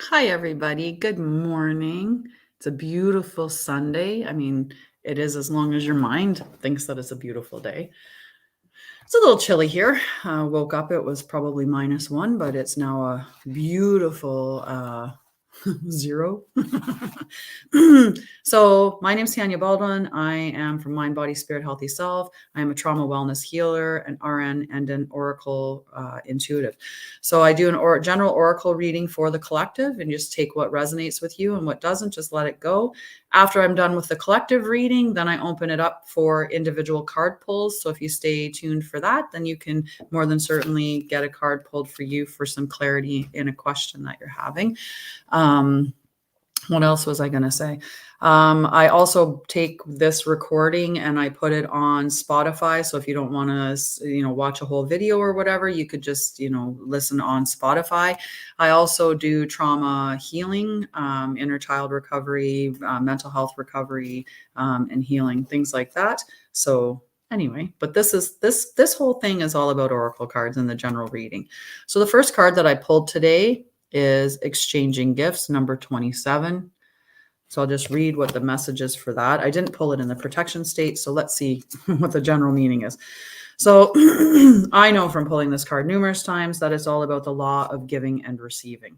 Hi, everybody. Good morning. It's a beautiful Sunday. I mean, it is as long as your mind thinks that it's a beautiful day. It's a little chilly here. Woke up, it was probably -1, but it's now a beautiful 0. So, my name is Tanya Baldwin. I am from Mind, Body, Spirit, Healthy Self. I am a trauma wellness healer, an RN, and an Oracle intuitive. So, I do an general Oracle reading for the collective and just take what resonates with you and what doesn't, just let it go. After I'm done with the collective reading, then I open it up for individual card pulls. So, if you stay tuned for that, then you can more than certainly get a card pulled for you for some clarity in a question that you're having. What else was I going to say? I also take this recording and I put it on Spotify. So if you don't want to, watch a whole video or whatever, you could just, listen on Spotify. I also do trauma healing, inner child recovery, mental health recovery, and healing, things like that. So anyway, but this whole thing is all about oracle cards and the general reading. So the first card that I pulled today is exchanging gifts, number 27. So I'll just read what the message is for that. I didn't pull it in the protection state, so let's see what the general meaning is. So I know from pulling this card numerous times that it's all about the law of giving and receiving.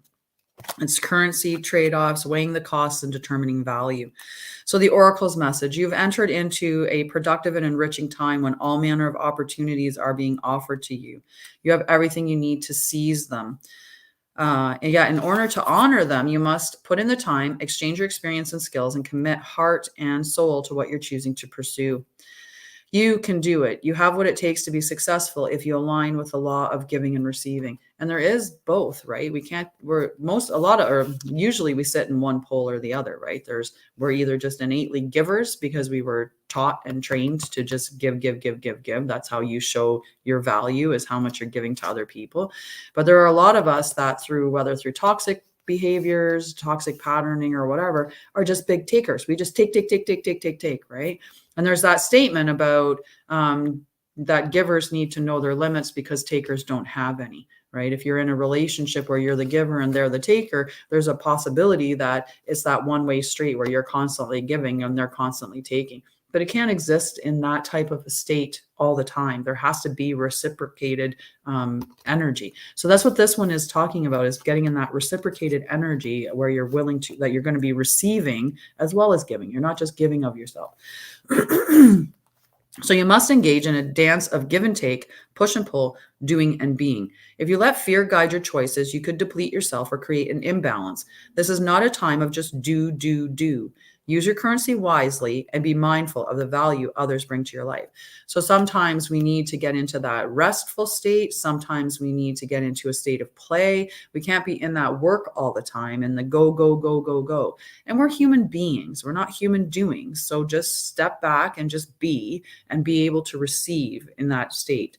It's currency trade-offs, weighing the costs, and determining value. So the oracle's message: you've entered into a productive and enriching time when all manner of opportunities are being offered to you. You have everything you need to seize them. In order to honor them, you must put in the time, exchange your experience and skills, and commit heart and soul to what you're choosing to pursue. You can do it. You have what it takes to be successful if you align with the law of giving and receiving. And there is both, right? Usually we sit in one pole or the other, right? We're either just innately givers because we were taught and trained to just give. That's how you show your value, is how much you're giving to other people. But there are a lot of us that whether through toxic behaviors, toxic patterning, or whatever, are just big takers. We just take, right? And there's that statement about that givers need to know their limits because takers don't have any, right? If you're in a relationship where you're the giver and they're the taker, there's a possibility that it's that one-way street where you're constantly giving and they're constantly taking. But it can't exist in that type of a state all the time. There has to be reciprocated energy. So that's what this one is talking about, is getting in that reciprocated energy where you're willing to, that you're going to be receiving as well as giving. You're not just giving of yourself. So you must engage in a dance of give and take, push and pull, doing and being. If you let fear guide your choices, you could deplete yourself or create an imbalance. This is not a time of just do. Use your currency wisely and be mindful of the value others bring to your life. So sometimes we need to get into that restful state. Sometimes we need to get into a state of play. We can't be in that work all the time and the go. And we're human beings. We're not human doings. So just step back and just be, and be able to receive in that state.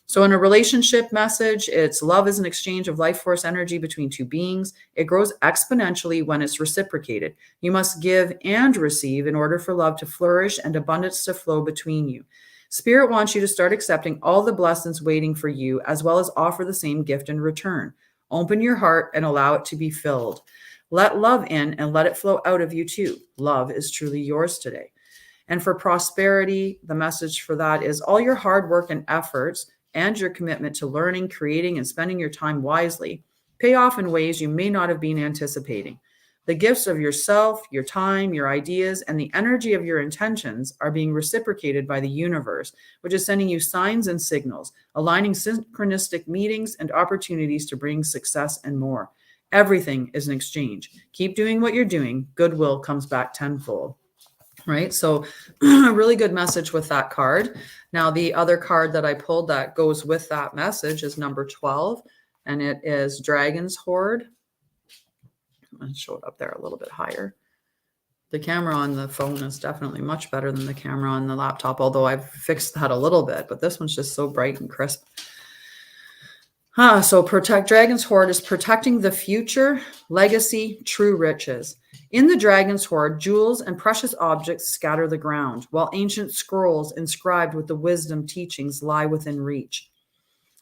So in a relationship message, it's love is an exchange of life force energy between two beings. It grows exponentially when it's reciprocated. You must give and receive in order for love to flourish and abundance to flow between you. Spirit wants you to start accepting all the blessings waiting for you, as well as offer the same gift in return. Open your heart and allow it to be filled. Let love in and let it flow out of you too. Love is truly yours today. And for prosperity, the message for that is all your hard work and efforts and your commitment to learning, creating, and spending your time wisely pay off in ways you may not have been anticipating. The gifts of yourself, your time, your ideas, and the energy of your intentions are being reciprocated by the universe, which is sending you signs and signals, aligning synchronistic meetings and opportunities to bring success and more. Everything is an exchange. Keep doing what you're doing. Goodwill comes back tenfold. Right. So a really good message with that card. Now, the other card that I pulled that goes with that message is number 12, and it is Dragon's Hoard. I'm going to show it up there a little bit higher. The camera on the phone is definitely much better than the camera on the laptop, although I've fixed that a little bit, but this one's just so bright and crisp. So Dragon's Hoard is protecting the future, legacy, true riches. In the Dragon's Hoard, jewels and precious objects scatter the ground, while ancient scrolls inscribed with the wisdom teachings lie within reach.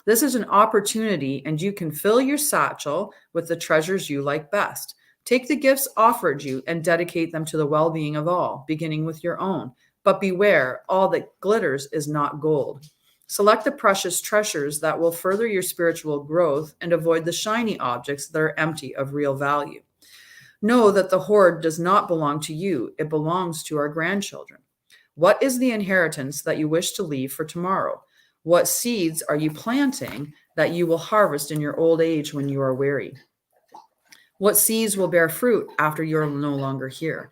This is an opportunity, and you can fill your satchel with the treasures you like best. Take the gifts offered you and dedicate them to the well-being of all, beginning with your own. But beware, all that glitters is not gold. Select the precious treasures that will further your spiritual growth and avoid the shiny objects that are empty of real value. Know that the hoard does not belong to you, it belongs to our grandchildren. What is the inheritance that you wish to leave for tomorrow? What seeds are you planting that you will harvest in your old age when you are weary? What seeds will bear fruit after you are no longer here?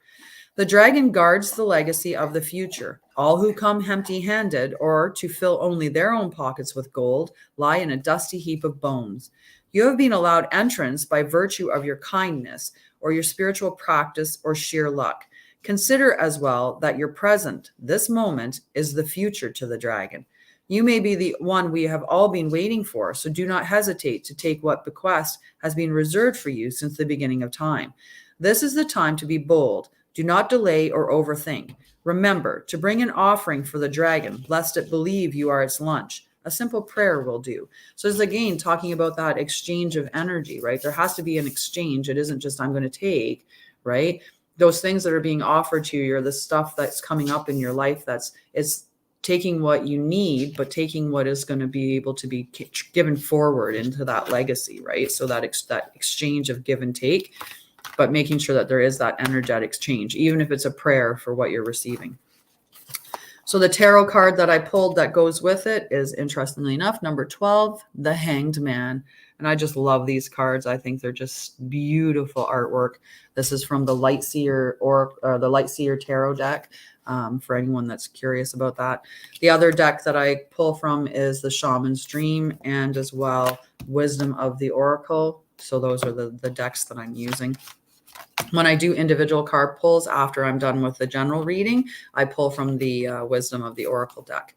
The dragon guards the legacy of the future. All who come empty-handed or to fill only their own pockets with gold lie in a dusty heap of bones. You have been allowed entrance by virtue of your kindness or your spiritual practice or sheer luck. Consider as well that your present, this moment, is the future to the dragon. You may be the one we have all been waiting for, so do not hesitate to take what bequest has been reserved for you since the beginning of time. This is the time to be bold. Do not delay or overthink. Remember to bring an offering for the dragon, lest it believe you are its lunch. A simple prayer will do. So it's again talking about that exchange of energy, right? There has to be an exchange. It isn't just I'm going to take, right? Those things that are being offered to you are the stuff that's coming up in your life it's taking what you need, but taking what is going to be able to be given forward into that legacy, right? So that exchange of give and take, but making sure that there is that energetic exchange, even if it's a prayer for what you're receiving. So the tarot card that I pulled that goes with it is, interestingly enough, number 12, the Hanged Man. And I just love these cards. I think they're just beautiful artwork. This is from the Lightseer the Lightseer Tarot deck. For anyone that's curious about that. The other deck that I pull from is the Shaman's Dream and as well Wisdom of the Oracle. So those are the decks that I'm using. When I do individual card pulls after I'm done with the general reading, I pull from the Wisdom of the Oracle deck.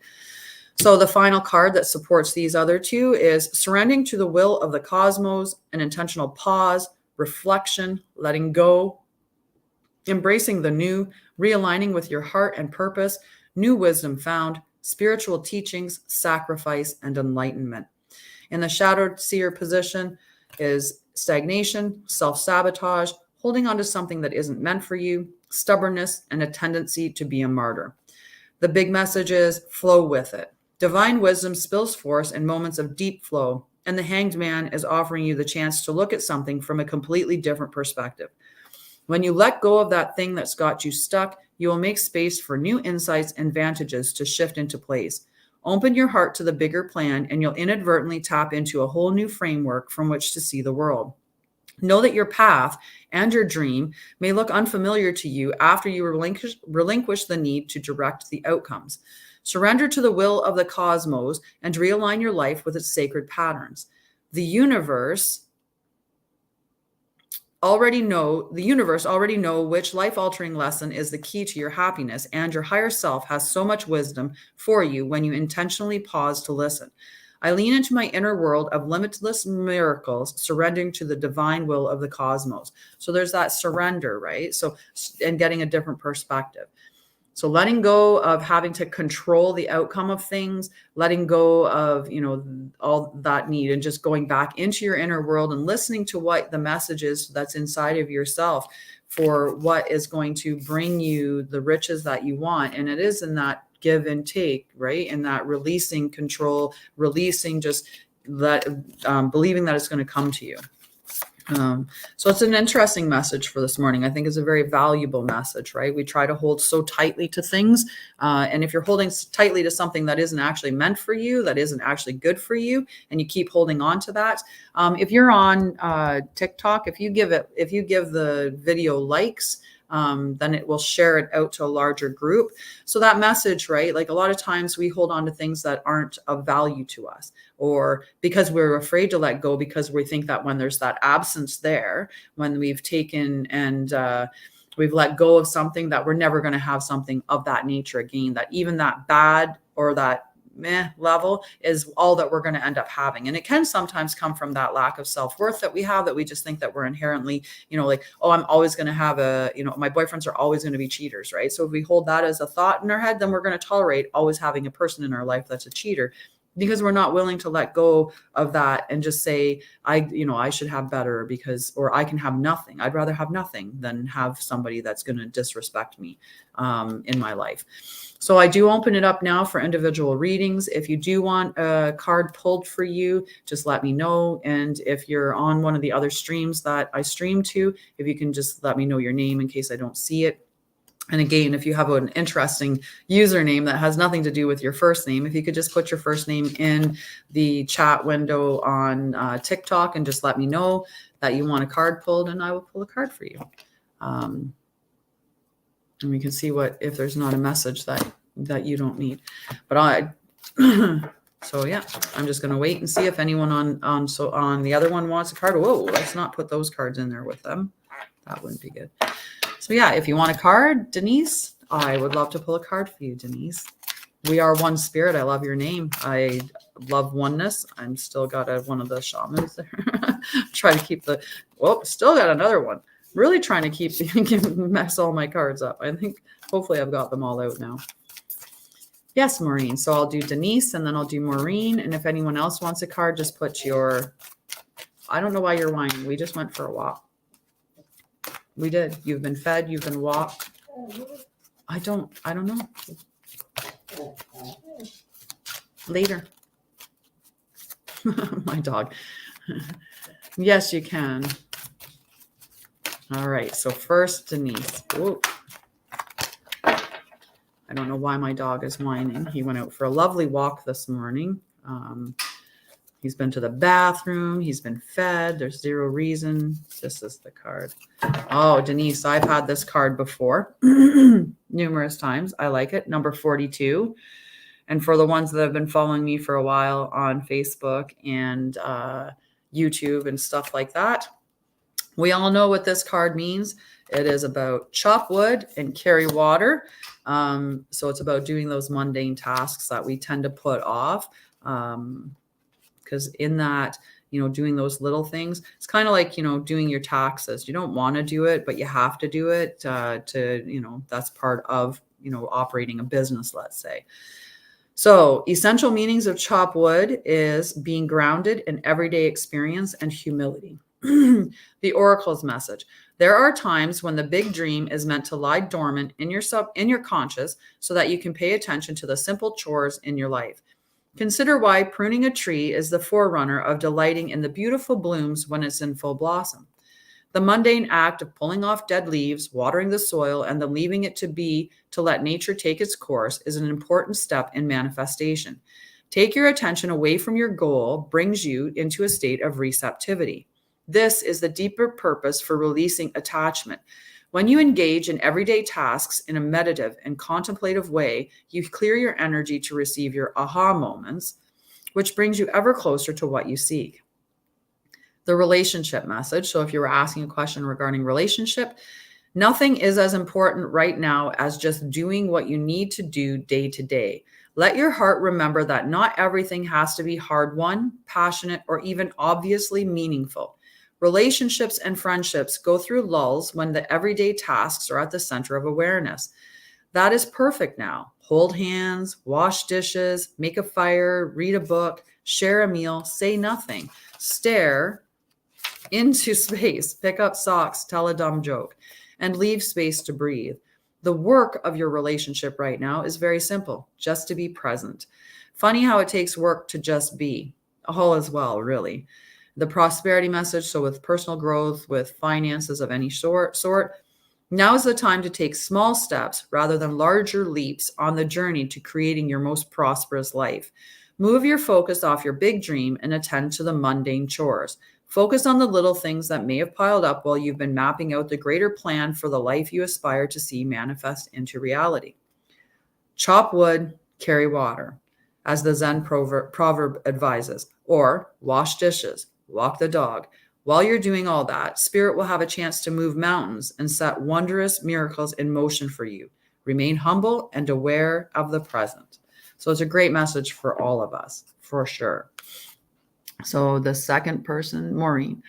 So the final card that supports these other two is surrendering to the will of the cosmos, an intentional pause, reflection, letting go, embracing the new, realigning with your heart and purpose, new wisdom found, spiritual teachings, sacrifice, and enlightenment. In the Shadowed Seer position is stagnation, self-sabotage, holding on to something that isn't meant for you, stubbornness, and a tendency to be a martyr. The big message is flow with it. Divine wisdom spills forth in moments of deep flow, and the Hanged Man is offering you the chance to look at something from a completely different perspective. When you let go of that thing that's got you stuck, you will make space for new insights and vantages to shift into place. Open your heart to the bigger plan, and you'll inadvertently tap into a whole new framework from which to see the world. Know that your path and your dream may look unfamiliar to you after you relinquish the need to direct the outcomes. Surrender to the will of the cosmos and realign your life with its sacred patterns. The universe already know which life-altering lesson is the key to your happiness, and your higher self has so much wisdom for you when you intentionally pause to listen. I lean into my inner world of limitless miracles, surrendering to the divine will of the cosmos. So there's that surrender, right? So, and getting a different perspective. So letting go of having to control the outcome of things, letting go of, all that need, and just going back into your inner world and listening to what the message is that's inside of yourself for what is going to bring you the riches that you want. And it is in that give and take, right? In that releasing control, releasing just that, believing that it's going to come to you. So it's an interesting message for this morning. I think it's a very valuable message, right? We try to hold so tightly to things. And if you're holding tightly to something that isn't actually meant for you, that isn't actually good for you, and you keep holding on to that. If you're on TikTok, if you give the video likes, then it will share it out to a larger group. So that message, right? Like a lot of times we hold on to things that aren't of value to us, or because we're afraid to let go, because we think that when there's that absence there, when we've taken and we've let go of something, that we're never going to have something of that nature again, that even that bad or that meh level is all that we're going to end up having. And it can sometimes come from that lack of self-worth that we have, that we just think that we're inherently, like, oh, I'm always going to have my boyfriends are always going to be cheaters, right? So if we hold that as a thought in our head, then we're going to tolerate always having a person in our life that's a cheater. because we're not willing to let go of that and just say, I should have better or I can have nothing. I'd rather have nothing than have somebody that's going to disrespect me in my life. So I do open it up now for individual readings. If you do want a card pulled for you, just let me know. And if you're on one of the other streams that I stream to, if you can just let me know your name in case I don't see it. And again, if you have an interesting username that has nothing to do with your first name, if you could just put your first name in the chat window on TikTok and just let me know that you want a card pulled, and I will pull a card for you. And we can see if there's not a message that you don't need. But so yeah, I'm just going to wait and see if anyone on the other one wants a card. Whoa, let's not put those cards in there with them. That wouldn't be good. So yeah, if you want a card, Denise, I would love to pull a card for you, Denise. We are one spirit. I love your name. I love oneness. I'm still got one of the shamans there. Try to keep still got another one. Really trying to mess all my cards up. I think hopefully I've got them all out now. Yes, Maureen. So I'll do Denise and then I'll do Maureen. And if anyone else wants a card, just put I don't know why you're whining. We just went for a walk. We did. You've been fed. You've been walked. I don't know. Later. My dog. Yes, you can. All right. So first, Denise. Whoa. I don't know why my dog is whining. He went out for a lovely walk this morning. He's been to the bathroom. He's been fed. There's zero reason. This is the card. Oh, Denise, I've had this card before numerous times. I like it. Number 42. And for the ones that have been following me for a while on Facebook and YouTube and stuff like that, we all know what this card means. It is about chop wood and carry water. So it's about doing those mundane tasks that we tend to put off. Because in that, doing those little things, it's kind of like, doing your taxes. You don't want to do it, but you have to do it that's part of, operating a business, let's say. So essential meanings of chop wood is being grounded in everyday experience and humility. The Oracle's message. There are times when the big dream is meant to lie dormant in your conscious so that you can pay attention to the simple chores in your life. Consider why pruning a tree is the forerunner of delighting in the beautiful blooms when it's in full blossom. The mundane act of pulling off dead leaves, watering the soil, and then leaving it to let nature take its course is an important step in manifestation. Take your attention away from your goal brings you into a state of receptivity. This is the deeper purpose for releasing attachment. When you engage in everyday tasks in a meditative and contemplative way, you clear your energy to receive your aha moments, which brings you ever closer to what you seek. The relationship message. So if you were asking a question regarding relationship, nothing is as important right now as just doing what you need to do day to day. Let your heart remember that not everything has to be hard-won, passionate, or even obviously meaningful. Relationships and friendships go through lulls when the everyday tasks are at the center of awareness. That is perfect now. Hold hands, wash dishes, make a fire, read a book, share a meal, say nothing, stare into space, pick up socks, tell a dumb joke, and leave space to breathe. The work of your relationship right now is very simple, just to be present. Funny how it takes work to just be. All is well, really. The prosperity message, so with personal growth, with finances of any sort, now is the time to take small steps rather than larger leaps on the journey to creating your most prosperous life. Move your focus off your big dream and attend to the mundane chores. Focus on the little things that may have piled up while you've been mapping out the greater plan for the life you aspire to see manifest into reality. Chop wood, carry water, as the Zen proverb advises, or wash dishes, walk the dog. While you're doing all that, Spirit will have a chance to move mountains and set wondrous miracles in motion for you. Remain humble and aware of the present. So it's a great message for all of us, for sure. So the second person, Maureen,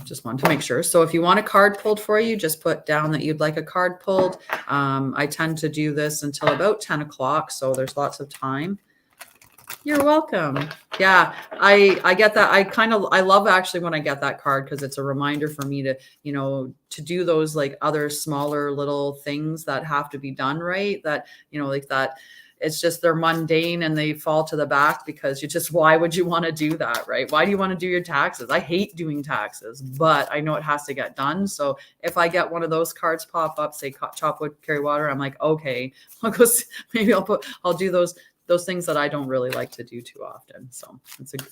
just wanted to make sure. So if you want a card pulled for you, just put down that you'd like a card pulled. I tend to do this until about 10 o'clock, so there's lots of time. You're welcome. Yeah, I get that. I love actually when I get that card because it's a reminder for me to, to do those like other smaller little things that have to be done right. That, like that it's just they're mundane and they fall to the back because why would you want to do that, right? Why do you want to do your taxes? I hate doing taxes, but I know it has to get done. So if I get one of those cards pop up, say chop wood, carry water, I'm like, okay, maybe I'll do those things that I don't really like to do too often. So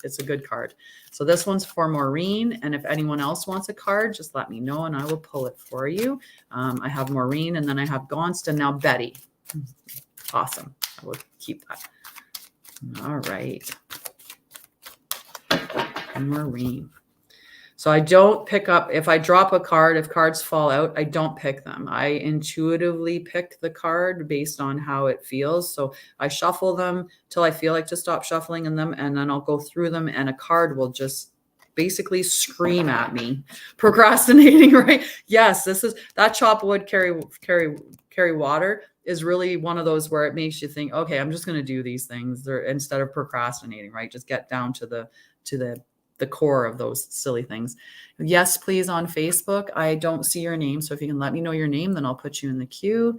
it's a good card. So this one's for Maureen. And if anyone else wants a card, just let me know and I will pull it for you. I have Maureen and then I have Gonst and now Betty. Awesome. I will keep that. All right. And Maureen. So I don't pick up, if I drop a card, if cards fall out, I don't pick them. I intuitively pick the card based on how it feels. So I shuffle them till I feel like to stop shuffling in them, and then I'll go through them and a card will just basically scream at me. Procrastinating, right? Yes, this is that chop wood, carry water is really one of those where it makes you think, okay, I'm just going to do these things instead of procrastinating, right? Just get down to the core of those silly things. Yes, please, on Facebook. I don't see your name. So if you can let me know your name, then I'll put you in the queue.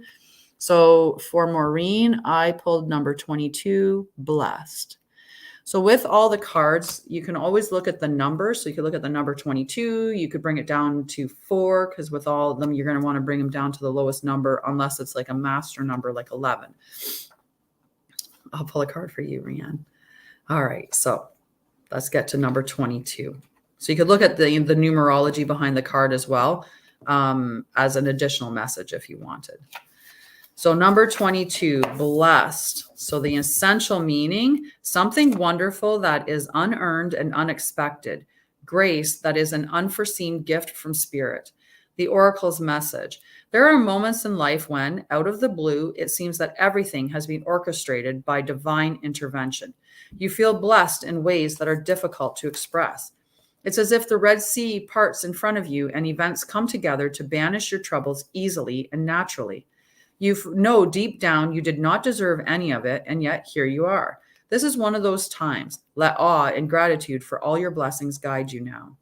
So for Maureen, I pulled number 22, blessed. So with all the cards, you can always look at the number. So you could look at the number 22. You could bring it down to 4 because with all of them, you're going to want to bring them down to the lowest number unless it's like a master number like 11. I'll pull a card for you, Rianne. All right. So let's get to number 22. So you could look at the numerology behind the card as well as an additional message if you wanted. So number 22, blessed. So the essential meaning, something wonderful that is unearned and unexpected. Grace that is an unforeseen gift from spirit. The oracle's message. There are moments in life when, out of the blue, it seems that everything has been orchestrated by divine intervention. You feel blessed in ways that are difficult to express. It's as if the Red Sea parts in front of you and events come together to banish your troubles easily and naturally. You know deep down you did not deserve any of it, and yet here you are. This is one of those times. Let awe and gratitude for all your blessings guide you now.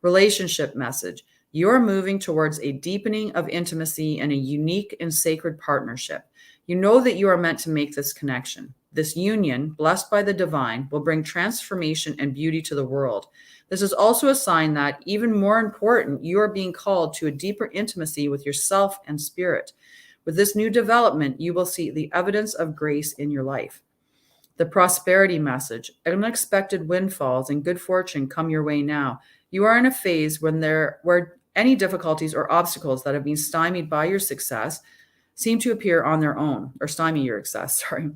Relationship message. You are moving towards a deepening of intimacy and a unique and sacred partnership. You know that you are meant to make this connection. This union, blessed by the divine, will bring transformation and beauty to the world. This is also a sign that, even more important, you are being called to a deeper intimacy with yourself and spirit. With this new development, you will see the evidence of grace in your life. The prosperity message. Unexpected windfalls and good fortune come your way now. You are in a phase where any difficulties or obstacles that have been stymied by your success seem to appear on their own, or stymie your success, sorry.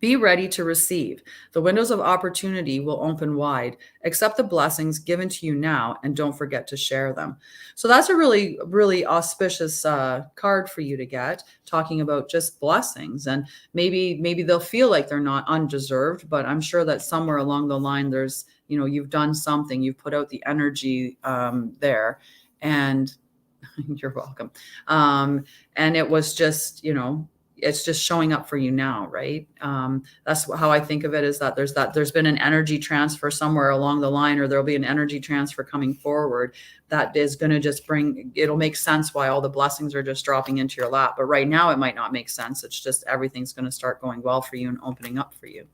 Be ready to receive. The windows of opportunity will open wide. Accept the blessings given to you now and don't forget to share them. So that's a really, really auspicious card for you to get, talking about just blessings. And maybe they'll feel like they're not undeserved, but I'm sure that somewhere along the line, there's, you've done something, you've put out the energy there, and you're welcome. And it was just, it's just showing up for you now, right? That's how I think of it, is that there's been an energy transfer somewhere along the line, or there'll be an energy transfer coming forward that is going to just it'll make sense why all the blessings are just dropping into your lap. But right now it might not make sense. It's just everything's going to start going well for you and opening up for you.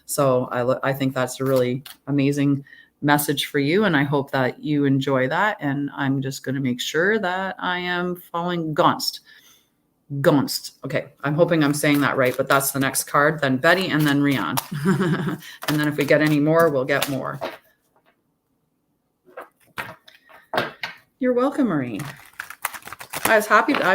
So I think that's a really amazing message for you, and I hope that you enjoy that. And I'm just going to make sure that I am following Gonst. Okay, I'm hoping I'm saying that right, but that's the next card, then Betty, and then Rian. And then if we get any more, we'll get more. You're welcome, Maureen. I'm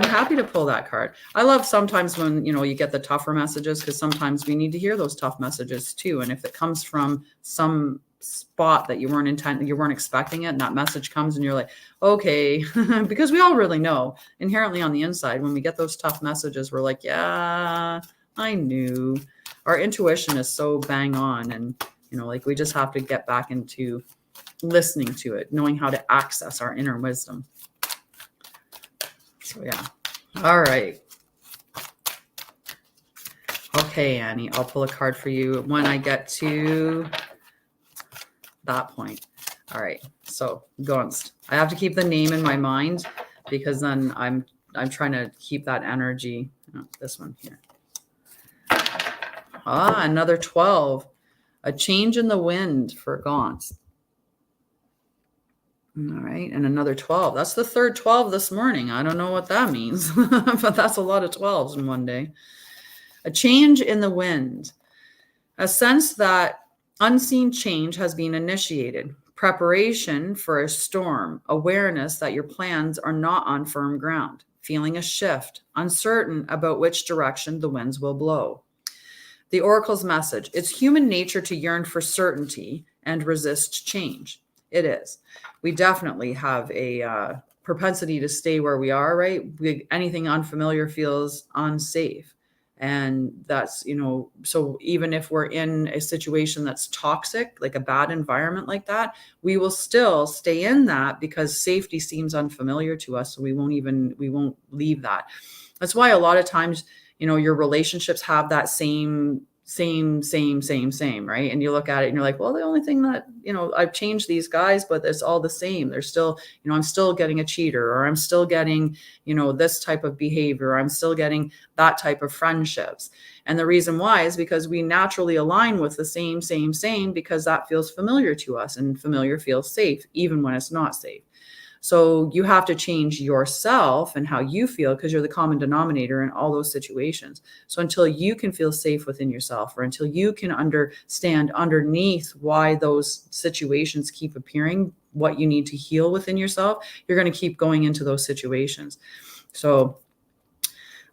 happy to pull that card. I love sometimes when, you get the tougher messages, because sometimes we need to hear those tough messages too. And if it comes from some spot that you weren't expecting it, and that message comes and you're like, okay, because we all really know inherently on the inside, when we get those tough messages, we're like, yeah, I knew. Our intuition is so bang on, and like we just have to get back into listening to it, knowing how to access our inner wisdom. So yeah. All right. Okay, Annie, I'll pull a card for you when I get to that point. All right, so Gunst. I have to keep the name in my mind because then I'm trying to keep that energy. Oh, this one here. Another 12. A change in the wind for Gunst. All right, and another 12. That's the third 12 this morning. I don't know what that means, but that's a lot of 12s in one day. A change in the wind. A sense that unseen change has been initiated. Preparation for a storm. Awareness that your plans are not on firm ground. Feeling a shift. Uncertain about which direction the winds will blow. The oracle's message. It's human nature to yearn for certainty and resist change. It is. We definitely have a propensity to stay where we are, right? Anything unfamiliar feels unsafe. And that's, so even if we're in a situation that's toxic, like a bad environment like that, we will still stay in that because safety seems unfamiliar to us. So we won't leave that. That's why a lot of times, your relationships have that same, right? And you look at it and you're like, well, the only thing that, I've changed these guys, but it's all the same. They're still, I'm still getting a cheater, or I'm still getting, this type of behavior, or I'm still getting that type of friendships. And the reason why is because we naturally align with the same, because that feels familiar to us, and familiar feels safe, even when it's not safe. So you have to change yourself and how you feel, because you're the common denominator in all those situations. So until you can feel safe within yourself, or until you can understand underneath why those situations keep appearing, what you need to heal within yourself, you're going to keep going into those situations. So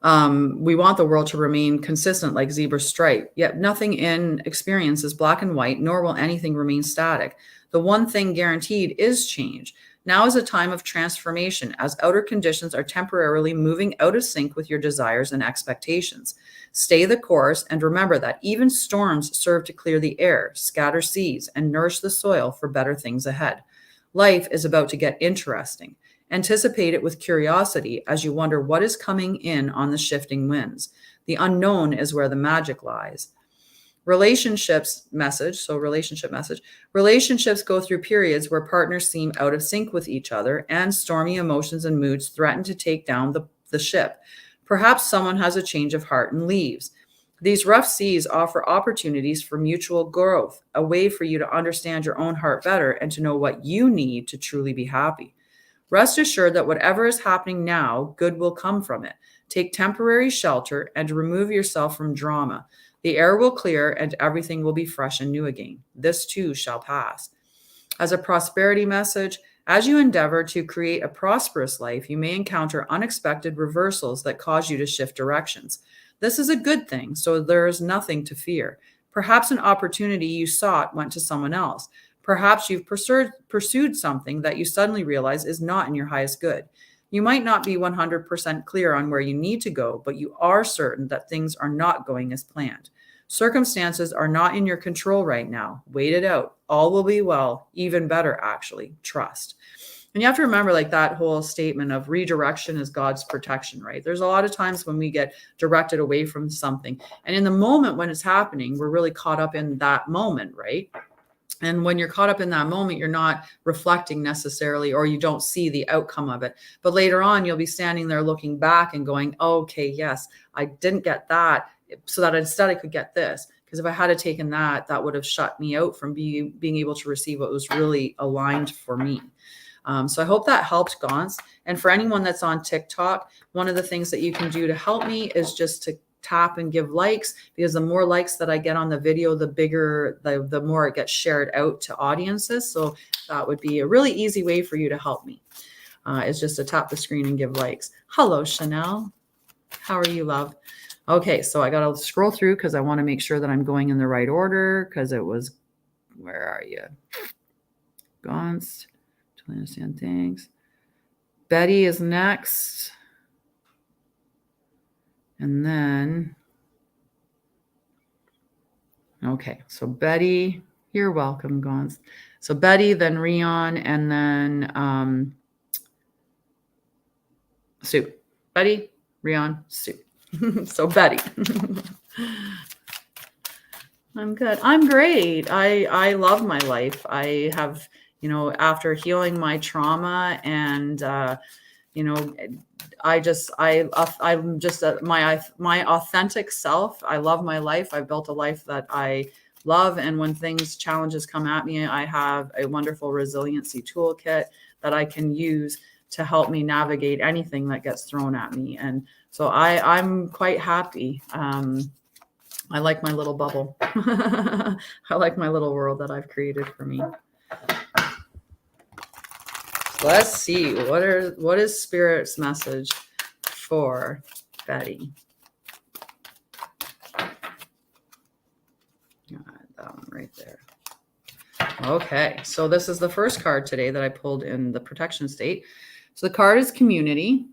we want the world to remain consistent like zebra stripe, yet nothing in experience is black and white, nor will anything remain static. The one thing guaranteed is change. Now is a time of transformation, as outer conditions are temporarily moving out of sync with your desires and expectations. Stay the course, and remember that even storms serve to clear the air, scatter seeds, and nourish the soil for better things ahead. Life is about to get interesting. Anticipate it with curiosity as you wonder what is coming in on the shifting winds. The unknown is where the magic lies. Relationship message. Relationships go through periods where partners seem out of sync with each other, and stormy emotions and moods threaten to take down the ship. Perhaps someone has a change of heart and leaves. These rough seas offer opportunities for mutual growth, a way for you to understand your own heart better and to know what you need to truly be happy. Rest assured that whatever is happening now, good will come from it. Take temporary shelter and remove yourself from drama. The air will clear and everything will be fresh and new again. This too shall pass. As a prosperity message, as you endeavor to create a prosperous life, you may encounter unexpected reversals that cause you to shift directions. This is a good thing, so there is nothing to fear. Perhaps an opportunity you sought went to someone else. Perhaps you've pursued something that you suddenly realize is not in your highest good. You might not be 100% clear on where you need to go, but you are certain that things are not going as planned. Circumstances are not in your control right now. Wait it out. All will be well, even better, actually. Trust. And you have to remember, like, that whole statement of redirection is God's protection, right? There's a lot of times when we get directed away from something. And in the moment when it's happening, we're really caught up in that moment, right? And when you're caught up in that moment, you're not reflecting necessarily, or you don't see the outcome of it. But later on, you'll be standing there looking back and going, okay, yes, I didn't get that, so that instead I could get this. Because if I had taken that, that would have shut me out from being able to receive what was really aligned for me. So I hope that helped, Gauntz. And for anyone that's on TikTok, one of the things that you can do to help me is just to tap and give likes, because the more likes that I get on the video, the bigger, the more it gets shared out to audiences. So that would be a really easy way for you to help me, is just to tap the screen and give likes. Hello, Chanel. How are you, love? Okay, so I got to scroll through because I want to make sure that I'm going in the right order, because it was, where are you? Gauntz. Totally understand things. Betty is next. And then, okay, so Betty, you're welcome, Gauntz. So Betty, then Rion, and then Sue. Betty, Rion, Sue. So Betty. I'm good. I'm great. I love my life. I have, after healing my trauma and you know, I'm just my authentic self. I love my life. I've built a life that I love, and when challenges come at me, I have a wonderful resiliency toolkit that I can use to help me navigate anything that gets thrown at me. And so I'm quite happy. I like my little bubble. I like my little world that I've created for me. Let's see, what is Spirit's message for Betty? That one right there. Okay, so this is the first card today that I pulled in the protection state. So the card is community.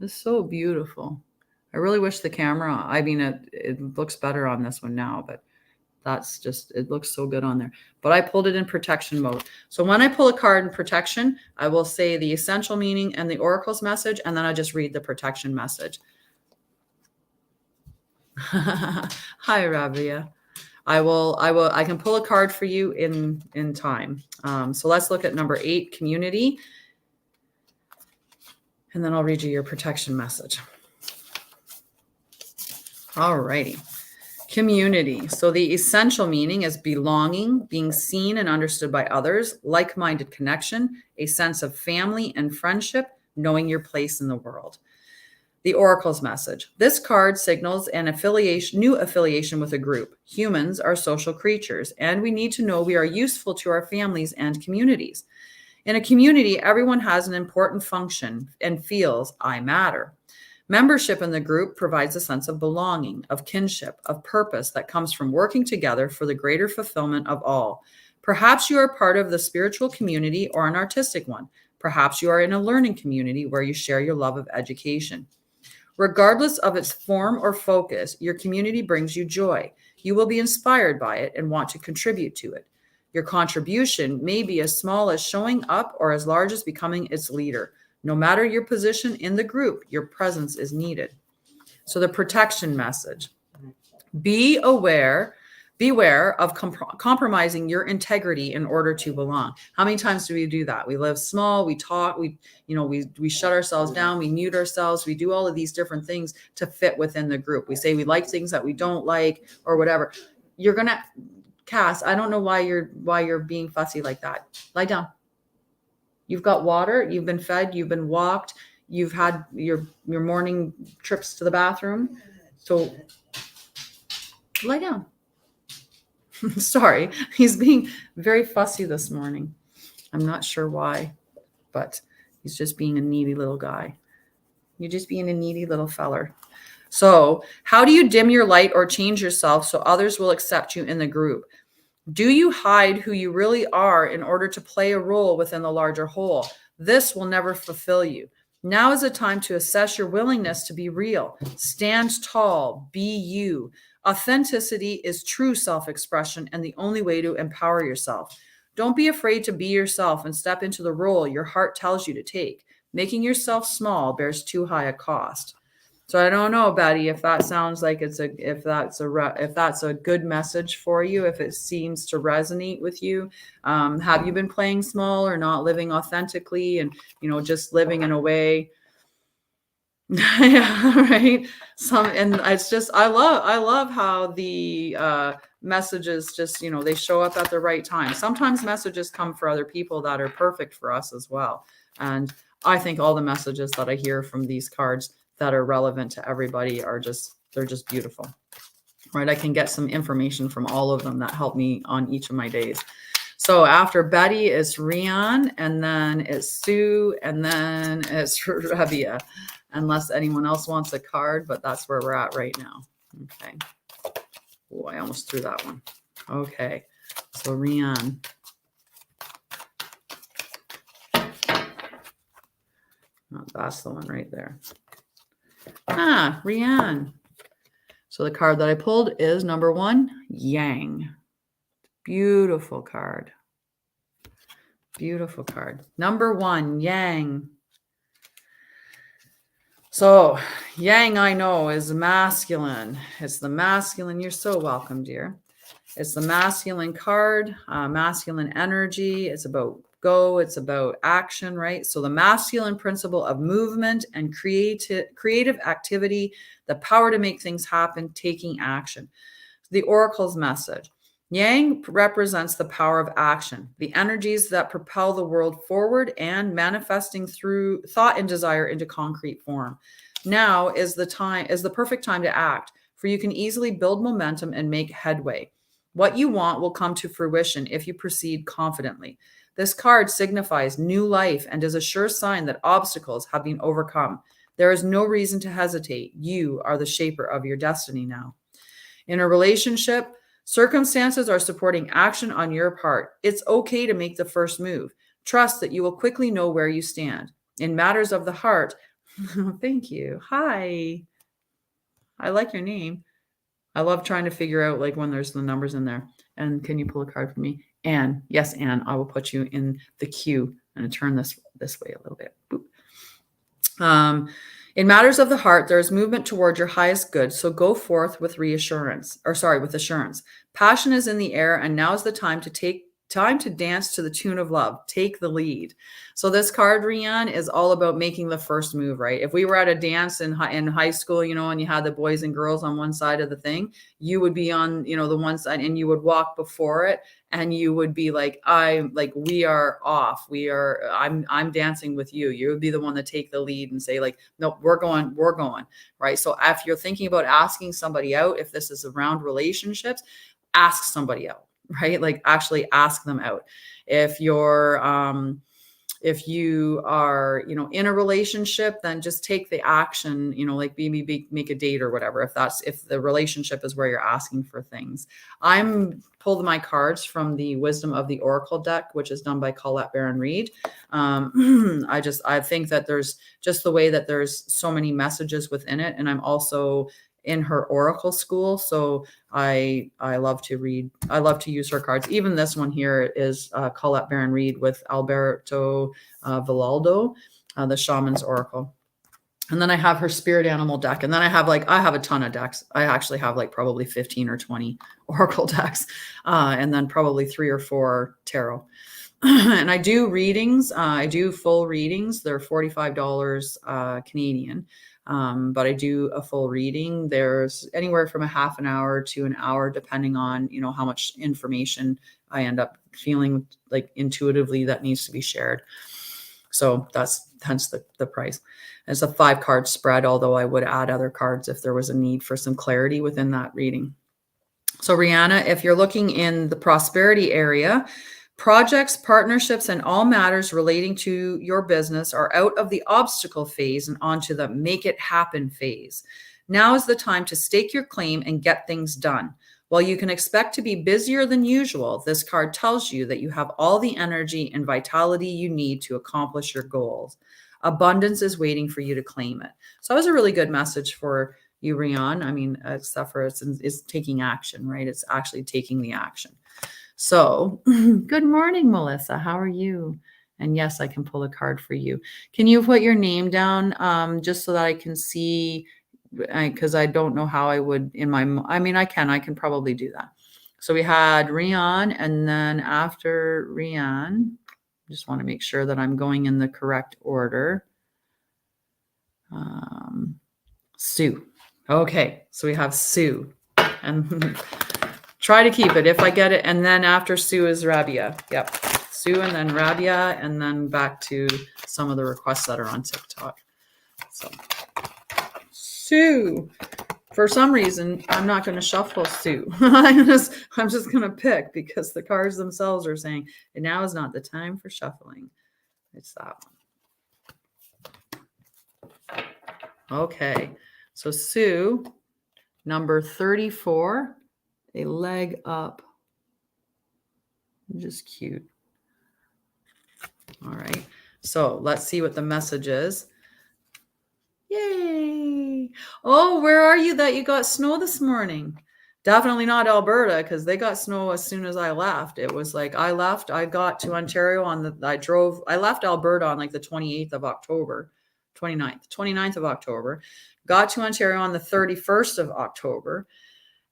It's so beautiful. I really wish the camera, it looks better on this one now, but it looks so good on there. But I pulled it in protection mode. So when I pull a card in protection, I will say the essential meaning and the oracle's message, and then I just read the protection message. Hi, Rabia. I can pull a card for you in time. So let's look at number 8, community. And then I'll read you your protection message. All righty. Community. So the essential meaning is belonging, being seen and understood by others, like-minded connection, a sense of family and friendship, knowing your place in the world. The oracle's message. This card signals an new affiliation with a group. Humans are social creatures, and we need to know we are useful to our families and communities. In a community, everyone has an important function and feels I matter. Membership in the group provides a sense of belonging, of kinship, of purpose that comes from working together for the greater fulfillment of all. Perhaps you are part of the spiritual community or an artistic one. Perhaps you are in a learning community where you share your love of education. Regardless of its form or focus, your community brings you joy. You will be inspired by it and want to contribute to it. Your contribution may be as small as showing up or as large as becoming its leader. No matter your position in the group, your presence is needed. So the protection message. Beware of compromising your integrity in order to belong. How many times do we do that? We live small, we talk, we shut ourselves down, we mute ourselves, we do all of these different things to fit within the group. We say we like things that we don't like or whatever. You're going to Cass, I don't know why you're being fussy like that. Lie down. You've got water, you've been fed, you've been walked, you've had your morning trips to the bathroom. So lie down. Sorry, he's being very fussy this morning. I'm not sure why, but he's just being a needy little guy. You're just being a needy little feller. So how do you dim your light or change yourself so others will accept you in the group? Do you hide who you really are in order to play a role within the larger whole? This will never fulfill you. Now is a time to assess your willingness to be real. Stand tall, be you. Authenticity is true self-expression and the only way to empower yourself. Don't be afraid to be yourself and step into the role your heart tells you to take. Making yourself small bears too high a cost. So I don't know, Betty, if that sounds like if that's a good message for you, if it seems to resonate with you. Have you been playing small or not living authentically and, just living in a way? Yeah, right. And it's just, I love how the messages just, they show up at the right time. Sometimes messages come for other people that are perfect for us as well. And I think all the messages that I hear from these cards that are relevant to everybody they're just beautiful, right? I can get some information from all of them that help me on each of my days. So after Betty is Rian, and then it's Sue, and then it's Rabia, unless anyone else wants a card, but that's where we're at right now. Okay. Oh, I almost threw that one. Okay. So Rian. Oh, that's the one right there. Rian. So the card that I pulled is number 1, Yang. Beautiful card. Beautiful card. Number 1, Yang. So yang, I know, is masculine. It's the masculine. You're so welcome, dear. It's the masculine card, masculine energy. It's about go. It's about action, right? So the masculine principle of movement and creative activity, the power to make things happen, taking action. The oracle's message. Yang represents the power of action, the energies that propel the world forward and manifesting through thought and desire into concrete form. Now is the perfect time to act, for you can easily build momentum and make headway. What you want will come to fruition if you proceed confidently. This card signifies new life and is a sure sign that obstacles have been overcome. There is no reason to hesitate. You are the shaper of your destiny now. In a relationship, circumstances are supporting action on your part. It's okay to make the first move. Trust that you will quickly know where you stand. In matters of the heart, thank you. Hi. I like your name. I love trying to figure out like when there's the numbers in there. And can you pull a card for me? Anne. Yes, Anne. I will put you in the queue and turn this way a little bit. Boop. In matters of the heart, there is movement toward your highest good. So go forth with with assurance. Passion is in the air, and now is the time to dance to the tune of love. Take the lead. So this card, Rian, is all about making the first move, right? If we were at a dance in high school, and you had the boys and girls on one side of the thing, you would be on, the one side, and you would walk before it, and you would be like, we are off. I'm dancing with you. You would be the one to take the lead and say like, no, we're going, right? So if you're thinking about asking somebody out, if this is around relationships, ask somebody out, right? Like actually ask them out. If you are, in a relationship, then just take the action, like maybe make a date or whatever. If the relationship is where you're asking for things. I'm pulled my cards from the Wisdom of the Oracle deck, which is done by Colette Baron Reed. I think that there's just the way that there's so many messages within it. And I'm also in her oracle school, so I love to read. I love to use her cards. Even this one here is Colette Baron Reed with Alberto Villaldo, the Shaman's Oracle. And then I have her spirit animal deck. And then I have a ton of decks. I actually have like probably 15 or 20 oracle decks, and then probably 3 or 4 tarot. And I do readings. I do full readings. They're $45 Canadian. But I do a full reading. There's anywhere from a half an hour to an hour, depending on, how much information I end up feeling like intuitively that needs to be shared. So that's hence the price. It's a 5-card spread, although I would add other cards if there was a need for some clarity within that reading. So Rihanna, if you're looking in the prosperity area, projects, partnerships, and all matters relating to your business are out of the obstacle phase and onto the make it happen phase. Now is the time to stake your claim and get things done. While you can expect to be busier than usual, this card tells you that you have all the energy and vitality you need to accomplish your goals. Abundance is waiting for you to claim it. So that was a really good message for you, Rian. I mean, except for it's taking action, right? It's actually taking the action. So good morning, Melissa. How are you? And yes, I can pull a card for you. Can you put your name down just so that I can see? Because I don't know how I would I can probably do that. So we had Rian, and then after Rian, just want to make sure that I'm going in the correct order. Sue. Okay, so we have Sue, and try to keep it if I get it. And then after Sue is Rabia. Yep, Sue and then Rabia, and then back to some of the requests that are on TikTok. So Sue. For some reason, I'm not going to shuffle Sue. I'm just going to pick because the cards themselves are saying, and now is not the time for shuffling. It's that one. Okay. So Sue, number 34, a leg up. Just cute. All right. So let's see what the message is. Yay. Oh, where are you that you got snow this morning? Definitely not Alberta, because they got snow as soon as I left. It was like I got to Ontario I left Alberta on like the 28th of October. 29th of October, got to Ontario on the 31st of October.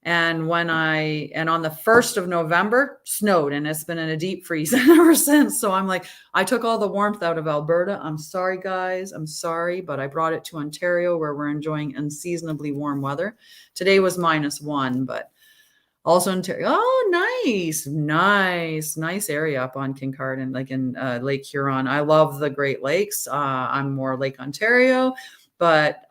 And on the 1st of November, snowed, and it's been in a deep freeze ever since. So I'm like, I took all the warmth out of Alberta. I'm sorry, guys. I'm sorry, but I brought it to Ontario, where we're enjoying unseasonably warm weather. Today was -1, but also Ontario. Oh, nice area up on Kincardine, like in Lake Huron. I love the Great Lakes. I'm more Lake Ontario. But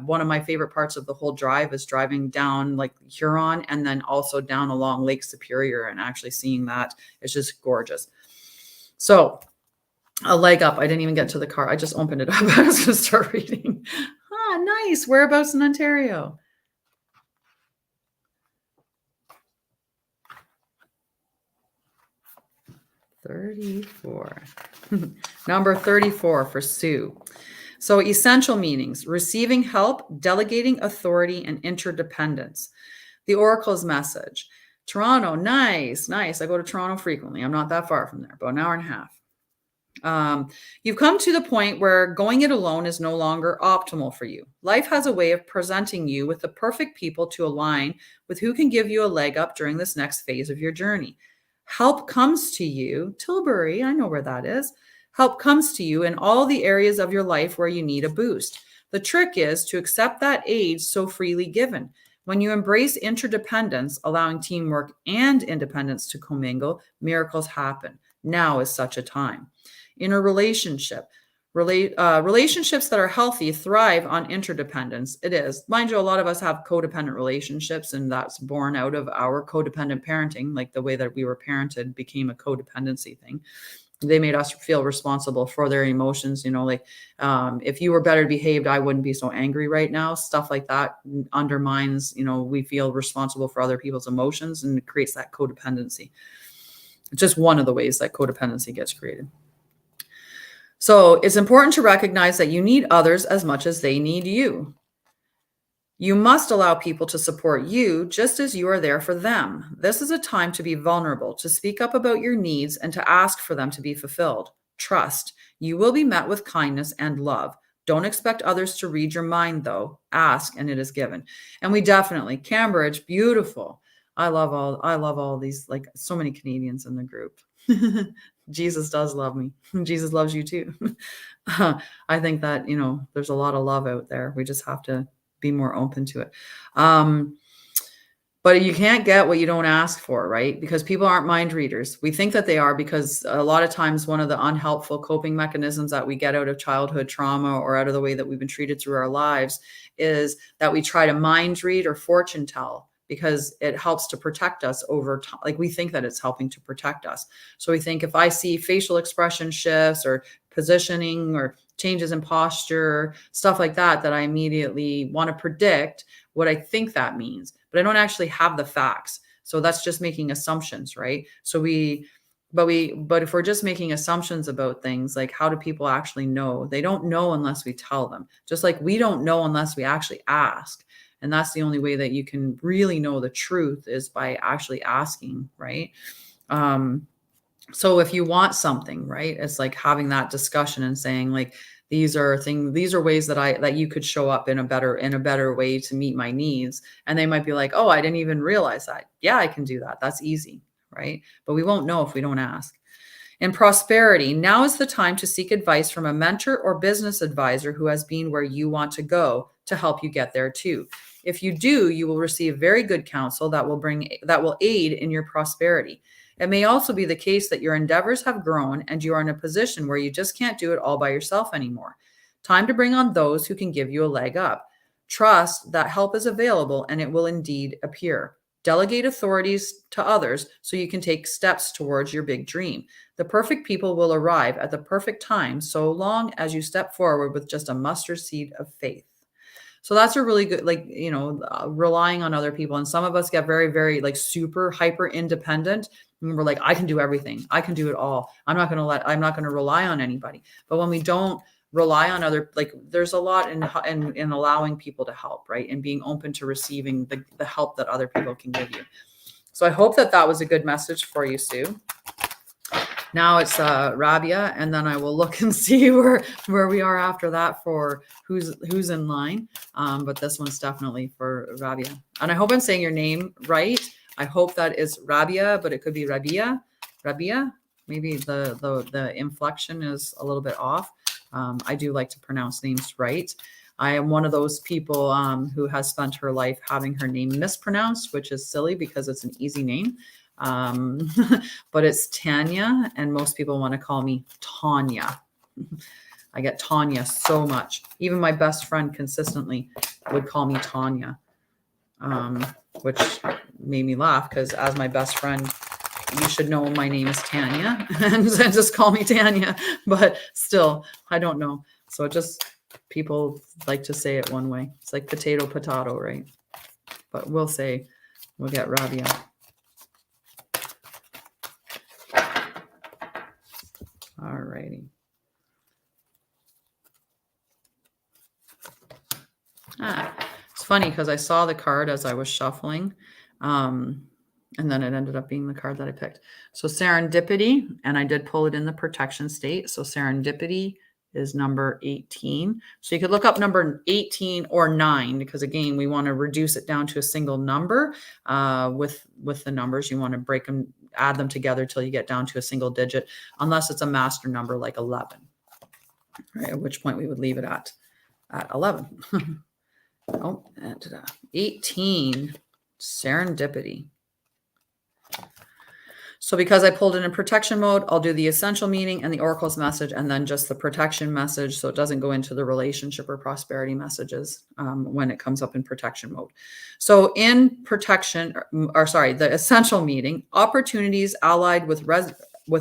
one of my favorite parts of the whole drive is driving down like Huron and then also down along Lake Superior and actually seeing that. It's just gorgeous. So a leg up. I didn't even get to the car. I just opened it up. I was going to start reading. Nice. Whereabouts in Ontario? Number 34 for Sue. So essential meanings: receiving help, delegating authority, and interdependence. The Oracle's message. Toronto, nice. I go to Toronto frequently. I'm not that far from there, about an hour and a half. You've come to the point where going it alone is no longer optimal for you. Life has a way of presenting you with the perfect people to align with who can give you a leg up during this next phase of your journey. Help comes to you. Tilbury, I know where that is. Help comes to you in all the areas of your life where you need a boost. The trick is to accept that aid so freely given. When you embrace interdependence, allowing teamwork and independence to commingle, miracles happen. Now is such a time. In a relationship, relationships that are healthy thrive on interdependence. It is. Mind you, a lot of us have codependent relationships, and that's born out of our codependent parenting, like the way that we were parented became a codependency thing. They made us feel responsible for their emotions. Like if you were better behaved, I wouldn't be so angry right now. Stuff like that undermines, we feel responsible for other people's emotions, and it creates that codependency. It's just one of the ways that codependency gets created. So it's important to recognize that you need others as much as they need you. You must allow people to support you just as you are there for them. This is a time to be vulnerable, to speak up about your needs, and to ask for them to be fulfilled. Trust. You will be met with kindness and love. Don't expect others to read your mind, though. Ask, and it is given. And we definitely, Cambridge, beautiful. I love all these, like so many Canadians in the group. Jesus does love me. Jesus loves you too. I think that, there's a lot of love out there. We just have to be more open to it. But you can't get what you don't ask for, right? Because people aren't mind readers. We think that they are, because a lot of times one of the unhelpful coping mechanisms that we get out of childhood trauma or out of the way that we've been treated through our lives is that we try to mind read or fortune tell, because it helps to protect us over time. Like we think that it's helping to protect us. So we think if I see facial expression shifts or positioning or changes in posture, stuff like that, that I immediately want to predict what I think that means, but I don't actually have the facts. So that's just making assumptions, right? So but if we're just making assumptions about things, like how do people actually know? They don't know unless we tell them. Just like we don't know unless we actually ask. And that's the only way that you can really know the truth, is by actually asking, right? So if you want something, right, it's like having that discussion and saying, like, these are ways that you could show up in a better way to meet my needs. And they might be like, oh, I didn't even realize that. Yeah, I can do that. That's easy, right? But we won't know if we don't ask. In prosperity, now is the time to seek advice from a mentor or business advisor who has been where you want to go to help you get there too. If you do, you will receive very good counsel that will aid in your prosperity. It may also be the case that your endeavors have grown and you are in a position where you just can't do it all by yourself anymore. Time to bring on those who can give you a leg up. Trust that help is available and it will indeed appear. Delegate authorities to others so you can take steps towards your big dream. The perfect people will arrive at the perfect time, so long as you step forward with just a mustard seed of faith. So that's a really good, relying on other people. And some of us get very, very super hyper independent. And we're like, I can do everything. I can do it all. I'm not going to rely on anybody. But when we don't rely on there's a lot in allowing people to help, right? And being open to receiving the help that other people can give you. So I hope that was a good message for you, Sue. Now it's Rabia, and then I will look and see where we are after that for who's in line. But this one's definitely for Rabia, and I hope I'm saying your name right. I hope that is Rabia, but it could be Rabia. Rabia. Maybe the inflection is a little bit off. I do like to pronounce names right. I am one of those people who has spent her life having her name mispronounced, which is silly because it's an easy name. But it's Tanya, and most people want to call me Tanya. I get Tanya so much. Even my best friend consistently would call me Tanya, which made me laugh because as my best friend, you should know my name is Tanya and just call me Tanya. But still, I don't know. So it just, people like to say it one way. It's like potato, right? But we'll get Rabia. All righty. It's funny because I saw the card as I was shuffling, and then it ended up being the card that I picked. So serendipity, and I did pull it in the protection state. So serendipity is number 18. So you could look up number 18 or 9 because again, we want to reduce it down to a single number. With the numbers, you want to break them, add them together till you get down to a single digit, unless it's a master number like 11, right? At which point we would leave it at 11. Oh, and 18, serendipity. So because I pulled it in protection mode, I'll do the essential meaning and the oracle's message, and then just the protection message. So it doesn't go into the relationship or prosperity messages when it comes up in protection mode. So in protection, the essential meaning, opportunities allied with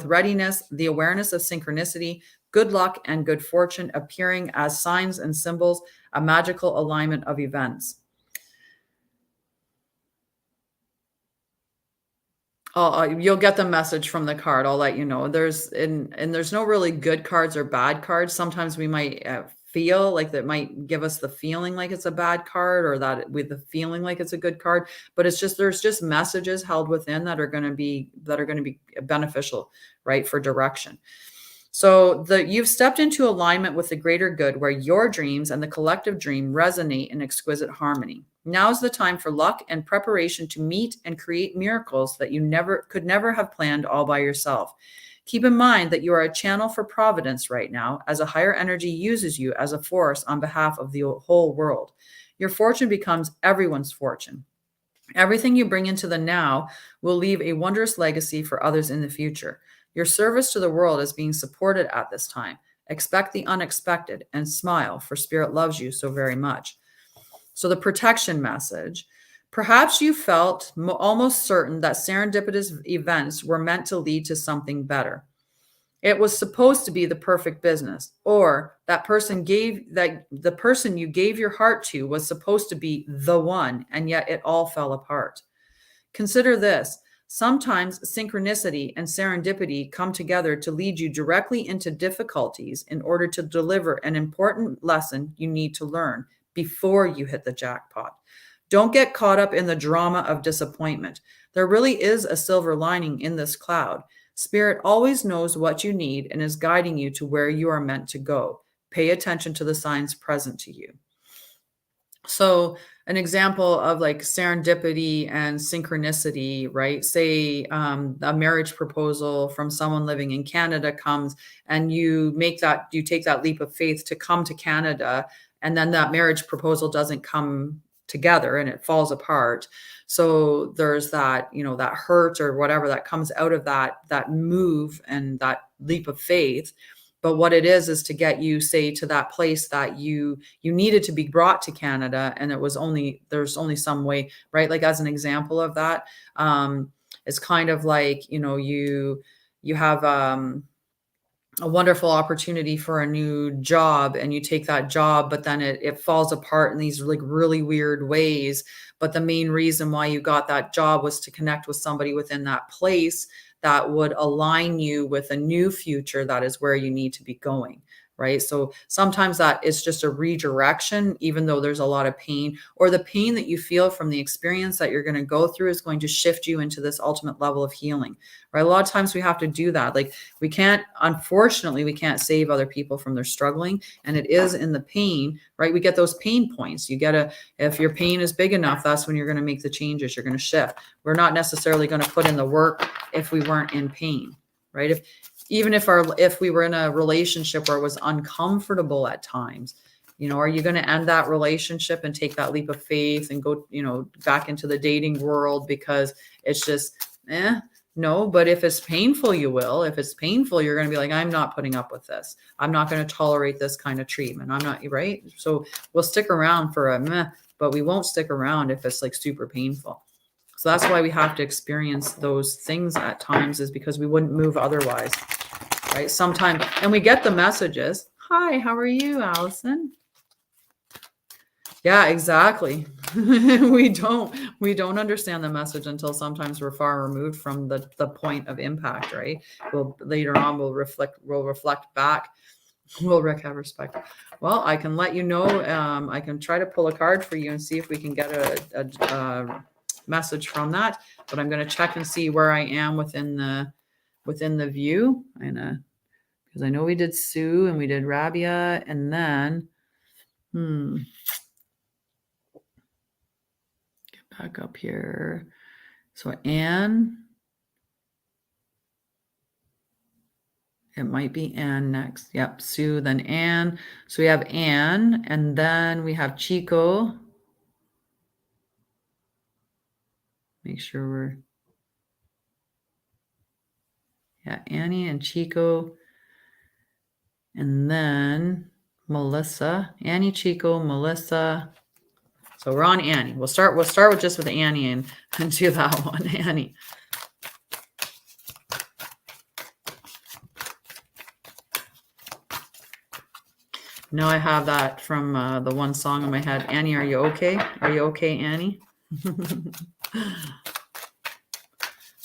readiness, the awareness of synchronicity, good luck and good fortune appearing as signs and symbols, a magical alignment of events. You'll get the message from the card. I'll let you know. There's no really good cards or bad cards. Sometimes we might feel like that might give us the feeling like it's a bad card, or that with the feeling like it's a good card. But it's just, there's just messages held within that are going to be beneficial, right, for direction. So you've stepped into alignment with the greater good, where your dreams and the collective dream resonate in exquisite harmony. Now is the time for luck and preparation to meet and create miracles that you could never have planned all by yourself. Keep in mind that you are a channel for providence right now, as a higher energy uses you as a force on behalf of the whole world. Your fortune becomes everyone's fortune. Everything you bring into the now will leave a wondrous legacy for others in the future. Your service to the world is being supported at this time. Expect the unexpected and smile, for Spirit loves you so very much. So the protection message. Perhaps you felt almost certain that serendipitous events were meant to lead to something better. It was supposed to be the perfect business, or the person you gave your heart to was supposed to be the one, and yet it all fell apart. Consider this. Sometimes synchronicity and serendipity come together to lead you directly into difficulties in order to deliver an important lesson you need to learn before you hit the jackpot. Don't get caught up in the drama of disappointment. There really is a silver lining in this cloud. Spirit always knows what you need and is guiding you to where you are meant to go. Pay attention to the signs present to you. So an example of like serendipity and synchronicity, right? Say a marriage proposal from someone living in Canada comes, and you take that leap of faith to come to Canada, and then that marriage proposal doesn't come together and it falls apart. So there's that, that hurt or whatever that comes out of that move and that leap of faith. But what it is to get you, say, to that place that you needed to be brought to Canada, and there's only some way, right? Like as an example of that, it's kind of like, you have a wonderful opportunity for a new job, and you take that job, but then it falls apart in these like really weird ways. But the main reason why you got that job was to connect with somebody within that place that would align you with a new future that is where you need to be going, right? So sometimes that is just a redirection, even though there's a lot of pain, or the pain that you feel from the experience that you're going to go through is going to shift you into this ultimate level of healing, right? A lot of times we have to do that. Like we can't, unfortunately, we can't save other people from their struggling. And it is in the pain, right? We get those pain points. If your pain is big enough, that's when you're going to make the changes. You're going to shift. We're not necessarily going to put in the work if we weren't in pain, right? If we were in a relationship where it was uncomfortable at times, are you going to end that relationship and take that leap of faith and go, back into the dating world because it's just, no. But if it's painful, you will. If it's painful, you're going to be like, I'm not putting up with this. I'm not going to tolerate this kind of treatment. I'm not, right? So we'll stick around for a meh, but we won't stick around if it's like super painful. So that's why we have to experience those things at times, is because we wouldn't move otherwise, right? Sometimes, and we get the messages. Hi, how are you, Allison? Yeah, exactly. we don't understand the message until sometimes we're far removed from the point of impact, right? Later on we'll reflect back. Will Rick have respect? Well, I can let you know. I can try to pull a card for you and see if we can get a message from that, but I'm going to check and see where I am within the view, and because I know we did Sue and we did Rabia, and then get back up here. So Anne, it might be Anne next. Yep, Sue, then Anne. So we have Anne, and then we have Chico. Make sure Annie and Chico, and then Melissa. Annie, Chico, Melissa. So we're on Annie. We'll start with just with Annie and do that one. Annie. Now I have that from the one song in my head. Annie, are you okay? Are you okay, Annie?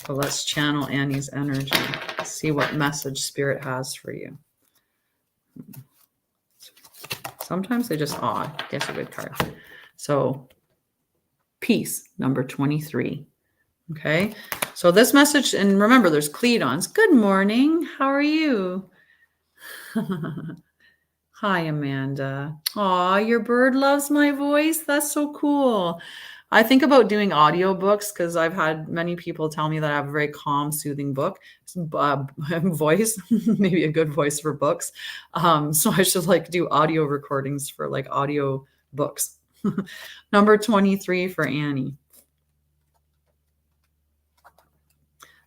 So let's channel Annie's energy. See what message Spirit has for you. Sometimes they just, I guess a good card. So peace, number 23. Okay. So this message, and remember there's Cledons. Good morning. How are you? Hi, Amanda. Aw, your bird loves my voice. That's so cool. I think about doing audiobooks because I've had many people tell me that I have a very calm, soothing voice, maybe a good voice for books. So I should do audio recordings for audio books. Number 23 for Annie.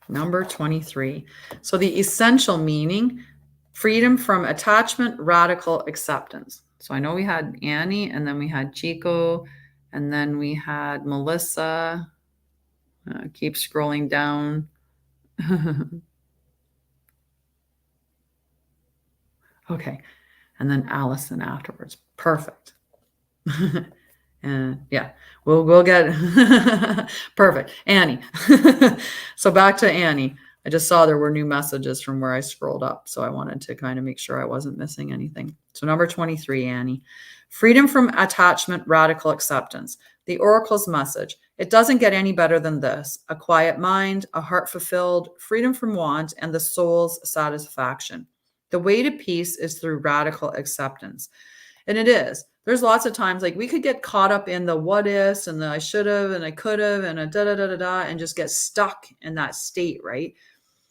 Number 23. So the essential meaning, freedom from attachment, radical acceptance. So I know we had Annie, and then we had Chico, and then we had Melissa. Keep scrolling down. Okay. And then Allison afterwards. Perfect. And yeah, we'll get perfect. Annie. So back to Annie. I just saw there were new messages from where I scrolled up. So I wanted to kind of make sure I wasn't missing anything. So number 23, Annie. Freedom from attachment, radical acceptance. The Oracle's message. It doesn't get any better than this. A quiet mind, a heart fulfilled, freedom from want, and the soul's satisfaction. The way to peace is through radical acceptance. And it is. There's lots of times we could get caught up in the what ifs and the I should have and I could have and a da and just get stuck in that state, right?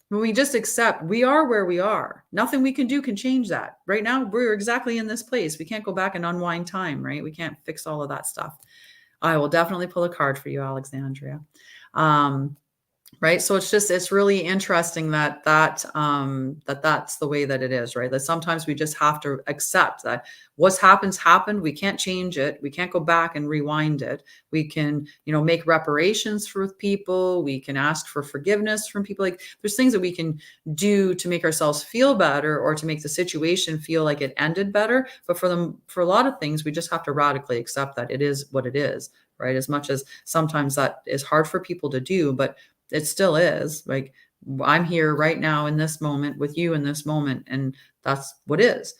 When we just accept we are where we are, nothing we can do can change that. Right now, we're exactly in this place. We can't go back and unwind time, right? We can't fix all of that stuff. I will definitely pull a card for you, Alexandria. Right. So it's really interesting that's the way that it is, right? That sometimes we just have to accept that what's happened. We can't change it. We can't go back and rewind it. We can, make reparations for people. We can ask for forgiveness from people. There's things that we can do to make ourselves feel better or to make the situation feel like it ended better. But for a lot of things, we just have to radically accept that it is what it is, right? As much as sometimes that is hard for people to do, but it still is. I'm here right now in this moment with you in this moment, and that's what is.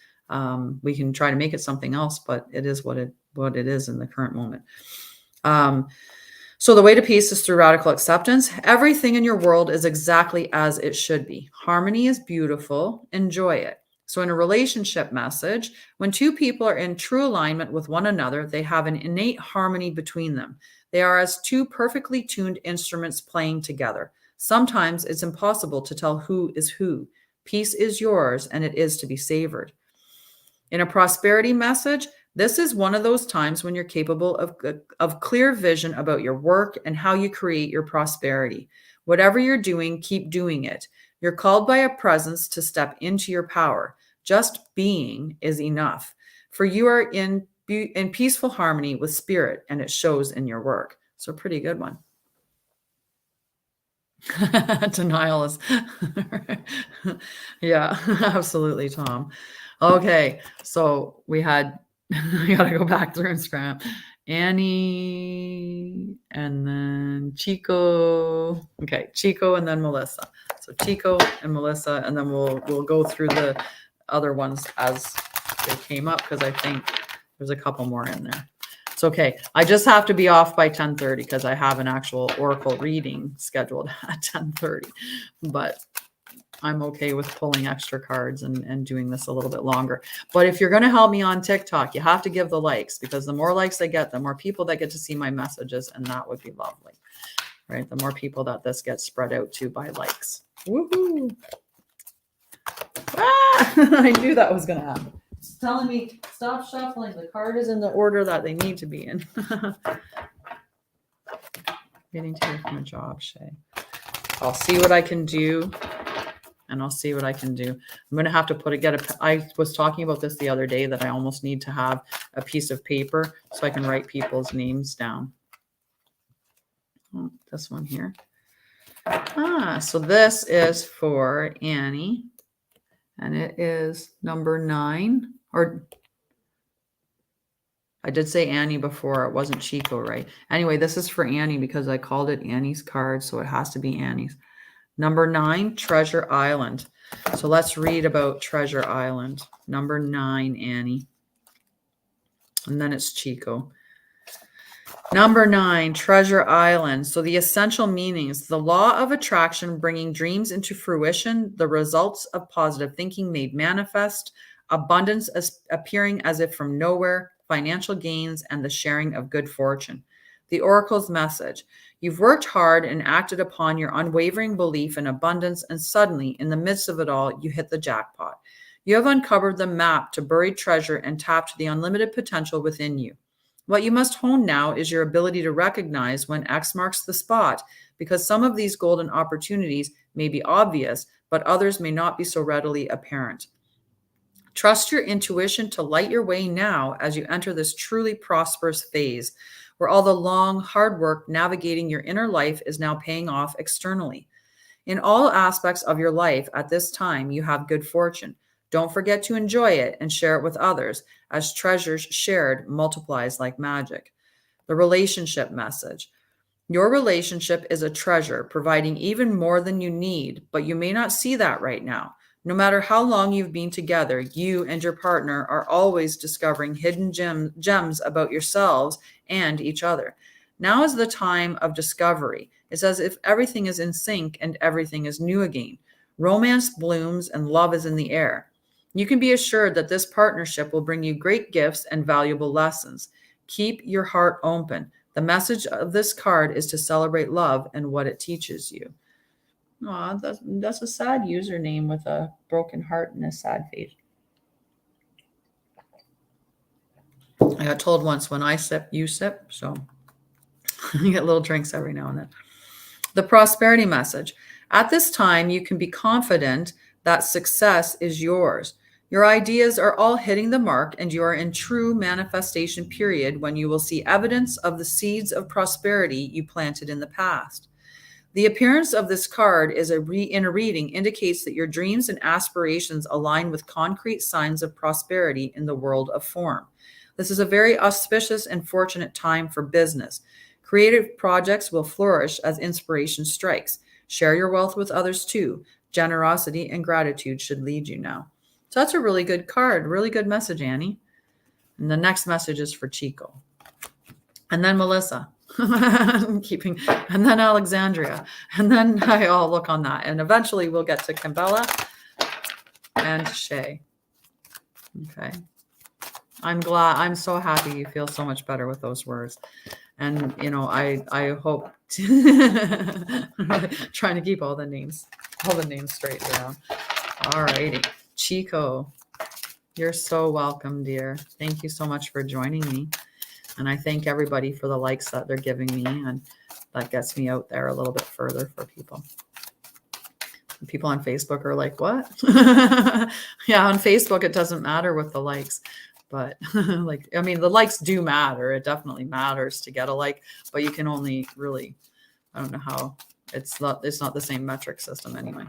We can try to make it something else, but it is what it is in the current moment. So the way to peace is through radical acceptance. Everything in your world is exactly as it should be. Harmony is beautiful. Enjoy it. So in a relationship message, when two people are in true alignment with one another, they have an innate harmony between them. They are as two perfectly tuned instruments playing together. Sometimes it's impossible to tell who is who. Peace is yours, and it is to be savored. In a prosperity message, this is one of those times when you're capable of clear vision about your work and how you create your prosperity. Whatever you're doing, keep doing it. You're called by a presence to step into your power. Just being is enough. For you are in peaceful harmony with spirit, and it shows in your work. So pretty good one. Denial is yeah, absolutely, Tom. Okay, so we had I gotta go back through and scram. Annie and then Chico. Okay, Chico and then Melissa. So Chico and Melissa, and then we'll go through the other ones as they came up because I think there's a couple more in there. It's okay. I just have to be off by 10:30 because I have an actual Oracle reading scheduled at 10:30. But I'm okay with pulling extra cards and doing this a little bit longer. But if you're going to help me on TikTok, you have to give the likes, because the more likes I get, the more people that get to see my messages, and that would be lovely, right? The more people that this gets spread out to by likes. Woohoo! Ah, I knew that was going to happen. It's telling me stop shuffling. The card is in the order that they need to be in. Getting to hear from a job, Shay. I'll see what I can do. And I'll see what I can do. I'm going to have to I was talking about this the other day, that I almost need to have a piece of paper so I can write people's names down. Oh, this one here. So this is for Annie, and it is number 9. Or I did say Annie before. It wasn't Chico, right? Anyway, this is for Annie because I called it Annie's card, so it has to be Annie's. Number 9, Treasure Island. So let's read about Treasure Island. Number 9, Annie. And then it's Chico. Number 9, Treasure Island. So the essential meanings: the law of attraction bringing dreams into fruition, the results of positive thinking made manifest, abundance appearing as if from nowhere, financial gains, and the sharing of good fortune. The Oracle's message: you've worked hard and acted upon your unwavering belief in abundance, and suddenly, in the midst of it all, you hit the jackpot. You have uncovered the map to buried treasure and tapped the unlimited potential within you. What you must hone now is your ability to recognize when X marks the spot, because some of these golden opportunities may be obvious, but others may not be so readily apparent. Trust your intuition to light your way now as you enter this truly prosperous phase, where all the long, hard work navigating your inner life is now paying off externally. In all aspects of your life at this time, you have good fortune. Don't forget to enjoy it and share it with others, as treasures shared multiplies like magic. The relationship message: your relationship is a treasure, providing even more than you need, but you may not see that right now. No matter how long you've been together, you and your partner are always discovering hidden gems about yourselves and each other. Now is the time of discovery. It's as if everything is in sync and everything is new again. Romance blooms and love is in the air. You can be assured that this partnership will bring you great gifts and valuable lessons. Keep your heart open. The message of this card is to celebrate love and what it teaches you. Aw, that's a sad username with a broken heart and a sad face. I got told once, when I sip, you sip. So you get little drinks every now and then. The prosperity message: at this time, you can be confident that success is yours. Your ideas are all hitting the mark, and you are in true manifestation period when you will see evidence of the seeds of prosperity you planted in the past. The appearance of this card in a reading indicates that your dreams and aspirations align with concrete signs of prosperity in the world of form. This is a very auspicious and fortunate time for business. Creative projects will flourish as inspiration strikes. Share your wealth with others too. Generosity and gratitude should lead you now. So that's a really good card. Really good message, Annie. And the next message is for Chico. And then Melissa. Keeping, and then Alexandria. And then I'll look on that. And eventually we'll get to Kimbella and Shay. Okay. I'm glad. I'm so happy you feel so much better with those words. And, you know, I hope trying to keep all the names straight around. All righty. Chico, you're so welcome, dear. Thank you so much for joining me. And I thank everybody for the likes that they're giving me. And that gets me out there a little bit further for people. People on Facebook are like, what? Yeah, on Facebook, it doesn't matter with the likes. But like, I mean, the likes do matter. It definitely matters to get a like, but you can only really, I don't know how, it's not the same metric system anyway.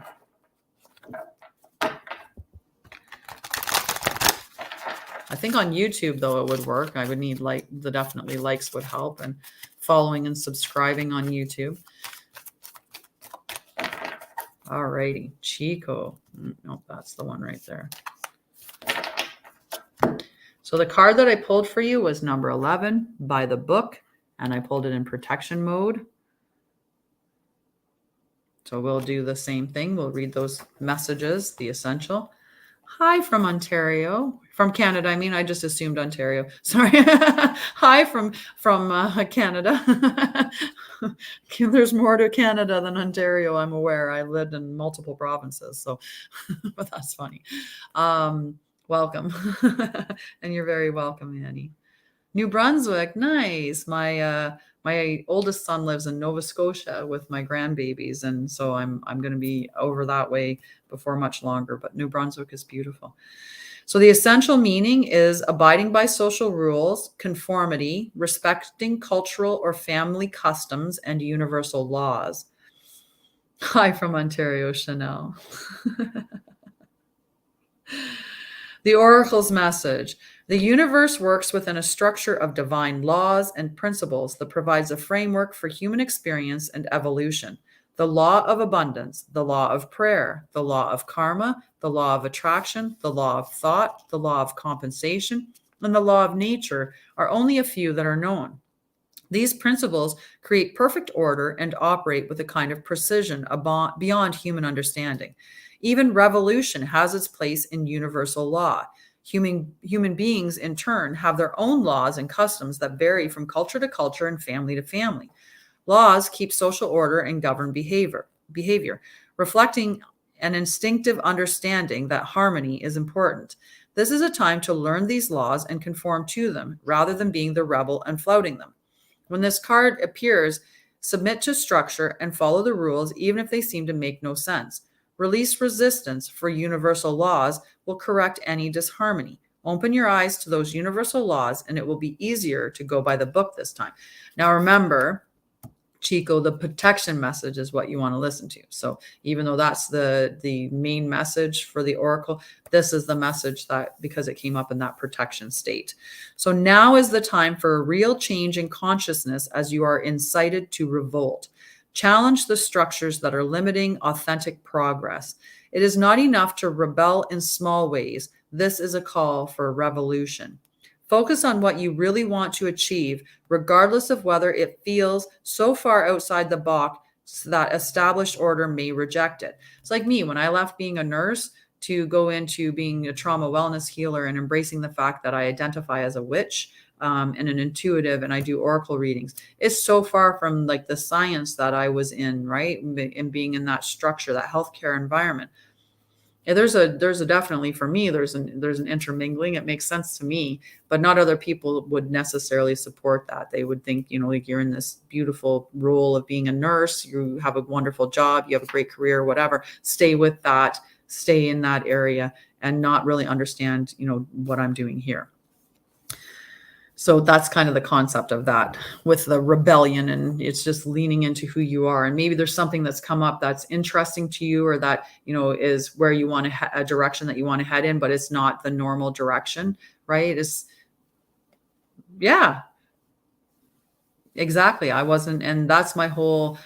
I think on YouTube, though, it would work. I would need definitely likes would help, and following and subscribing on YouTube. All righty. Chico. Nope, that's the one right there. So the card that I pulled for you was number 11, By the Book, and I pulled it in protection mode. So we'll do the same thing. We'll read those messages, the essential. Hi from Ontario, from Canada. I mean, I just assumed Ontario. Sorry. Hi from Canada. There's more to Canada than Ontario, I'm aware. I lived in multiple provinces, so but that's funny. Welcome. And you're very welcome, Annie. New Brunswick, nice. My oldest son lives in Nova Scotia with my grandbabies, and so I'm going to be over that way before much longer, but New Brunswick is beautiful. So the essential meaning is abiding by social rules, conformity, respecting cultural or family customs and universal laws. Hi from Ontario, Chanel. The Oracle's message. The universe works within a structure of divine laws and principles that provides a framework for human experience and evolution. The law of abundance, the law of prayer, the law of karma, the law of attraction, the law of thought, the law of compensation, and the law of nature are only a few that are known. These principles create perfect order and operate with a kind of precision beyond human understanding. Even revolution has its place in universal law. Human beings, in turn, have their own laws and customs that vary from culture to culture and family to family. Laws keep social order and govern behavior, reflecting an instinctive understanding that harmony is important. This is a time to learn these laws and conform to them, rather than being the rebel and flouting them. When this card appears, submit to structure and follow the rules, even if they seem to make no sense. Release resistance, for universal laws will correct any disharmony. Open your eyes to those universal laws, and it will be easier to go by the book this time. Now remember, Chico, the protection message is what you want to listen to. So even though that's the main message for the Oracle, this is the message that, because it came up in that protection state. So now is the time for a real change in consciousness as you are incited to revolt. Challenge the structures that are limiting authentic progress. It is not enough to rebel in small ways. This is a call for revolution. Focus on what you really want to achieve, regardless of whether it feels so far outside the box that established order may reject it. It's like me, when I left being a nurse to go into being a trauma wellness healer and embracing the fact that I identify as a witch and an intuitive, and I do oracle readings. It's so far from like the science that I was in, right? And being in that structure, that healthcare environment. Yeah, there's a definitely, for me, there's an intermingling. It makes sense to me, but not other people would necessarily support that. They would think, like you're in this beautiful role of being a nurse, you have a wonderful job, you have a great career, whatever. Stay with that, stay in that area, and not really understand, what I'm doing here. So that's kind of the concept of that with the rebellion, and it's just leaning into who you are. And maybe there's something that's come up that's interesting to you, or that, is where you want to a direction that you want to head in, but it's not the normal direction, right? Yeah, exactly. I wasn't, and that's my whole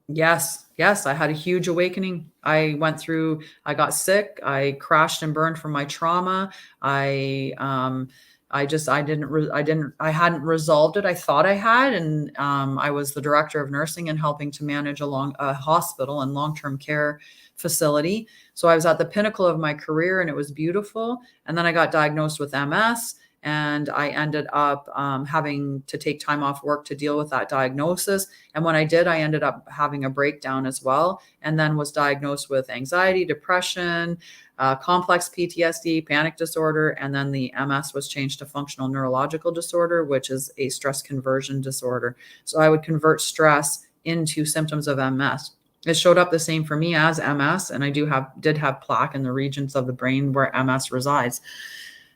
Yes, yes, I had a huge awakening. I got sick, I crashed and burned from my trauma. I just, I hadn't resolved it. I thought I had, and I was the director of nursing and helping to manage a hospital and long-term care facility. So I was at the pinnacle of my career, and it was beautiful. And then I got diagnosed with MS, and I ended up having to take time off work to deal with that diagnosis. And when I did, I ended up having a breakdown as well, and then was diagnosed with anxiety, depression, complex PTSD, panic disorder, and then the MS was changed to functional neurological disorder, which is a stress conversion disorder. So I would convert stress into symptoms of MS. It showed up the same for me as MS, and I did have plaque in the regions of the brain where MS resides.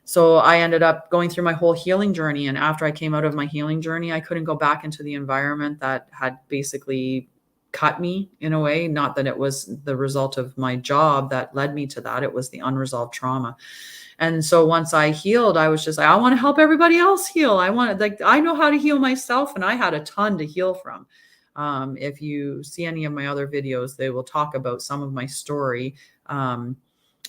So I ended up going through my whole healing journey. And after I came out of my healing journey, I couldn't go back into the environment that had basically cut me in a way. Not that it was the result of my job that led me to that. It was the unresolved trauma. And so once I healed, I was just like, I want to help everybody else heal. I know how to heal myself, and I had a ton to heal from. If you see any of my other videos, they will talk about some of my story.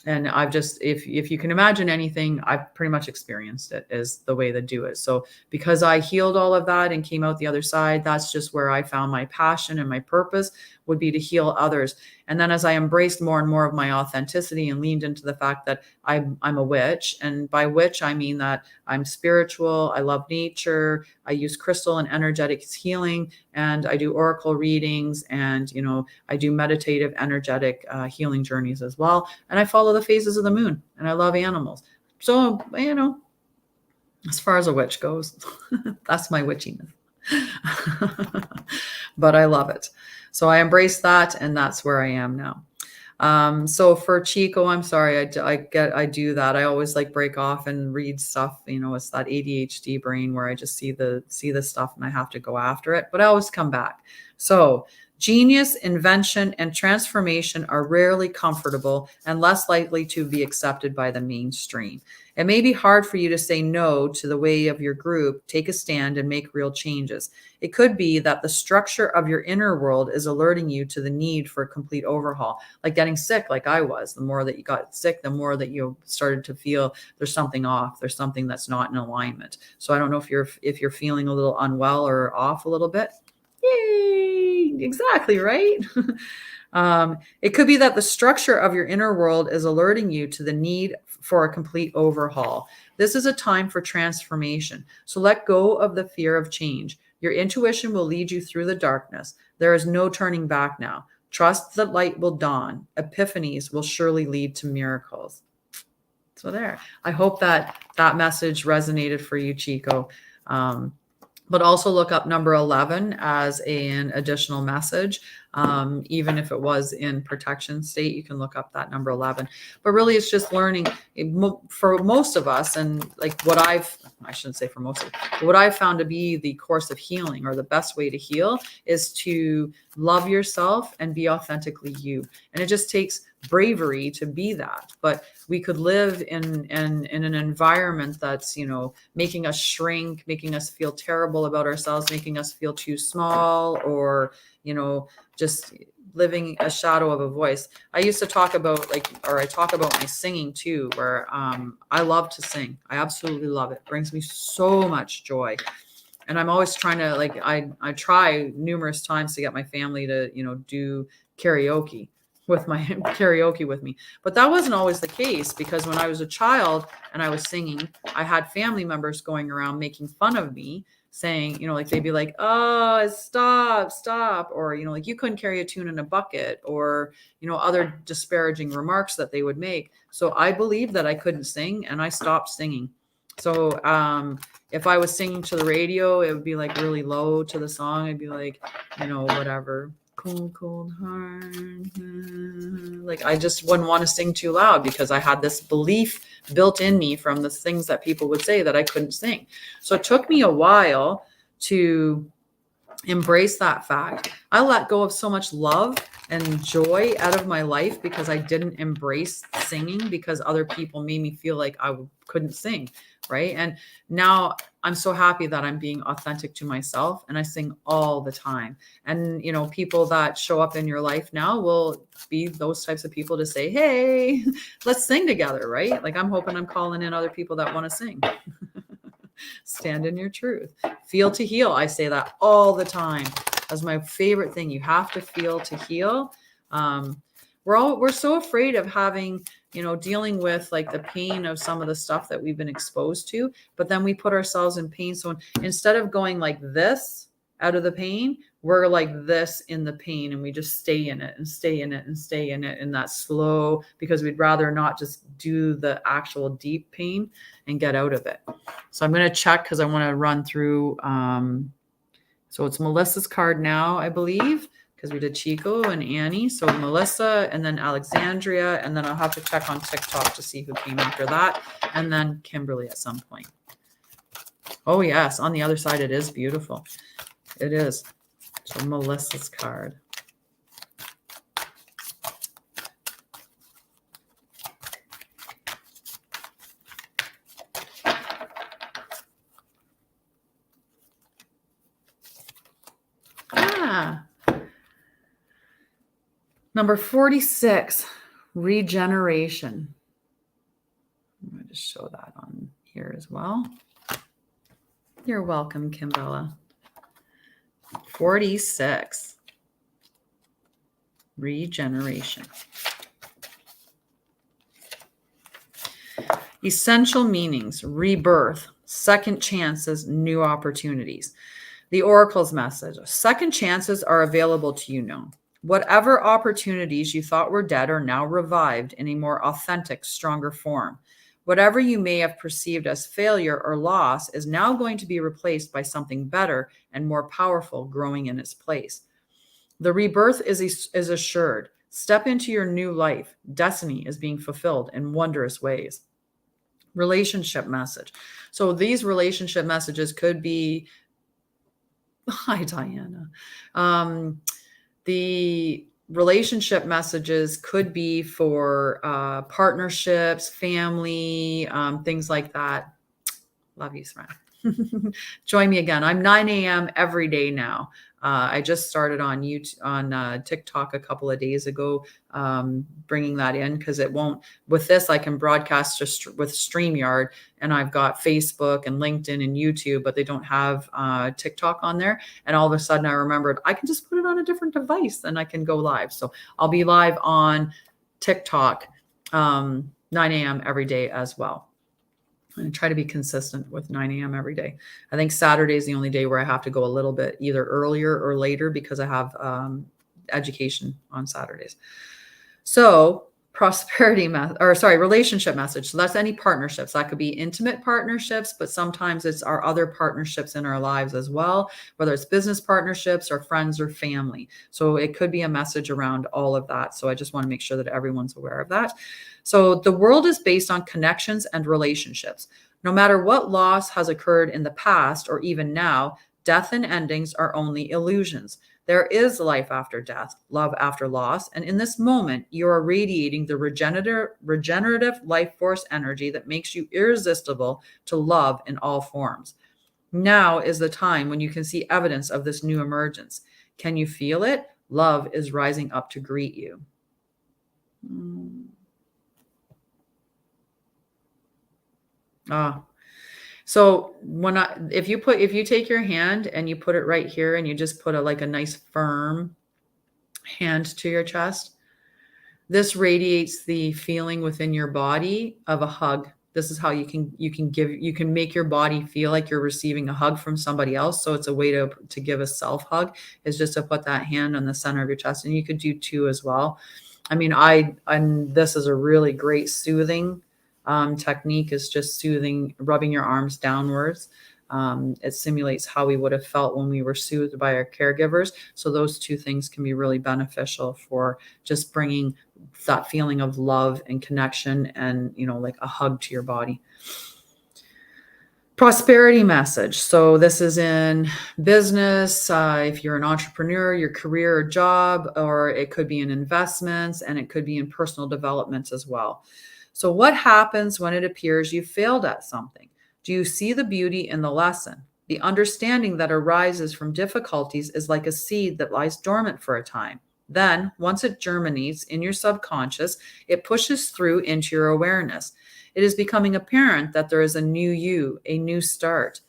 And I've just, if you can imagine anything, I've pretty much experienced it, is the way to do it. So because I healed all of that and came out the other side, that's just where I found my passion and my purpose would be to heal others. And then as I embraced more and more of my authenticity and leaned into the fact that I'm a witch, and by witch, I mean that I'm spiritual, I love nature, I use crystal and energetic healing, and I do oracle readings, and, I do meditative, energetic healing journeys as well. And I follow the phases of the moon, and I love animals. So, as far as a witch goes, that's my witchiness. But I love it. So I embrace that, and that's where I am now. So for Chico, I'm sorry, I do that. I always like break off and read stuff. It's that ADHD brain where I just see the stuff and I have to go after it, but I always come back. So genius, invention, and transformation are rarely comfortable and less likely to be accepted by the mainstream. It may be hard for you to say no to the way of your group, take a stand, and make real changes. It could be that the structure of your inner world is alerting you to the need for a complete overhaul, like getting sick, like I was. The more that you got sick, the more that you started to feel there's something off, there's something that's not in alignment. So I don't know if you're feeling a little unwell or off a little bit. Yay! Exactly, right? It could be that the structure of your inner world is alerting you to the need for a complete overhaul. This is a time for transformation. So let go of the fear of change. Your intuition will lead you through the darkness. There is no turning back now. Trust that light will dawn. Epiphanies will surely lead to miracles. So there. I hope that message resonated for you, Chico. But also look up number 11 as an additional message. Even if it was in protection state, you can look up that number 11. But really, it's just learning for most of us, and like I shouldn't say for most of us, what I've found to be the course of healing, or the best way to heal, is to love yourself and be authentically you. And it just takes bravery to be that. But we could live in an environment that's, making us shrink, making us feel terrible about ourselves, making us feel too small, or, just living a shadow of a voice. I used to talk about I talk about my singing too, where I love to sing. I absolutely love it. It brings me so much joy. And I'm always trying to, I try numerous times to get my family to, do karaoke with me. But that wasn't always the case, because when I was a child and I was singing, I had family members going around making fun of me, saying, they'd be like, oh, stop. Or, you couldn't carry a tune in a bucket, or, other disparaging remarks that they would make. So I believed that I couldn't sing, and I stopped singing. So if I was singing to the radio, it would be like really low to the song. I'd be like, whatever. Cold heart. Like, I just wouldn't want to sing too loud, because I had this belief built in me from the things that people would say that I couldn't sing. So it took me a while to Embrace that fact. I let go of so much love and joy out of my life because I didn't embrace singing, because other people made me feel like I couldn't sing, right? And now I'm so happy that I'm being authentic to myself, and I sing all the time. And, you know, people that show up in your life now will be those types of people to say, hey, let's sing together, right? Like, I'm hoping I'm calling in other people that want to sing. Stand in your truth. Feel to heal. I say that all the time. That's my favorite thing. You have to feel to heal. We're so afraid of having, you know, dealing with like the pain of some of the stuff that we've been exposed to, but then we put ourselves in pain. So instead of going like this out of the pain, we're like this in the pain, and we just stay in it and stay in it and stay in it in that slow, because we'd rather not just do the actual deep pain and get out of it. So I'm going to check because I want to run through. So it's Melissa's card now, I believe, because we did Chico and Annie. So Melissa, and then Alexandria, and then I'll have to check on TikTok to see who came after that, and then Kimberly at some point. Oh yes, on the other side, it is beautiful. It is. So Melissa's card. Number 46, regeneration. I'm going to just show that on here as well. You're welcome, Kimbella. 46, regeneration. Essential meanings: rebirth, second chances, new opportunities. The Oracle's message: second chances are available to you now. Whatever opportunities you thought were dead are now revived in a more authentic, stronger form. Whatever you may have perceived as failure or loss is now going to be replaced by something better and more powerful growing in its place. The rebirth is assured. Step into your new life. Destiny is being fulfilled in wondrous ways. Relationship message. So these relationship messages could be, hi, Diana. The relationship messages could be for partnerships, family, things like that. Love you, Smart. Join me again. I'm 9 a.m. every day now. I just started on YouTube, on TikTok a couple of days ago, bringing that in, because it won't, with this, I can broadcast just with StreamYard, and I've got Facebook and LinkedIn and YouTube, but they don't have TikTok on there. And all of a sudden I remembered I can just put it on a different device and I can go live. So I'll be live on TikTok 9 a.m. every day as well. And try to be consistent with 9 a.m. every day. I think Saturday is the only day where I have to go a little bit either earlier or later, because I have education on Saturdays. So relationship message. So that's any partnerships. That could be intimate partnerships, but sometimes it's our other partnerships in our lives as well, whether it's business partnerships or friends or family. So it could be a message around all of that. So I just want to make sure that everyone's aware of that. So the world is based on connections and relationships. No matter what loss has occurred in the past or even now, death and endings are only illusions. There is life after death, love after loss, and in this moment, you are radiating the regenerative life force energy that makes you irresistible to love in all forms. Now is the time when you can see evidence of this new emergence. Can you feel it? Love is rising up to greet you. So if you take your hand and you put it right here and you just put a nice firm hand to your chest, this radiates the feeling within your body of a hug. This is how you can make your body feel like you're receiving a hug from somebody else. So it's a way to give a self hug, is just to put that hand on the center of your chest, and you could do two as well. I mean, this is a really great soothing technique, is just soothing, rubbing your arms downwards. It simulates how we would have felt when we were soothed by our caregivers. So those two things can be really beneficial for just bringing that feeling of love and connection and, like a hug to your body. Prosperity message. So this is in business. If you're an entrepreneur, your career or job, or it could be in investments, and it could be in personal development as well. So what happens when it appears you failed at something? Do you see the beauty in the lesson? The understanding that arises from difficulties is like a seed that lies dormant for a time. Then, once it germinates in your subconscious, it pushes through into your awareness. It is becoming apparent that there is a new you, a new start.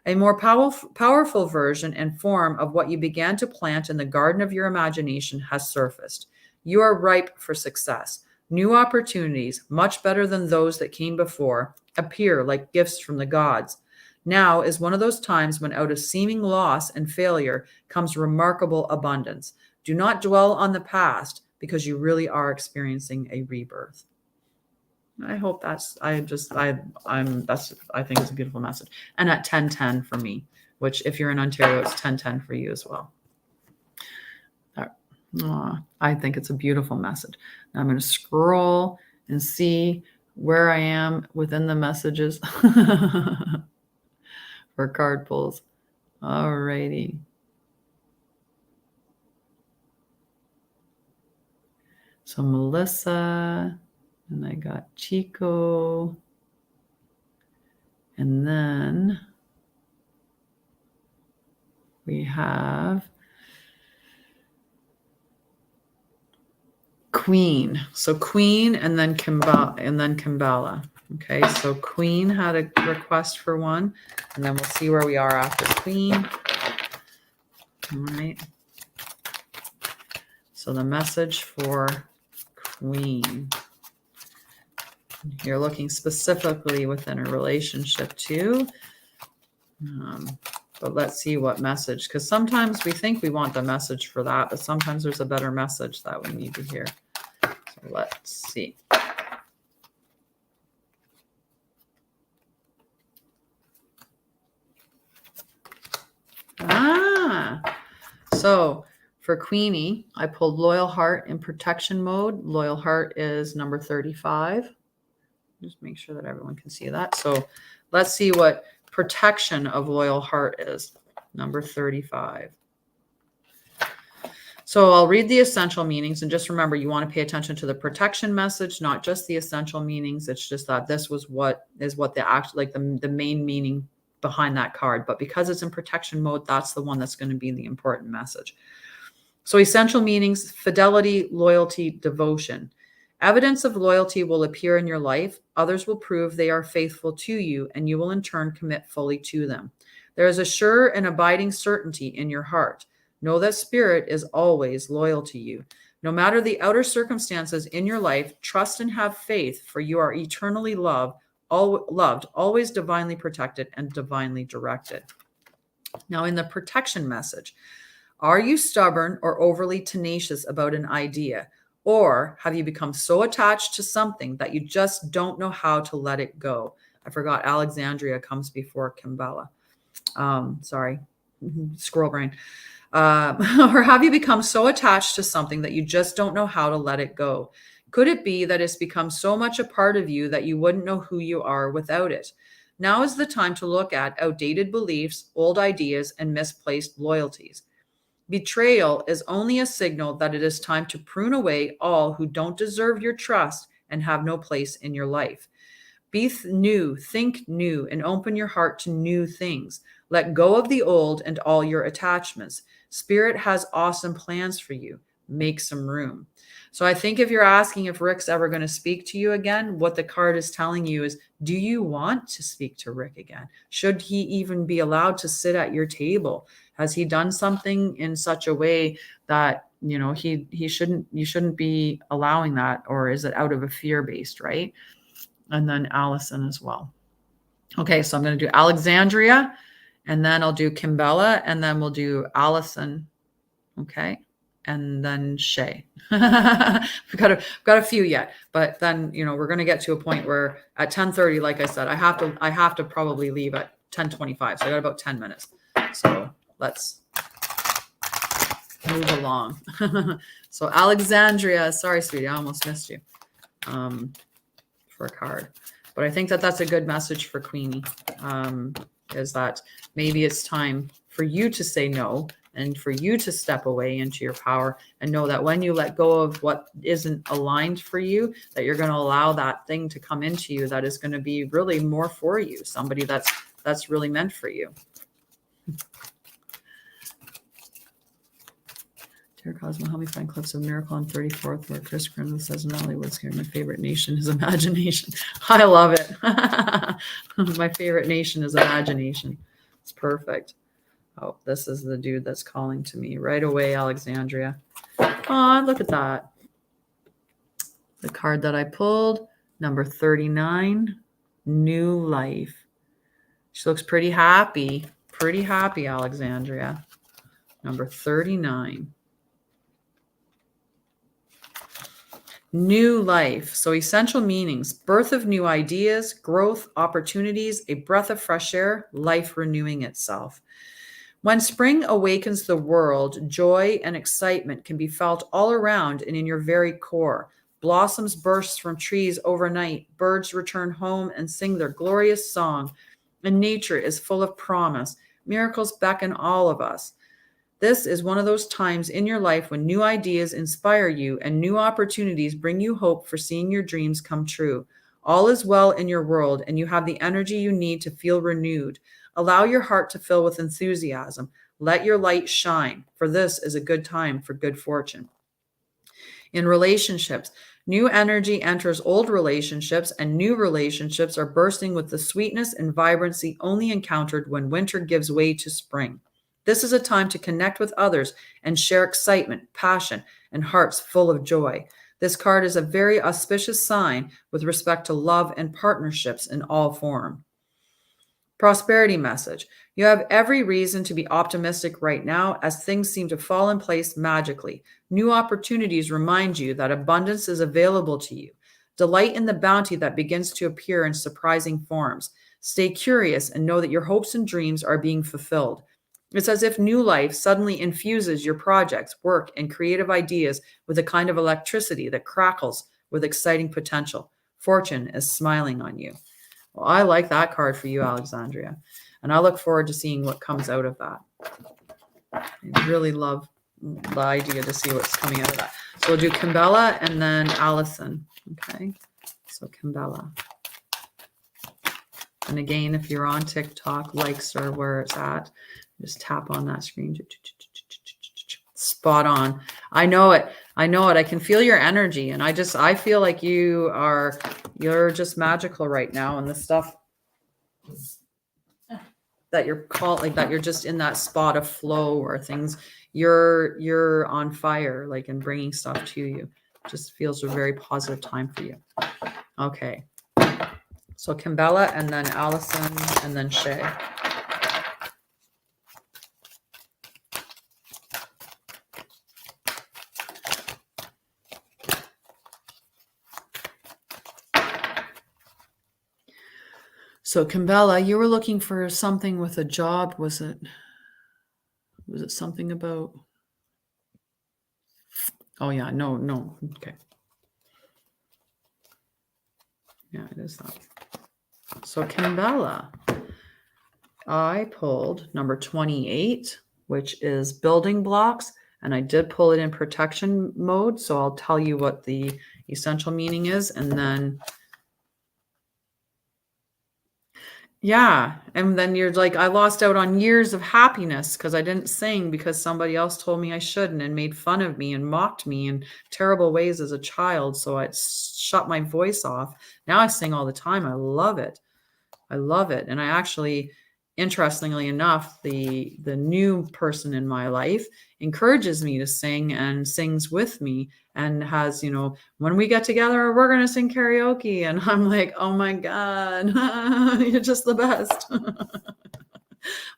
A more powerful version and form of what you began to plant in the garden of your imagination has surfaced. You are ripe for success. New opportunities, much better than those that came before, appear like gifts from the gods. Now is one of those times when out of seeming loss and failure comes remarkable abundance. Do not dwell on the past, because you really are experiencing a rebirth. I hope I think it's a beautiful message. And at 10:10 for me, which if you're in Ontario, it's 10:10 for you as well. I think it's a beautiful message. Now I'm going to scroll and see where I am within the messages for card pulls. All righty. So Melissa, and I got Chico, and then we have Queen. So Queen and then Kimbala. Okay, so Queen had a request for one, and then we'll see where we are after Queen. All right. So the message for Queen. You're looking specifically within a relationship too. But let's see what message, because sometimes we think we want the message for that, but sometimes there's a better message that we need to hear. So let's see. So for Queenie, I pulled Loyal Heart in protection mode. Loyal Heart is number 35. Just make sure that everyone can see that. So let's see what protection of Loyal Heart is. Number 35. So I'll read the essential meanings, and just remember, you want to pay attention to the protection message, not just the essential meanings. It's just that this was what the act, like the main meaning behind that card. But because it's in protection mode, that's the one that's going to be the important message. So essential meanings: fidelity, loyalty, devotion. Evidence of loyalty will appear in your life. Others will prove they are faithful to you, and you will in turn commit fully to them. There is a sure and abiding certainty in your heart. Know that Spirit is always loyal to you. No matter the outer circumstances in your life, trust and have faith, for you are eternally loved, always divinely protected and divinely directed. Now, in the protection message, are you stubborn or overly tenacious about an idea? Or have you become so attached to something that you just don't know how to let it go? I forgot Alexandria comes before Kimbala. Sorry, squirrel brain. Or have you become so attached to something that you just don't know how to let it go? Could it be that it's become so much a part of you that you wouldn't know who you are without it? Now is the time to look at outdated beliefs, old ideas, and misplaced loyalties. Betrayal is only a signal that it is time to prune away all who don't deserve your trust and have no place in your life. Be new, think new, and open your heart to new things. Let go of the old and all your attachments. Spirit has awesome plans for you. Make some room. So I think if you're asking if Rick's ever going to speak to you again, what the card is telling you is, do you want to speak to Rick again? Should he even be allowed to sit at your table? Has he done something in such a way that, you know, you shouldn't be allowing that? Or is it out of a fear-based, right? And then Allison as well. Okay, so I'm going to do Alexandria, and then I'll do Kimbella, and then we'll do Allison. Okay, and then Shay. We've got a few yet, but then, you know, we're going to get to a point where at 10:30, like I said, I have to probably leave at 10:25. So I got about 10 minutes. So let's move along. So Alexandria, sorry, sweetie, I almost missed you. For a card. But I think that that's a good message for Queenie, is that maybe it's time for you to say no and for you to step away into your power and know that when you let go of what isn't aligned for you, that you're going to allow that thing to come into you that is going to be really more for you, somebody that's really meant for you. Dear Cosmo, help me find clips of Miracle on 34th where Chris Grimley says in Hollywood, scared my favorite nation is imagination. I love it. My favorite nation is imagination. It's perfect. Oh, this is the dude that's calling to me right away, Alexandria. Oh, look at that. The card that I pulled, number 39, New Life. She looks pretty happy. Pretty happy, Alexandria. Number 39. New life. So essential meanings: birth of new ideas, growth, opportunities, a breath of fresh air, life renewing itself. When spring awakens the world, joy and excitement can be felt all around and in your very core. Blossoms burst from trees overnight, birds return home and sing their glorious song, and nature is full of promise. Miracles beckon all of us. This is one of those times in your life when new ideas inspire you and new opportunities bring you hope for seeing your dreams come true. All is well in your world, and you have the energy you need to feel renewed. Allow your heart to fill with enthusiasm. Let your light shine, for this is a good time for good fortune. In relationships, new energy enters old relationships, and new relationships are bursting with the sweetness and vibrancy only encountered when winter gives way to spring. This is a time to connect with others and share excitement, passion, and hearts full of joy. This card is a very auspicious sign with respect to love and partnerships in all form. Prosperity message. You have every reason to be optimistic right now as things seem to fall in place magically. New opportunities remind you that abundance is available to you. Delight in the bounty that begins to appear in surprising forms. Stay curious and know that your hopes and dreams are being fulfilled. It's as if new life suddenly infuses your projects, work, and creative ideas with a kind of electricity that crackles with exciting potential. Fortune is smiling on you. Well, I like that card for you, Alexandria, and I look forward to seeing what comes out of that. I really love the idea to see what's coming out of that. So we'll do Kimbella and then Allison. Okay, so Kimbella. And again, if you're on TikTok, likes are where it's at. Just tap on that screen. Spot on. I know it. I know it. I can feel your energy. And I feel like you're just magical right now. And the stuff that you're called, like that, you're just in that spot of flow or things. You're on fire, like, and bringing stuff to you. Just feels a very positive time for you. Okay. So Kimbella and then Allison and then Shay. So Kimbella, you were looking for something with a job. Was it something about? Oh yeah, no. Okay. Yeah, it is that. So Kimbella, I pulled number 28, which is building blocks, and I did pull it in protection mode. So I'll tell you what the essential meaning is, and then yeah. And then you're like, I lost out on years of happiness because I didn't sing because somebody else told me I shouldn't and made fun of me and mocked me in terrible ways as a child. So I shut my voice off. Now I sing all the time. I love it. I love it. And I actually, interestingly enough, the new person in my life encourages me to sing and sings with me and has, when we get together, we're going to sing karaoke. And I'm like, oh my God, you're just the best.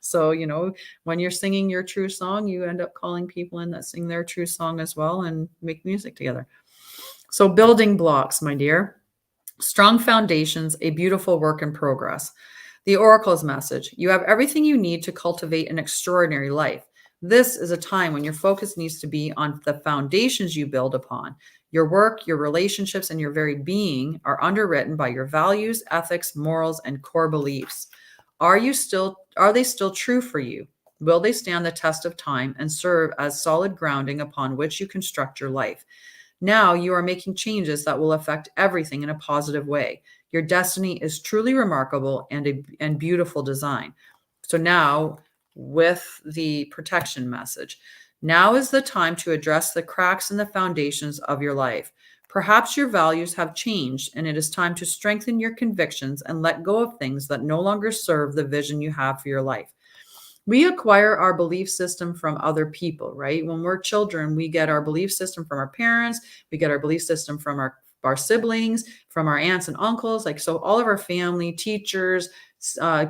So, when you're singing your true song, you end up calling people in that sing their true song as well and make music together. So building blocks, my dear. Strong foundations, a beautiful work in progress. The Oracle's message. You have everything you need to cultivate an extraordinary life. This is a time when your focus needs to be on the foundations you build upon. Your work, your relationships, and your very being are underwritten by your values, ethics, morals, and core beliefs. Are they still true for you? Will they stand the test of time and serve as solid grounding upon which you construct your life? Now you are making changes that will affect everything in a positive way. Your destiny is truly remarkable and beautiful design. So now, with the protection message, now is the time to address the cracks in the foundations of your life. Perhaps your values have changed, and it is time to strengthen your convictions and let go of things that no longer serve the vision you have for your life. We acquire our belief system from other people, right? When we're children, we get our belief system from our parents, we get our belief system from our siblings, from our aunts and uncles, like so all of our family, teachers,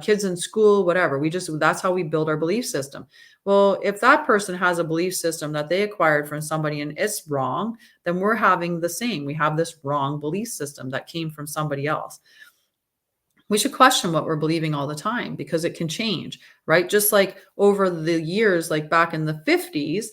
kids in school, whatever. That's how we build our belief system. Well, if that person has a belief system that they acquired from somebody and it's wrong, then we're having the same. We have this wrong belief system that came from somebody else. We should question what we're believing all the time because it can change, right? Just like over the years, like back in the 50s,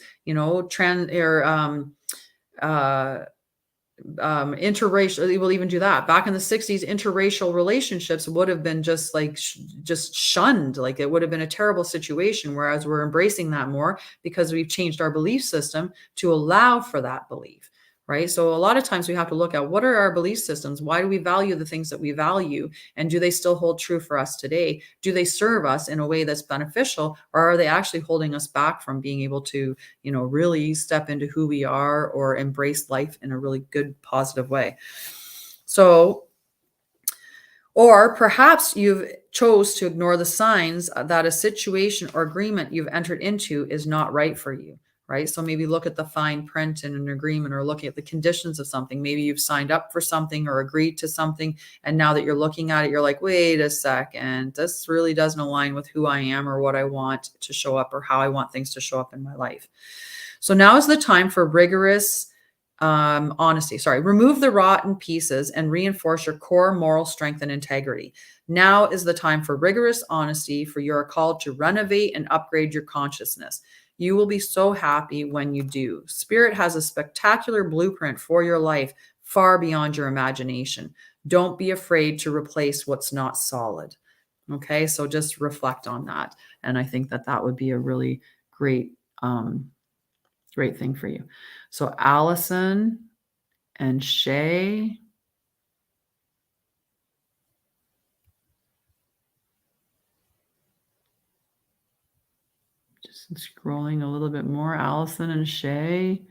interracial, we'll even do that. Back in the 60s, interracial relationships would have been just like just shunned. Like it would have been a terrible situation. Whereas we're embracing that more because we've changed our belief system to allow for that belief. Right. So a lot of times we have to look at what are our belief systems? Why do we value the things that we value? And do they still hold true for us today? Do they serve us in a way that's beneficial, or are they actually holding us back from being able to, really step into who we are or embrace life in a really good, positive way? So, or perhaps you've chose to ignore the signs that a situation or agreement you've entered into is not right for you. Right. So maybe look at the fine print in an agreement or looking at the conditions of something. Maybe you've signed up for something or agreed to something. And now that you're looking at it, you're like, wait a second, this really doesn't align with who I am or what I want to show up or how I want things to show up in my life. So now is the time for rigorous honesty. Remove the rotten pieces and reinforce your core moral strength and integrity. Now is the time for rigorous honesty, for you are called to renovate and upgrade your consciousness. You will be so happy when you do. Spirit has a spectacular blueprint for your life far beyond your imagination. Don't be afraid to replace what's not solid. Okay, so just reflect on that. And I think that would be a really great thing for you. So Allison and Shay. Just scrolling a little bit more. Allison and Shay.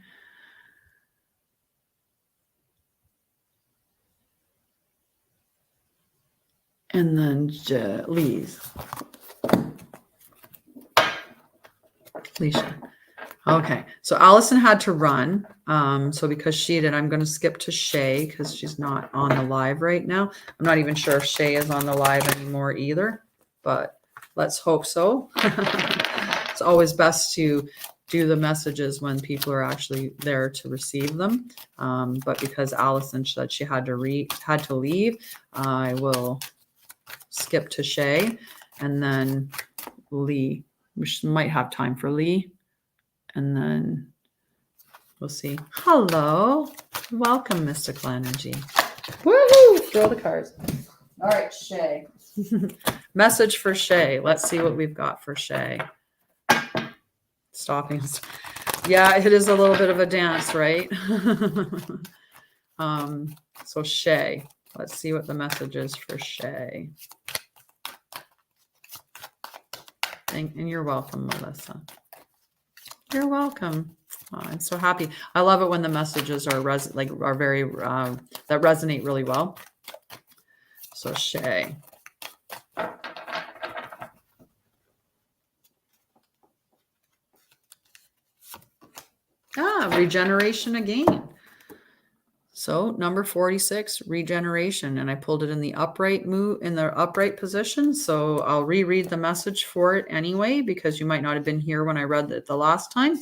And then Leisha. Okay, so Allison had to run. So because she did, I'm going to skip to Shay because she's not on the live right now. I'm not even sure if Shay is on the live anymore either, but let's hope so. It's always best to do the messages when people are actually there to receive them. But because Allison said she had to leave, I will skip to Shay and then Lee. We might have time for Lee. And then we'll see. Hello. Welcome, Mystical Energy. Woohoo! Throw the cards. All right, Shay. Message for Shay. Let's see what we've got for Shay. Stopping. Yeah, it is a little bit of a dance, right? So Shay. Let's see what the message is for Shay. And you're welcome, Melissa. You're welcome. Oh, I'm so happy. I love it when the messages are very that resonate really well. So Shay. Regeneration again. So number 46, regeneration, and I pulled it in the upright position. So I'll reread the message for it anyway, because you might not have been here when I read it the last time.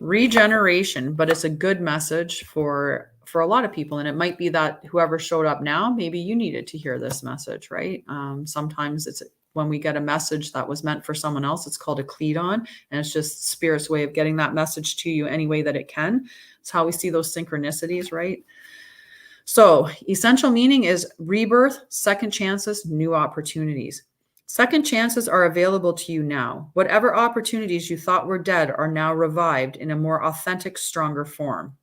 Regeneration, but it's a good message for a lot of people, and it might be that whoever showed up now, maybe you needed to hear this message, right? Sometimes when we get a message that was meant for someone else, it's called a Cledon, and it's just Spirit's way of getting that message to you any way that it can. It's how we see those synchronicities, right? So essential meaning is rebirth, second chances, new opportunities. Second chances are available to you now. Whatever opportunities you thought were dead are now revived in a more authentic, stronger form.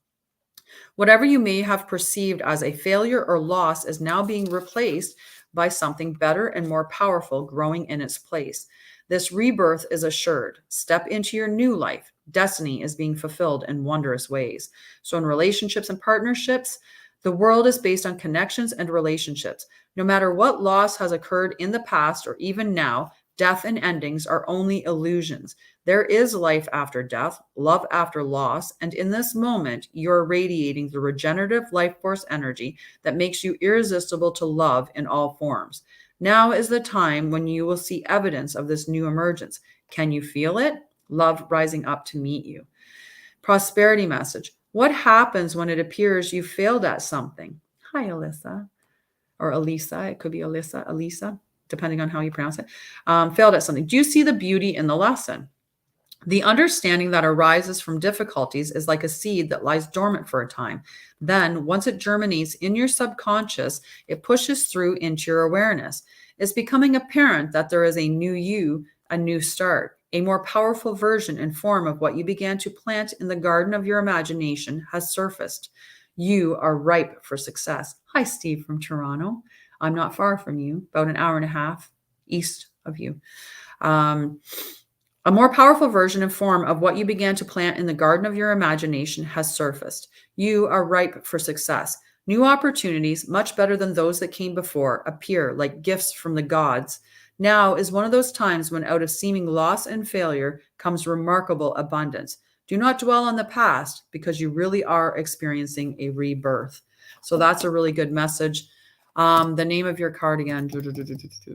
Whatever you may have perceived as a failure or loss is now being replaced by something better and more powerful growing in its place. This rebirth is assured. Step into your new life. Destiny is being fulfilled in wondrous ways. So in relationships and partnerships, the world is based on connections and relationships. No matter what loss has occurred in the past or even now, death and endings are only illusions. There is life after death, love after loss, and in this moment, you're radiating the regenerative life force energy that makes you irresistible to love in all forms. Now is the time when you will see evidence of this new emergence. Can you feel it? Love rising up to meet you. Prosperity message. What happens when it appears you failed at something? Hi, Alyssa. Or Elisa. It could be Alyssa, Elisa, depending on how you pronounce it. Failed at something. Do you see the beauty in the lesson? The understanding that arises from difficulties is like a seed that lies dormant for a time. Then, once it germinates in your subconscious, it pushes through into your awareness. It's becoming apparent that there is a new you, a new start. A more powerful version and form of what you began to plant in the garden of your imagination has surfaced. You are ripe for success. Hi, Steve from Toronto. I'm not far from you, about an hour and a half east of you. A more powerful version and form of what you began to plant in the garden of your imagination has surfaced. You are ripe for success. New opportunities, much better than those that came before, appear like gifts from the gods. Now is one of those times when out of seeming loss and failure comes remarkable abundance. Do not dwell on the past because you really are experiencing a rebirth. So that's a really good message. The name of your card again,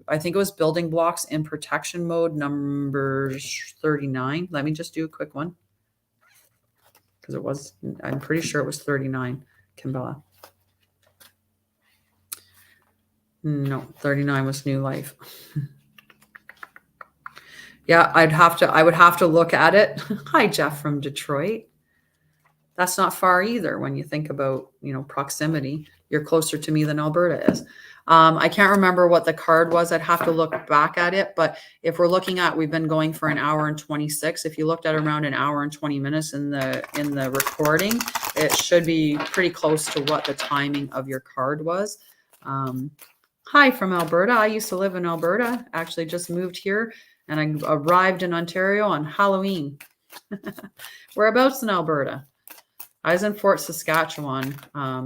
I think it was building blocks in protection mode, number 39. Let me just do a quick one. Because I'm pretty sure it was 39, Kimbella. No, 39 was new life. Yeah, I would have to look at it. Hi, Jeff from Detroit. That's not far either when you think about, proximity. You're closer to me than Alberta is. I can't remember what the card was. I'd have to look back at it. But if we're looking at, we've been going for an hour and 26. If you looked at around an hour and 20 minutes in the recording, it should be pretty close to what the timing of your card was. Hi from Alberta. I used to live in Alberta. Actually just moved here and I arrived in Ontario on Halloween. Whereabouts in Alberta? I was in Fort Saskatchewan I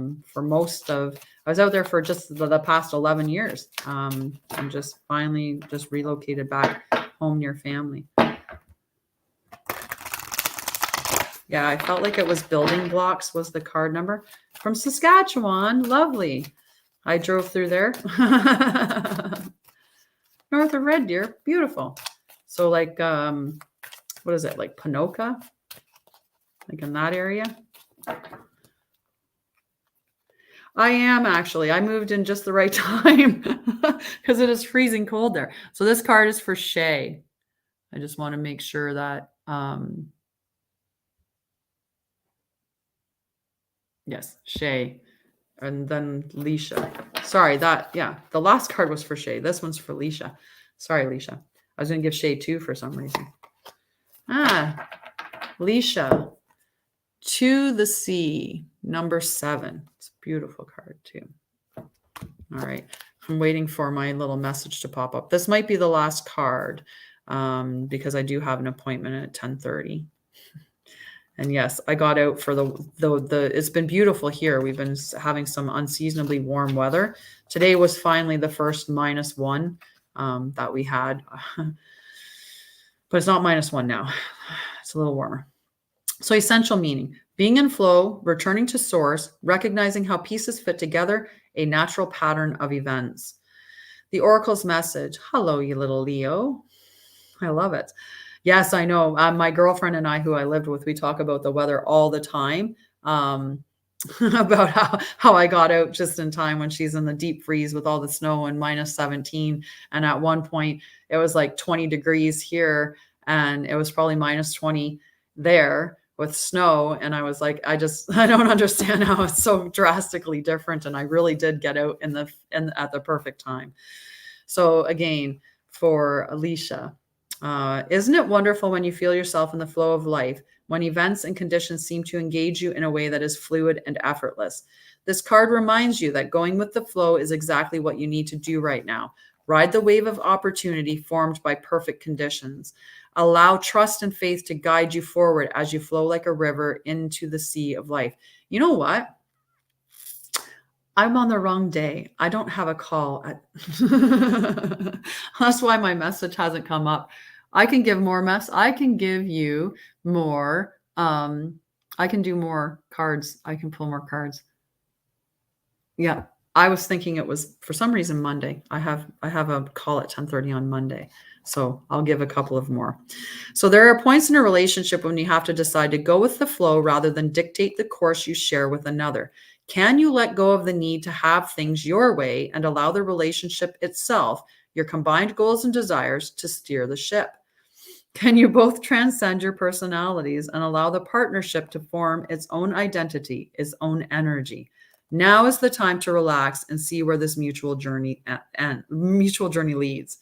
was out there for just the past 11 years. I'm just finally relocated back home near family. Yeah, I felt like it was building blocks was the card number. From Saskatchewan, lovely. I drove through there. North of Red Deer, beautiful. So like, what is it? Like Ponoka? Like in that area? I am actually. I moved in just the right time because it is freezing cold there. So this card is for Shay. I just want to make sure that, yes, Shay. And then Leisha. Sorry, the last card was for Shay. This one's for Leisha. Sorry, Leisha. I was going to give Shay 2 for some reason. Leisha. To the Sea, number 7. It's a beautiful card too. All right. I'm waiting for my little message to pop up. This might be the last card because I do have an appointment at 10:30. And yes, I got out for the it's been beautiful here. We've been having some unseasonably warm weather. Today was finally the first -1 that we had. But it's not -1 now. It's a little warmer. So essential meaning, being in flow, returning to source, recognizing how pieces fit together, a natural pattern of events. The Oracle's message, hello, you little Leo. I love it. Yes, I know. My girlfriend and I, who I lived with, we talk about the weather all the time. about how I got out just in time when she's in the deep freeze with all the snow and -17. And at one point it was like 20 degrees here and it was probably -20 there with snow. And I was like, I don't understand how it's so drastically different. And I really did get out at the perfect time. So again, for Alicia, isn't it wonderful when you feel yourself in the flow of life, when events and conditions seem to engage you in a way that is fluid and effortless? This card reminds you that going with the flow is exactly what you need to do right now. Ride the wave of opportunity formed by perfect conditions. Allow trust and faith to guide you forward as you flow like a river into the sea of life. You know what? I'm on the wrong day. I don't have a call at That's why my message hasn't come up. I can give more I can give you more. I can do more cards. I can pull more cards. Yeah. I was thinking it was for some reason Monday. I have a call at 10:30 on Monday. So I'll give a couple of more. So there are points in a relationship when you have to decide to go with the flow rather than dictate the course you share with another. Can you let go of the need to have things your way and allow the relationship itself, your combined goals and desires, to steer the ship? Can you both transcend your personalities and allow the partnership to form its own identity, its own energy? Now is the time to relax and see where this mutual journey leads.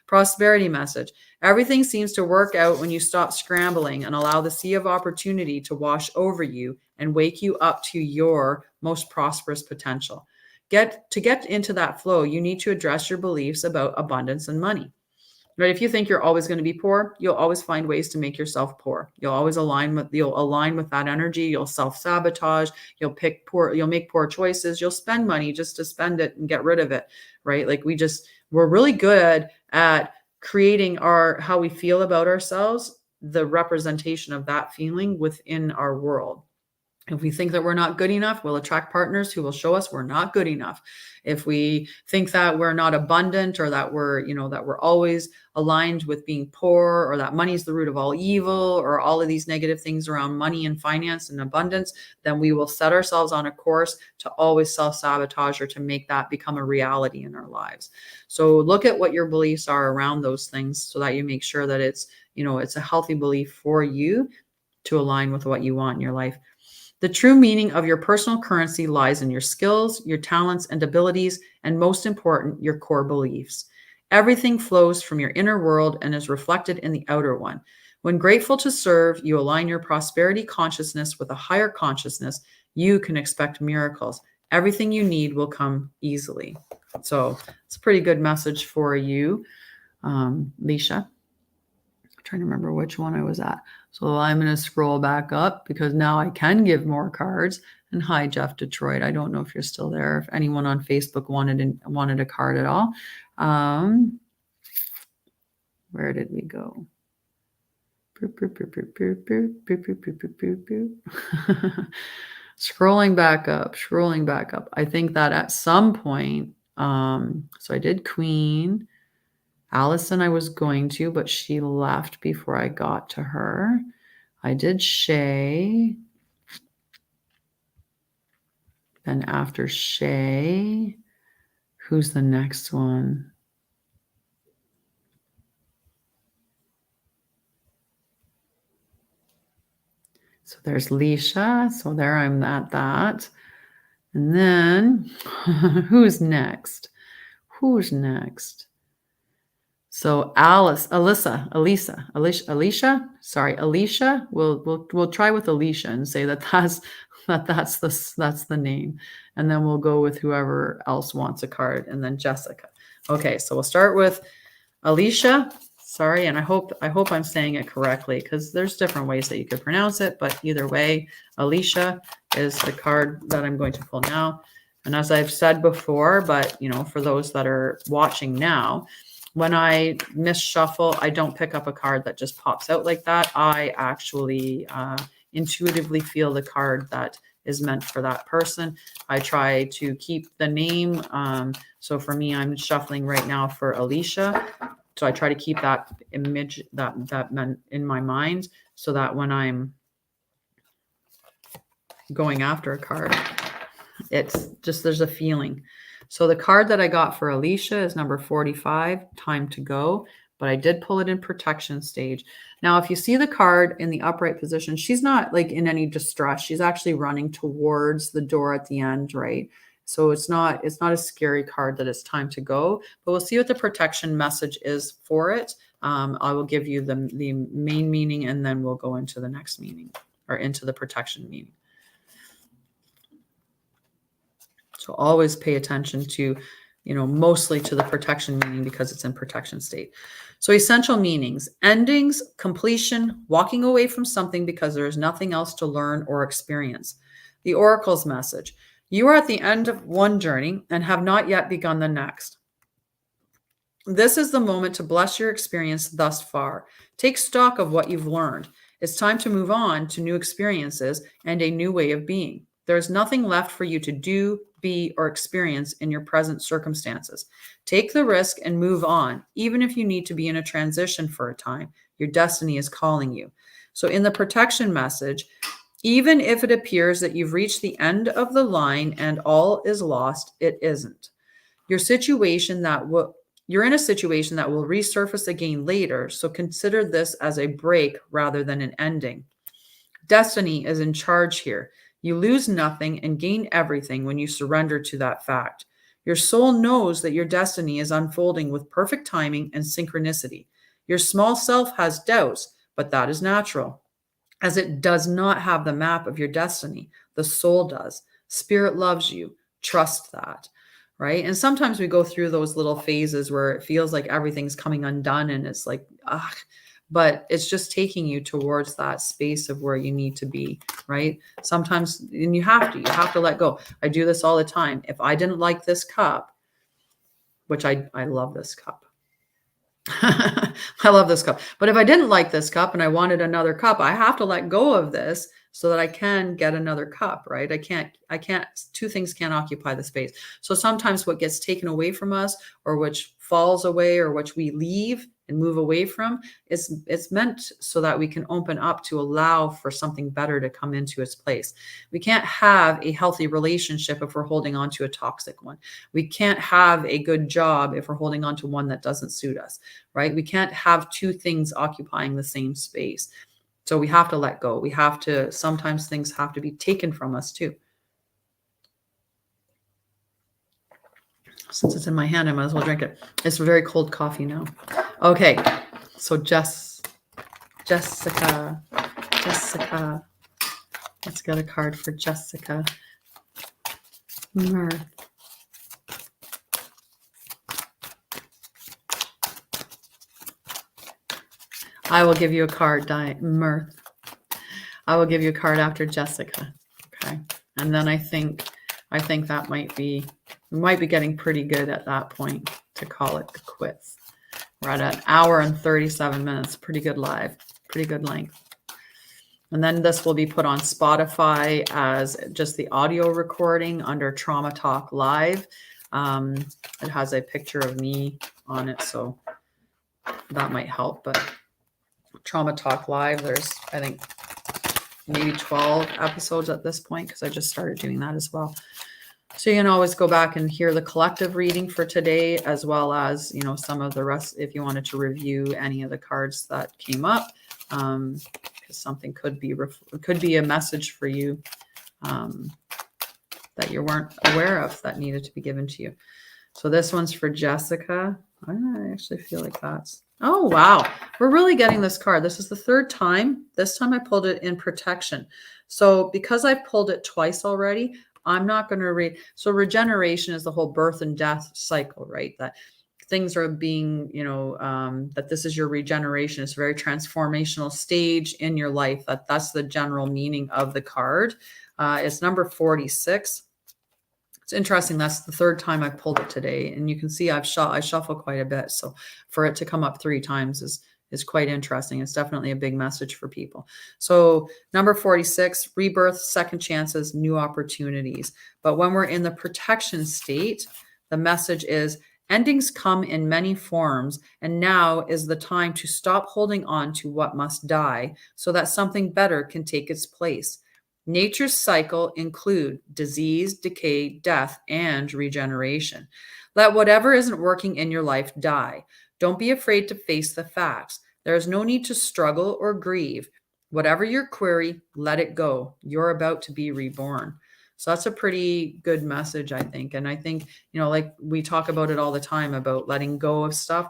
Prosperity message. Everything seems to work out when you stop scrambling and allow the sea of opportunity to wash over you and wake you up to your most prosperous potential. To get into that flow, you need to address your beliefs about abundance and money. Right? If you think you're always going to be poor, you'll always find ways to make yourself poor. You'll align with that energy. You'll self-sabotage. You'll make poor choices. You'll spend money just to spend it and get rid of it. Right? Like we're really good at creating how we feel about ourselves, the representation of that feeling within our world. If we think that we're not good enough, we'll attract partners who will show us we're not good enough. If we think that we're not abundant or that we're always aligned with being poor or that money is the root of all evil or all of these negative things around money and finance and abundance, then we will set ourselves on a course to always self-sabotage or to make that become a reality in our lives. So look at what your beliefs are around those things so that you make sure that it's a healthy belief for you to align with what you want in your life. The true meaning of your personal currency lies in your skills, your talents and abilities, and most important, your core beliefs. Everything flows from your inner world and is reflected in the outer one. When grateful to serve, you align your prosperity consciousness with a higher consciousness, you can expect miracles. Everything you need will come easily. So it's a pretty good message for you, Leisha. I'm trying to remember which one I was at. So I'm going to scroll back up because now I can give more cards. And hi, Jeff Detroit. I don't know if you're still there. If anyone on Facebook wanted a card at all. Where did we go? Scrolling back up. I think that at some point, so I did Queen. Allison I was going to, but she left before I got to her. I did Shay. Then after Shay, who's the next one? So there's Leisha. So there I'm at that. And then who's next? So Alicia. Sorry, Alicia. We'll try with Alicia and say that's the name, and then we'll go with whoever else wants a card, and then Jessica. Okay, so we'll start with Alicia. Sorry, and I hope I'm saying it correctly because there's different ways that you could pronounce it, but either way, Alicia is the card that I'm going to pull now. And as I've said before, but for those that are watching now, when I misshuffle, I don't pick up a card that just pops out like that. I actually intuitively feel the card that is meant for that person. I try to keep the name. So for me, I'm shuffling right now for Alicia. So I try to keep that image that in my mind so that when I'm going after a card. It's just, there's a feeling. So the card that I got for Alicia is number 45, time to go, but I did pull it in protection stage. Now, if you see the card in the upright position, she's not like in any distress. She's actually running towards the door at the end, right? So it's not a scary card that it's time to go, but we'll see what the protection message is for it. I will give you the main meaning, and then we'll go into the next meaning, or into the protection meaning. So always pay attention to, mostly to the protection meaning, because it's in protection state. So essential meanings: endings, completion, walking away from something because there is nothing else to learn or experience. The oracle's message: you are at the end of one journey and have not yet begun the next. This is the moment to bless your experience thus far. Take stock of what you've learned. It's time to move on to new experiences and a new way of being. There is nothing left for you to do, be, or experience in your present circumstances. Take the risk and move on, even if you need to be in a transition for a time. Your destiny is calling you. So in the protection message, even if it appears that you've reached the end of the line and all is lost, it isn't. You're in a situation that will resurface again later, so consider this as a break rather than an ending. Destiny is in charge here. You lose nothing and gain everything when you surrender to that fact. Your soul knows that your destiny is unfolding with perfect timing and synchronicity. Your small self has doubts, but that is natural, as it does not have the map of your destiny. The soul does. Spirit loves you. Trust that, right? And sometimes we go through those little phases where it feels like everything's coming undone, and it's like, but it's just taking you towards that space of where you need to be, right? Sometimes, and you have to let go. I do this all the time. If I didn't like this cup, which I love this cup. I love this cup. But if I didn't like this cup and I wanted another cup, I have to let go of this so that I can get another cup, right? I can't, two things can't occupy the space. So sometimes what gets taken away from us, or which falls away, or which we leave and move away from, it's meant so that we can open up to allow for something better to come into its place. We can't have a healthy relationship if we're holding on to a toxic one. We can't have a good job if we're holding on to one that doesn't suit us, right? We can't have two things occupying the same space. So we have to let go. Sometimes things have to be taken from us too. Since it's in my hand, I might as well drink it. It's very cold coffee now. Okay, so Jessica. Let's get a card for Jessica. Mirth. I will give you a card, Mirth. I will give you a card after Jessica. Okay, and then I think that we might be getting pretty good at that point to call it quits. We're at an hour and 37 minutes. Pretty good live, pretty good length. And then this will be put on Spotify as just the audio recording under Trauma Talk Live. It has a picture of me on it, so that might help. But Trauma Talk Live, there's, I think, maybe 12 episodes at this point, because I just started doing that as well. So you can always go back and hear the collective reading for today, as well as, some of the rest, if you wanted to review any of the cards that came up, because something could be a message for you that you weren't aware of that needed to be given to you. So this one's for Jessica. I actually feel like oh, wow. We're really getting this card. This is the third time. This time I pulled it in protection. So because I pulled it twice already, I'm not going to read. So regeneration is the whole birth and death cycle, right? That things are being, that this is your regeneration. It's a very transformational stage in your life. That's the general meaning of the card. It's number 46. It's interesting. That's the third time I pulled it today. And you can see I shuffle quite a bit. So for it to come up 3 times is quite interesting. It's definitely a big message for people. So number 46, rebirth, second chances, new opportunities. But when we're in the protection state, the message is endings come in many forms, and now is the time to stop holding on to what must die so that something better can take its place. Nature's cycle include disease, decay, death, and regeneration. Let whatever isn't working in your life die. Don't be afraid to face the facts. There is no need to struggle or grieve. Whatever your query, let it go. You're about to be reborn. So that's a pretty good message, I think. And I think, like we talk about it all the time about letting go of stuff.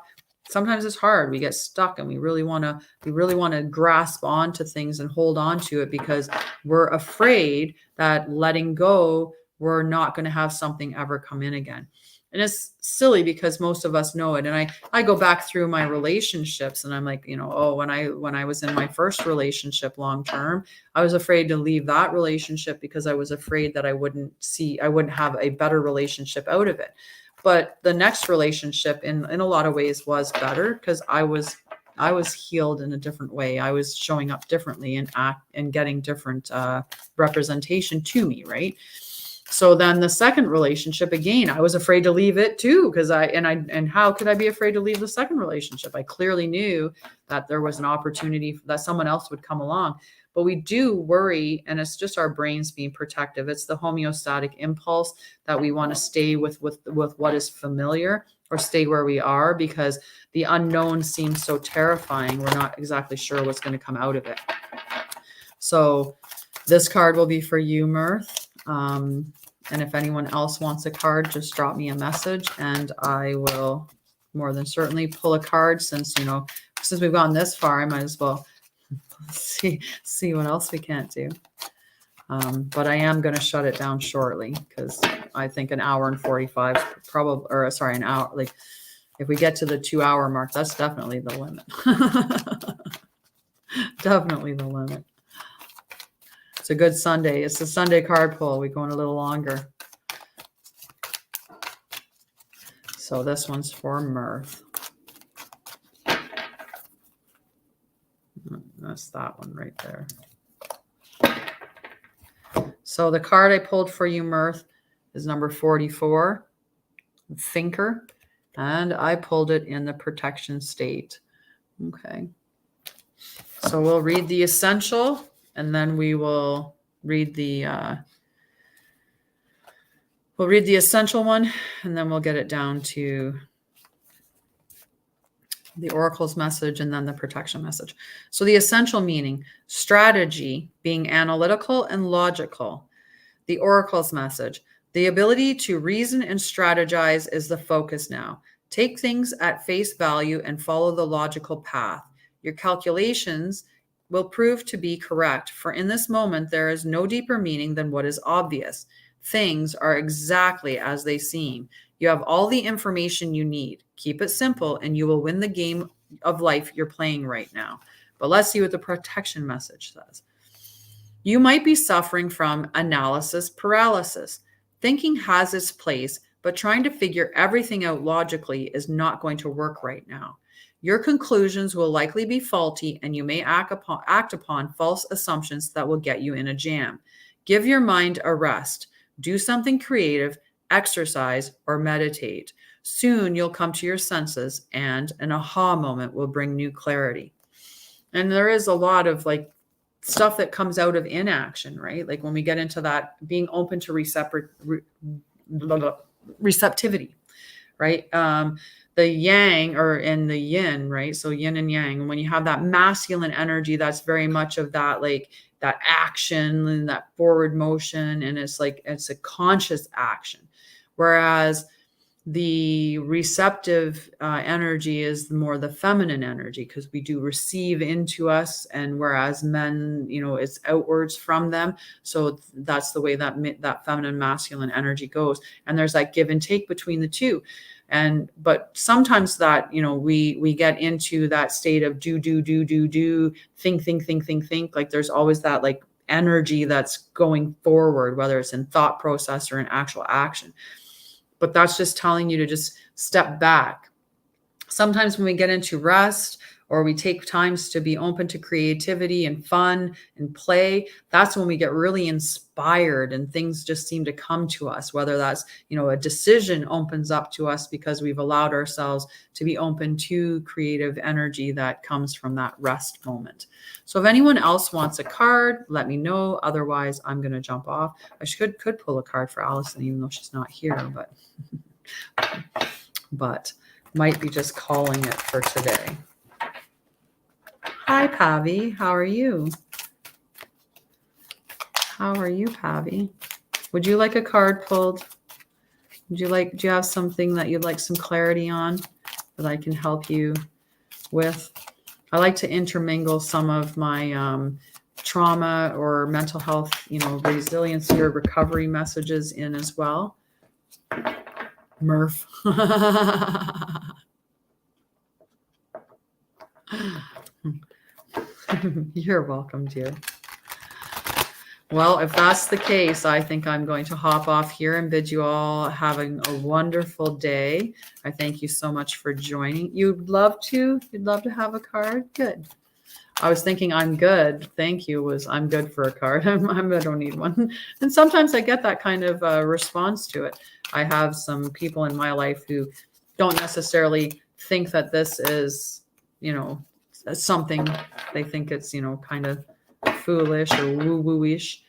Sometimes it's hard. We get stuck and we really want to grasp onto things and hold on to it because we're afraid that letting go, we're not going to have something ever come in again. And it's silly because most of us know it. And I go back through my relationships and I'm like, when I was in my first relationship long term, I was afraid to leave that relationship because I was afraid that I wouldn't have a better relationship out of it. But the next relationship in a lot of ways was better because I was healed in a different way. I was showing up differently and getting different representation to me, right? So then the second relationship, again, I was afraid to leave it too, because how could I be afraid to leave the second relationship? I clearly knew that there was an opportunity that someone else would come along. But we do worry, and it's just our brains being protective. It's the homeostatic impulse that we want to stay with what is familiar or stay where we are because the unknown seems so terrifying. We're not exactly sure what's going to come out of it. So this card will be for you, Mirth. And if anyone else wants a card, just drop me a message and I will more than certainly pull a card since we've gone this far, I might as well see what else we can't do. But I am going to shut it down shortly because I think an hour and 45 probably, or sorry, an hour. Like if we get to the 2 hour mark, that's definitely the limit. Definitely the limit. It's a good Sunday. It's a Sunday card pull. We're going a little longer. So this one's for Mirth. That's that one right there. So the card I pulled for you, Mirth, is number 44, Thinker. And I pulled it in the protection state. Okay. So we'll read the essential. And then we will read the essential one, and then we'll get it down to the oracle's message and then the protection message. So the essential meaning, strategy, being analytical and logical. The oracle's message, the ability to reason and strategize is the focus now. Take things at face value and follow the logical path. Your calculations will prove to be correct, for in this moment there is no deeper meaning than what is obvious. Things are exactly as they seem. You have all the information you need. Keep it simple and you will win the game of life you're playing right now. But let's see what the protection message says. You might be suffering from analysis paralysis. Thinking has its place, but trying to figure everything out logically is not going to work right now. Your conclusions will likely be faulty and you may act upon false assumptions that will get you in a jam. Give your mind a rest. Do something creative, exercise, or meditate. Soon you'll come to your senses and an aha moment will bring new clarity. And there is a lot of stuff that comes out of inaction, right? Like when we get into that, being open to receptivity, right? The yang or in the yin, right? So yin and yang. And when you have that masculine energy, that's very much of that, that action and that forward motion. And it's a conscious action. Whereas the receptive energy is more the feminine energy because we do receive into us. And whereas men, it's outwards from them. So that's the way that feminine masculine energy goes. And there's that give and take between the two. But sometimes that, we get into that state of do, think. Like there's always that energy that's going forward, whether it's in thought process or in actual action. But that's just telling you to just step back Sometimes when we get into rest or we take times to be open to creativity and fun and play, that's when we get really inspired and things just seem to come to us, whether that's, a decision opens up to us because we've allowed ourselves to be open to creative energy that comes from that rest moment. So if anyone else wants a card, let me know. Otherwise, I'm going to jump off. I could pull a card for Allison, even though she's not here, but might be just calling it for today. Hi, Pavi. How are you? How are you, Pavi? Would you like a card pulled? Do you have something that you'd like some clarity on that I can help you with? I like to intermingle some of my trauma or mental health, resiliency or recovery messages in as well. Murph. You're welcome, dear. Well, if that's the case, I think I'm going to hop off here and bid you all having a wonderful day. I thank you so much for joining. You'd love to have a card? Good. I was thinking I'm good. Thank you was I'm good for a card. I don't need one. And sometimes I get that kind of response to it. I have some people in my life who don't necessarily think that this is, something. They think it's, kind of foolish or woo-woo-ish.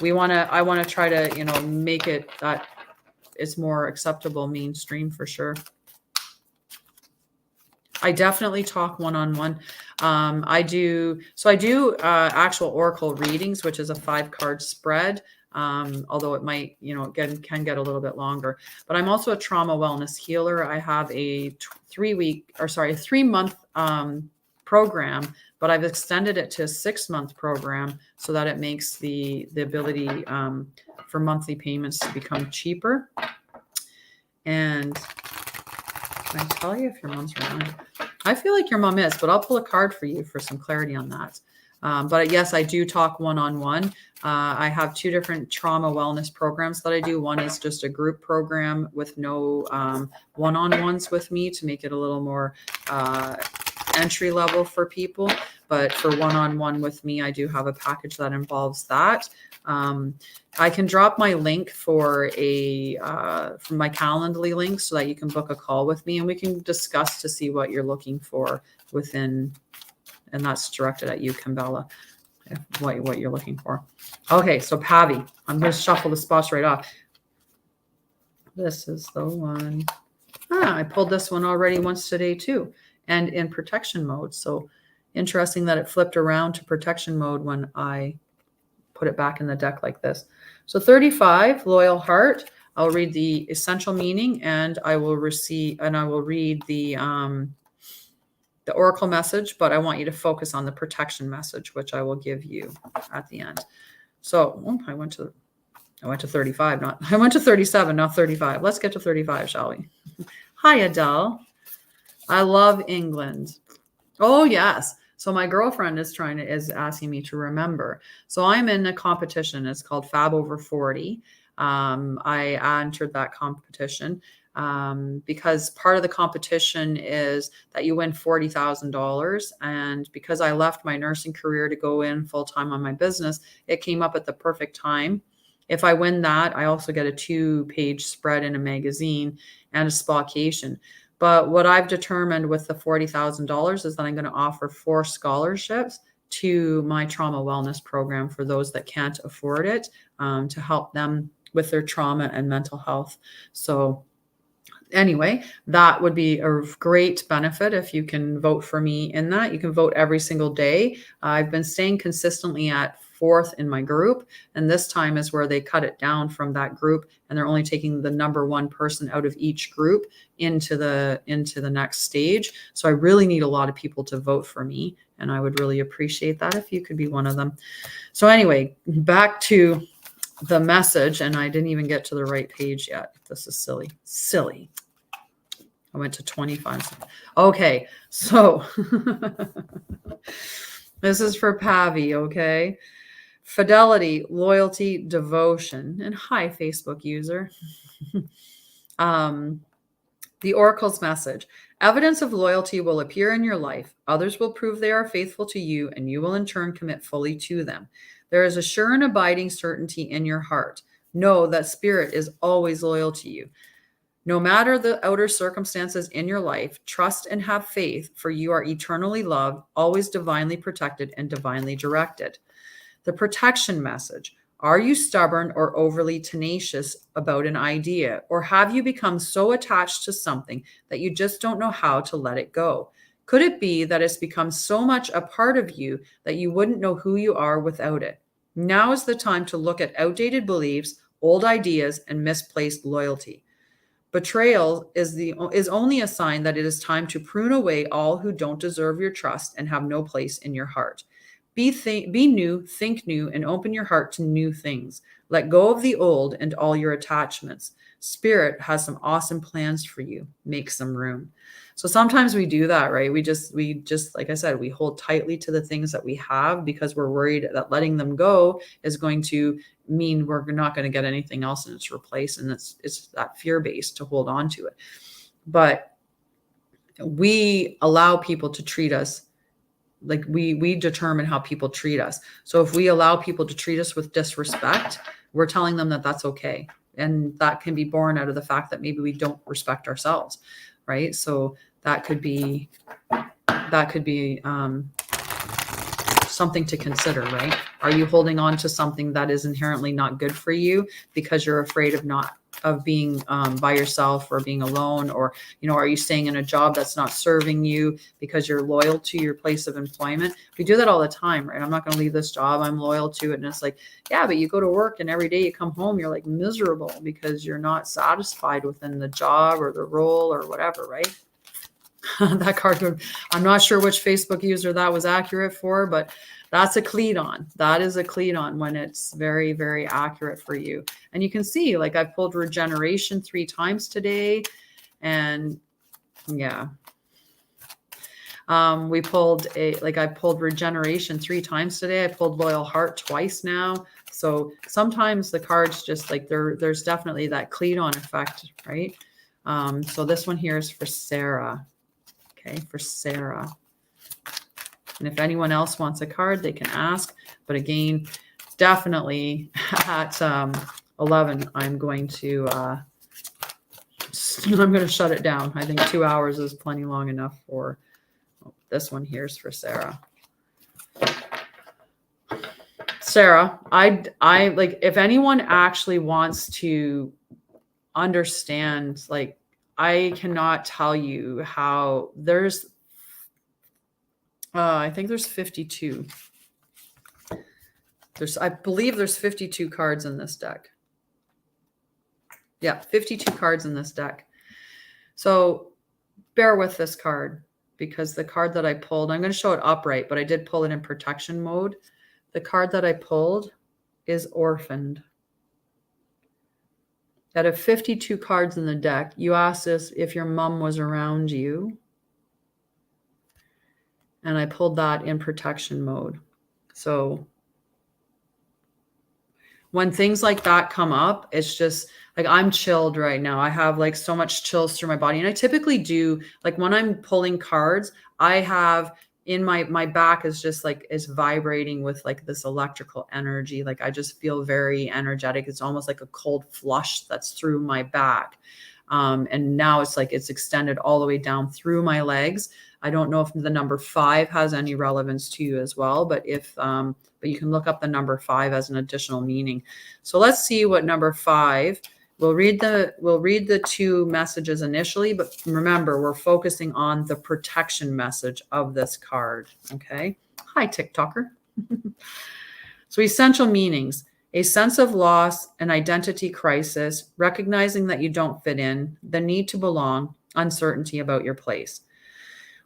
I want to try to, make it that it's more acceptable mainstream for sure. I definitely talk one-on-one. I do actual oracle readings, which is a 5-card spread. Although it might, can get a little bit longer, but I'm also a trauma wellness healer. I have a 3-month program, but I've extended it to a 6-month program so that it makes the ability for monthly payments to become cheaper. And can I tell you if your mom's around? I feel like your mom is, but I'll pull a card for you for some clarity on that. But yes, I do talk one-on-one. I have 2 different trauma wellness programs that I do. One is just a group program with no one-on-ones with me to make it a little more entry level for people. But for one-on-one with me, I do have a package that involves that. I can drop my link for from my Calendly link so that you can book a call with me and we can discuss to see what you're looking for within, and that's directed at you, Kimbella, what you're looking for. Okay, so Pavi, I'm going to shuffle the spots right off. This is the one. I pulled this one already once today too, and in protection mode. So interesting that it flipped around to protection mode when I put it back in the deck like this. So 35, loyal heart. I'll read the essential meaning and I will read the oracle message, but I want you to focus on the protection message, which I will give you at the end. So I went to 35, I went to 37, not 35. Let's get to 35, shall we? Hi, Adele. I love England. Oh, yes. So my girlfriend is asking me to remember. So I'm in a competition. It's called Fab Over 40. I entered that competition because part of the competition is that you win $40,000. And because I left my nursing career to go in full time on my business, it came up at the perfect time. If I win that, I also get a 2-page spread in a magazine and a spa-cation. But what I've determined with the $40,000 is that I'm going to offer 4 scholarships to my trauma wellness program for those that can't afford it, to help them with their trauma and mental health. So anyway, that would be a great benefit if you can vote for me in that. You can vote every single day. I've been staying consistently at 4th in my group, and this time is where they cut it down from that group, and they're only taking the number 1 person out of each group into the next stage. So I really need a lot of people to vote for me, and I would really appreciate that if you could be one of them. So anyway, back to the message, and I didn't even get to the right page yet. This is silly. I went to 25. Okay, so this is for Pavi, okay? Fidelity, loyalty, devotion, and hi, Facebook user. The oracle's message. Evidence of loyalty will appear in your life. Others will prove they are faithful to you, and you will in turn commit fully to them. There is a sure and abiding certainty in your heart. Know that Spirit is always loyal to you. No matter the outer circumstances in your life, trust and have faith, for you are eternally loved, always divinely protected, and divinely directed. The protection message. Are you stubborn or overly tenacious about an idea? Or have you become so attached to something that you just don't know how to let it go? Could it be that it's become so much a part of you that you wouldn't know who you are without it? Now is the time to look at outdated beliefs, old ideas, and misplaced loyalty. Betrayal is only a sign that it is time to prune away all who don't deserve your trust and have no place in your heart. Be new, think new, and open your heart to new things. Let go of the old and all your attachments. Spirit has some awesome plans for you. Make some room. So sometimes we do that, right? We just, like I said, we hold tightly to the things that we have because we're worried that letting them go is going to mean we're not going to get anything else in its replace. And it's that fear base to hold on to it. But we allow people to treat us like we determine how people treat us. So if we allow people to treat us with disrespect, we're telling them that that's okay. And that can be born out of the fact that maybe we don't respect ourselves, right? So that could be something to consider, right? Are you holding on to something that is inherently not good for you because you're afraid of being by yourself or being alone? Or, are you staying in a job that's not serving you because you're loyal to your place of employment? We do that all the time, right? I'm not going to leave this job. I'm loyal to it. And it's like, yeah, but you go to work and every day you come home, you're like miserable because you're not satisfied within the job or the role or whatever, right? That card, I'm not sure which Facebook user that was accurate for, but that's a Cledon. That is a Cledon when it's very, very accurate for you. And you can see, like, I've pulled regeneration 3 times today. And yeah, I pulled regeneration 3 times today. I pulled loyal heart twice now. So sometimes the cards just like there's definitely that Cledon effect, right? So this one here is for Sarah. Okay, for Sarah. And if anyone else wants a card, they can ask. But again, definitely at 11, I'm going to shut it down. I think 2 hours is plenty long enough for this one. Here's for Sarah. Sarah, I like if anyone actually wants to understand, like, I cannot tell you how there's, I think there's 52. I believe there's 52 cards in this deck. Yeah, 52 cards in this deck. So bear with this card because the card that I pulled, I'm going to show it upright, but I did pull it in protection mode. The card that I pulled is Orphaned. Out of 52 cards in the deck, you asked us if your mom was around you. And I pulled that in protection mode. So when things like that come up, it's just like I'm chilled right now. I have like so much chills through my body. And I typically do, like when I'm pulling cards, I have in my back is just like is vibrating with like this electrical energy. Like I just feel very energetic. It's almost like a cold flush that's through my back. And now it's like it's extended all the way down through my legs. I don't know if the number 5 has any relevance to you as well, but but you can look up the number 5 as an additional meaning. So let's see what number 5. We'll read the 2 messages initially, but remember, we're focusing on the protection message of this card. Okay. Hi, TikToker. So essential meanings: a sense of loss, an identity crisis, recognizing that you don't fit in, the need to belong, uncertainty about your place.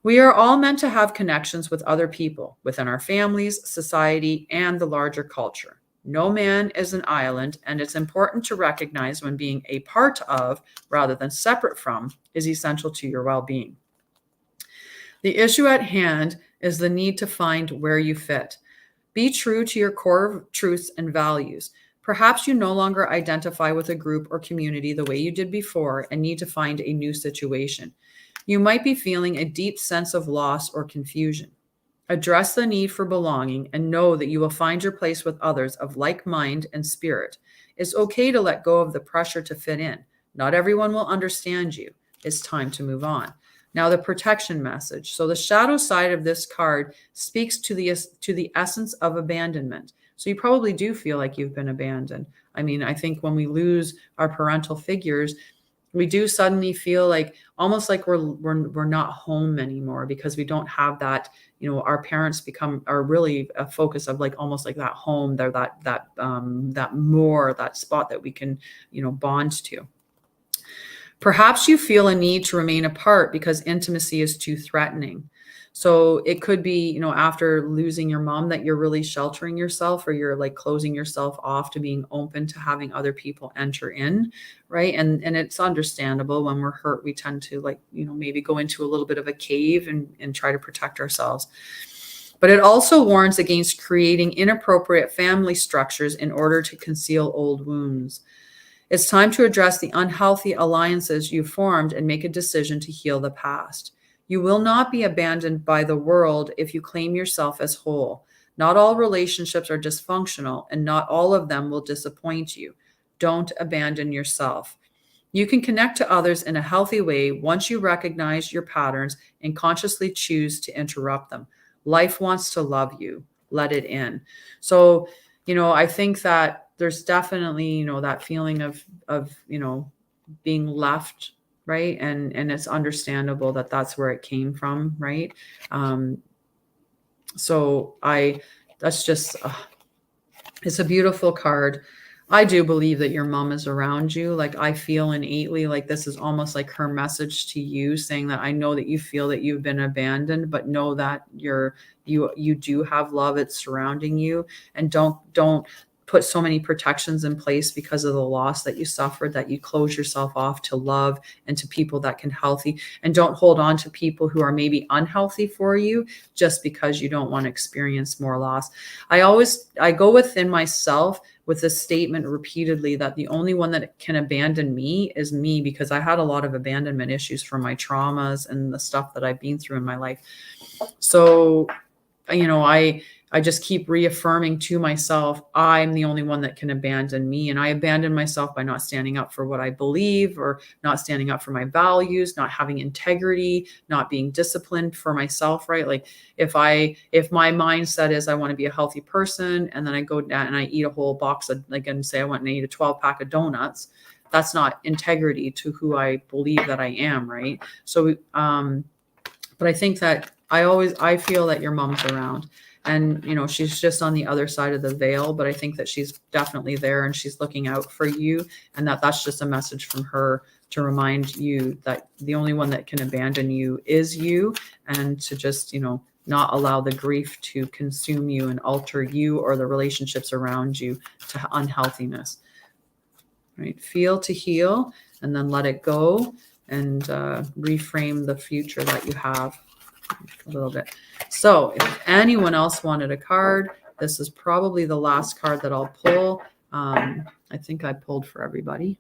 We are all meant to have connections with other people within our families, society, and the larger culture. No man is an island, and it's important to recognize when being a part of, rather than separate from, is essential to your well-being. The issue at hand is the need to find where you fit. Be true to your core truths and values. Perhaps you no longer identify with a group or community the way you did before and need to find a new situation. You might be feeling a deep sense of loss or confusion. Address the need for belonging and know that you will find your place with others of like mind and spirit. It's okay to let go of the pressure to fit in. Not everyone will understand you. It's time to move on. Now, the protection message. So the shadow side of this card speaks to the essence of abandonment. So you probably do feel like you've been abandoned. I mean, I think when we lose our parental figures, we do suddenly feel like almost like we're not home anymore, because we don't have that, our parents are really a focus of like almost like that home. They're that spot that we can, bond to. Perhaps you feel a need to remain apart because intimacy is too threatening. So it could be, after losing your mom, that you're really sheltering yourself, or you're like closing yourself off to being open to having other people enter in, right? And it's understandable. When we're hurt, we tend to like, maybe go into a little bit of a cave and try to protect ourselves. But it also warns against creating inappropriate family structures in order to conceal old wounds. It's time to address the unhealthy alliances you formed and make a decision to heal the past. You will not be abandoned by the world if you claim yourself as whole. Not all relationships are dysfunctional, and not all of them will disappoint you. Don't abandon yourself. You can connect to others in a healthy way once you recognize your patterns and consciously choose to interrupt them. Life wants to love you. Let it in. So, I think that there's definitely, that feeling of being left, right? And it's understandable that that's where it came from, right? That's just, it's a beautiful card. I do believe that your mom is around you. Like, I feel innately like this is almost like her message to you, saying that I know that you feel that you've been abandoned, but know that you do have love. It's surrounding you, and don't put so many protections in place because of the loss that you suffered, that you close yourself off to love and to people that can healthy, and don't hold on to people who are maybe unhealthy for you just because you don't want to experience more loss. I go within myself with this statement repeatedly that the only one that can abandon me is me, because I had a lot of abandonment issues from my traumas and the stuff that I've been through in my life. So, I just keep reaffirming to myself, I'm the only one that can abandon me. And I abandon myself by not standing up for what I believe, or not standing up for my values, not having integrity, not being disciplined for myself, right? Like if my mindset is I want to be a healthy person, and then I go down and I eat a whole box of, like, and say I want to eat a 12-pack of donuts, that's not integrity to who I believe that I am, right? So, but I think that I feel that your mom's around. And, she's just on the other side of the veil, but I think that she's definitely there, and she's looking out for you. And that's just a message from her to remind you that the only one that can abandon you is you, and to just, not allow the grief to consume you and alter you or the relationships around you to unhealthiness, right? Feel to heal, and then let it go, and reframe the future that you have a little bit. So if anyone else wanted a card, this is probably the last card that I'll pull. I think I pulled for everybody.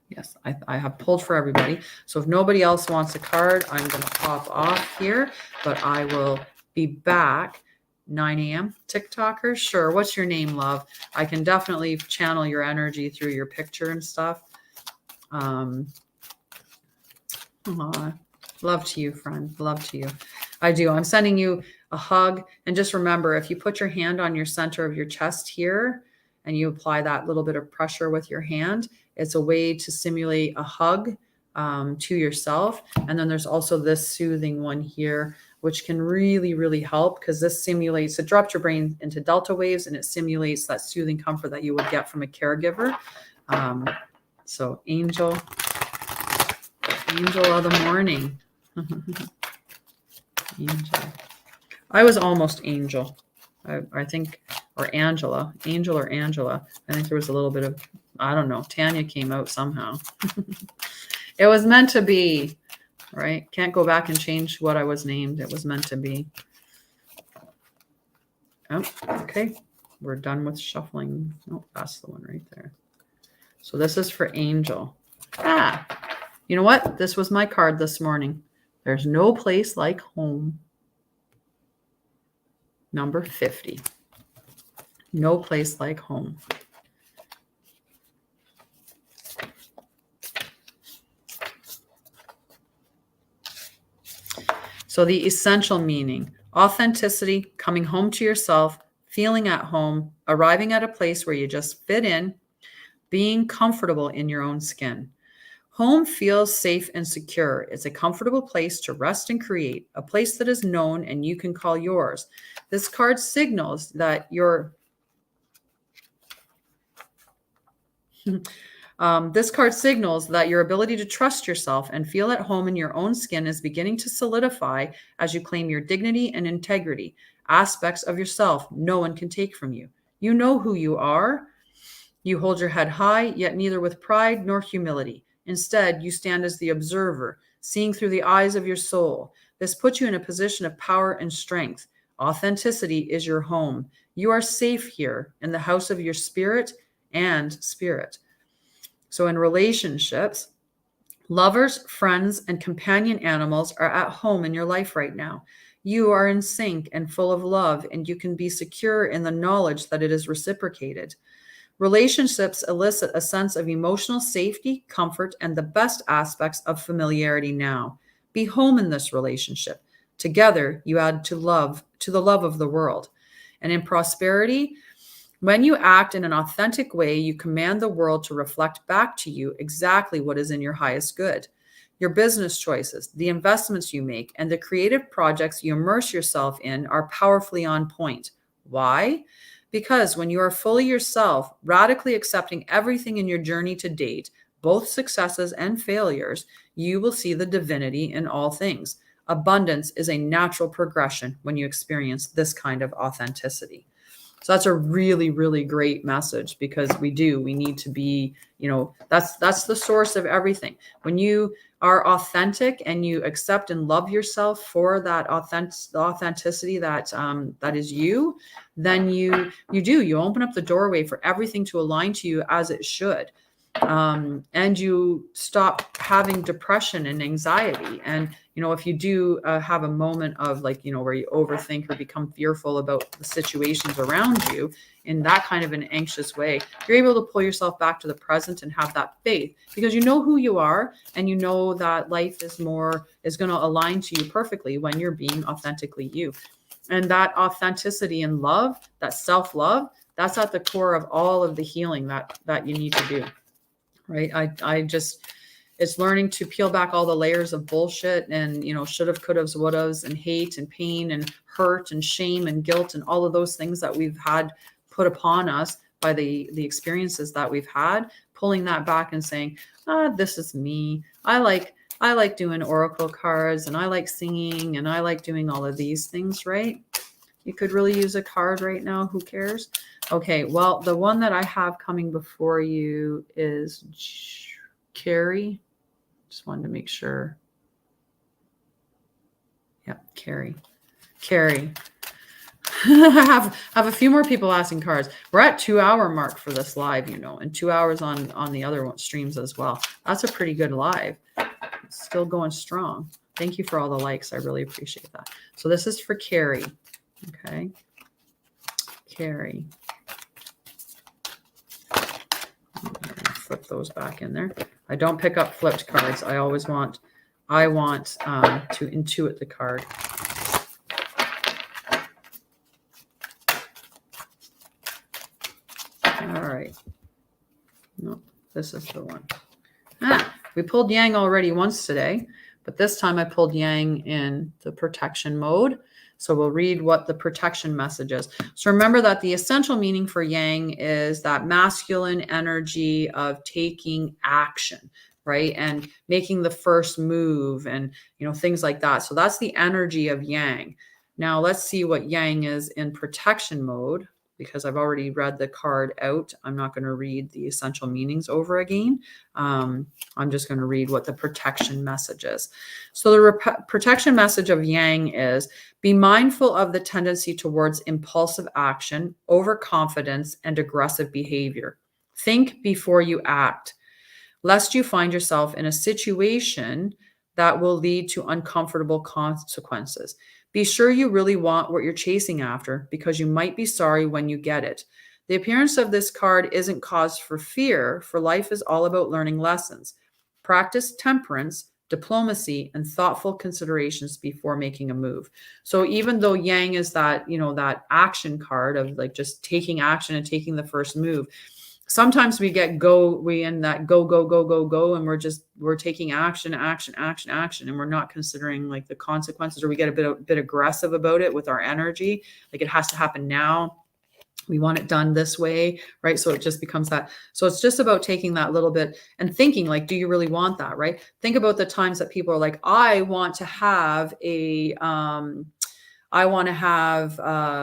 Yes, I have pulled for everybody. So if nobody else wants a card, I'm going to pop off here, but I will be back 9 a.m. TikToker. Sure. What's your name, love? I can definitely channel your energy through your picture and stuff. Love to you, friend. Love to you. I do. I'm sending you a hug. And just remember, if you put your hand on your center of your chest here, and you apply that little bit of pressure with your hand, it's a way to simulate a hug to yourself. And then there's also this soothing one here, which can really, really help, because this simulates, it drops your brain into delta waves, and it simulates that soothing comfort that you would get from a caregiver. So angel of the morning. Angel. I was almost angel. I think, or Angela. Angel or Angela. I think there was a little bit of, I don't know. Tanya came out somehow. It was meant to be, right? Can't go back and change what I was named. It was meant to be. Oh, okay. We're done with shuffling. Oh, that's the one right there. So this is for Angel. You know what? This was my card this morning. There's no place like home. Number 50. No place like home. So the essential meaning, authenticity, coming home to yourself, feeling at home, arriving at a place where you just fit in, being comfortable in your own skin. Home feels safe and secure. It's a comfortable place to rest and create, a place that is known and you can call yours. This card signals that your your ability to trust yourself and feel at home in your own skin is beginning to solidify as you claim your dignity and integrity, aspects of yourself no one can take from you. You know who you are. You hold your head high, yet neither with pride nor humility. Instead, you stand as the observer, seeing through the eyes of your soul. This puts you in a position of power and strength. Authenticity is your home. You are safe here in the house of your spirit and spirit. So in relationships, lovers, friends, and companion animals are at home in your life right now. You are in sync and full of love, and you can be secure in the knowledge that it is reciprocated. Relationships elicit a sense of emotional safety, comfort, and the best aspects of familiarity now. Be home in this relationship. Together, you add to the love of the world. And in prosperity, when you act in an authentic way, you command the world to reflect back to you exactly what is in your highest good. Your business choices, the investments you make, and the creative projects you immerse yourself in are powerfully on point. Why? Because when you are fully yourself, radically accepting everything in your journey to date, both successes and failures, you will see the divinity in all things. Abundance is a natural progression when you experience this kind of authenticity. So that's a really, really great message, because we need to be, that's the source of everything. When you are authentic and you accept and love yourself for that authenticity that is you, then you open up the doorway for everything to align to you as it should. And you stop having depression and anxiety. And, if you do have a moment of where you overthink or become fearful about the situations around you in that kind of an anxious way, you're able to pull yourself back to the present and have that faith, because you know who you are and you know that life is going to align to you perfectly when you're being authentically you. And that authenticity and love, that self-love, that's at the core of all of the healing that you need to do. Right. It's learning to peel back all the layers of bullshit and, should've, could've, would've, and hate and pain and hurt and shame and guilt and all of those things that we've had put upon us by the experiences that we've had, pulling that back and saying, this is me. I like doing oracle cards, and I like singing, and I like doing all of these things, right? You could really use a card right now. Who cares? Okay, well, the one that I have coming before you is Carrie. Just wanted to make sure. Yeah, Carrie. I have a few more people asking cards. We're at 2-hour mark for this live, and 2 hours on the other streams as well. That's a pretty good live. It's still going strong. Thank you for all the likes. I really appreciate that. So this is for Carrie. Okay. Carrie. Flip those back in there. I don't pick up flipped cards. I want to intuit the card. All right. No, this is the one. We pulled Yang already once today, but this time I pulled Yang in the protection mode. So we'll read what the protection message is. So remember that the essential meaning for Yang is that masculine energy of taking action, right? And making the first move and, things like that. So that's the energy of Yang. Now let's see what Yang is in protection mode, because I've already read the card out. I'm not going to read the essential meanings over again. I'm just going to read what the protection message is. So the protection message of Yang is: be mindful of the tendency towards impulsive action, overconfidence, and aggressive behavior. Think before you act. lest you find yourself in a situation that will lead to uncomfortable consequences. Be sure you really want what you're chasing after, because you might be sorry when you get it. The appearance of this card isn't cause for fear, for life is all about learning lessons. Practice temperance, diplomacy, and thoughtful considerations before making a move. So even though Yang is that, that action card of like just taking action and taking the first move, sometimes we in that go, and we're taking action, and we're not considering like the consequences, or we get a bit aggressive about it with our energy. Like it has to happen now. We want it done this way, right? So it just becomes that. So it's just about taking that little bit and thinking like, do you really want that, right? Think about the times that people are like, I want to have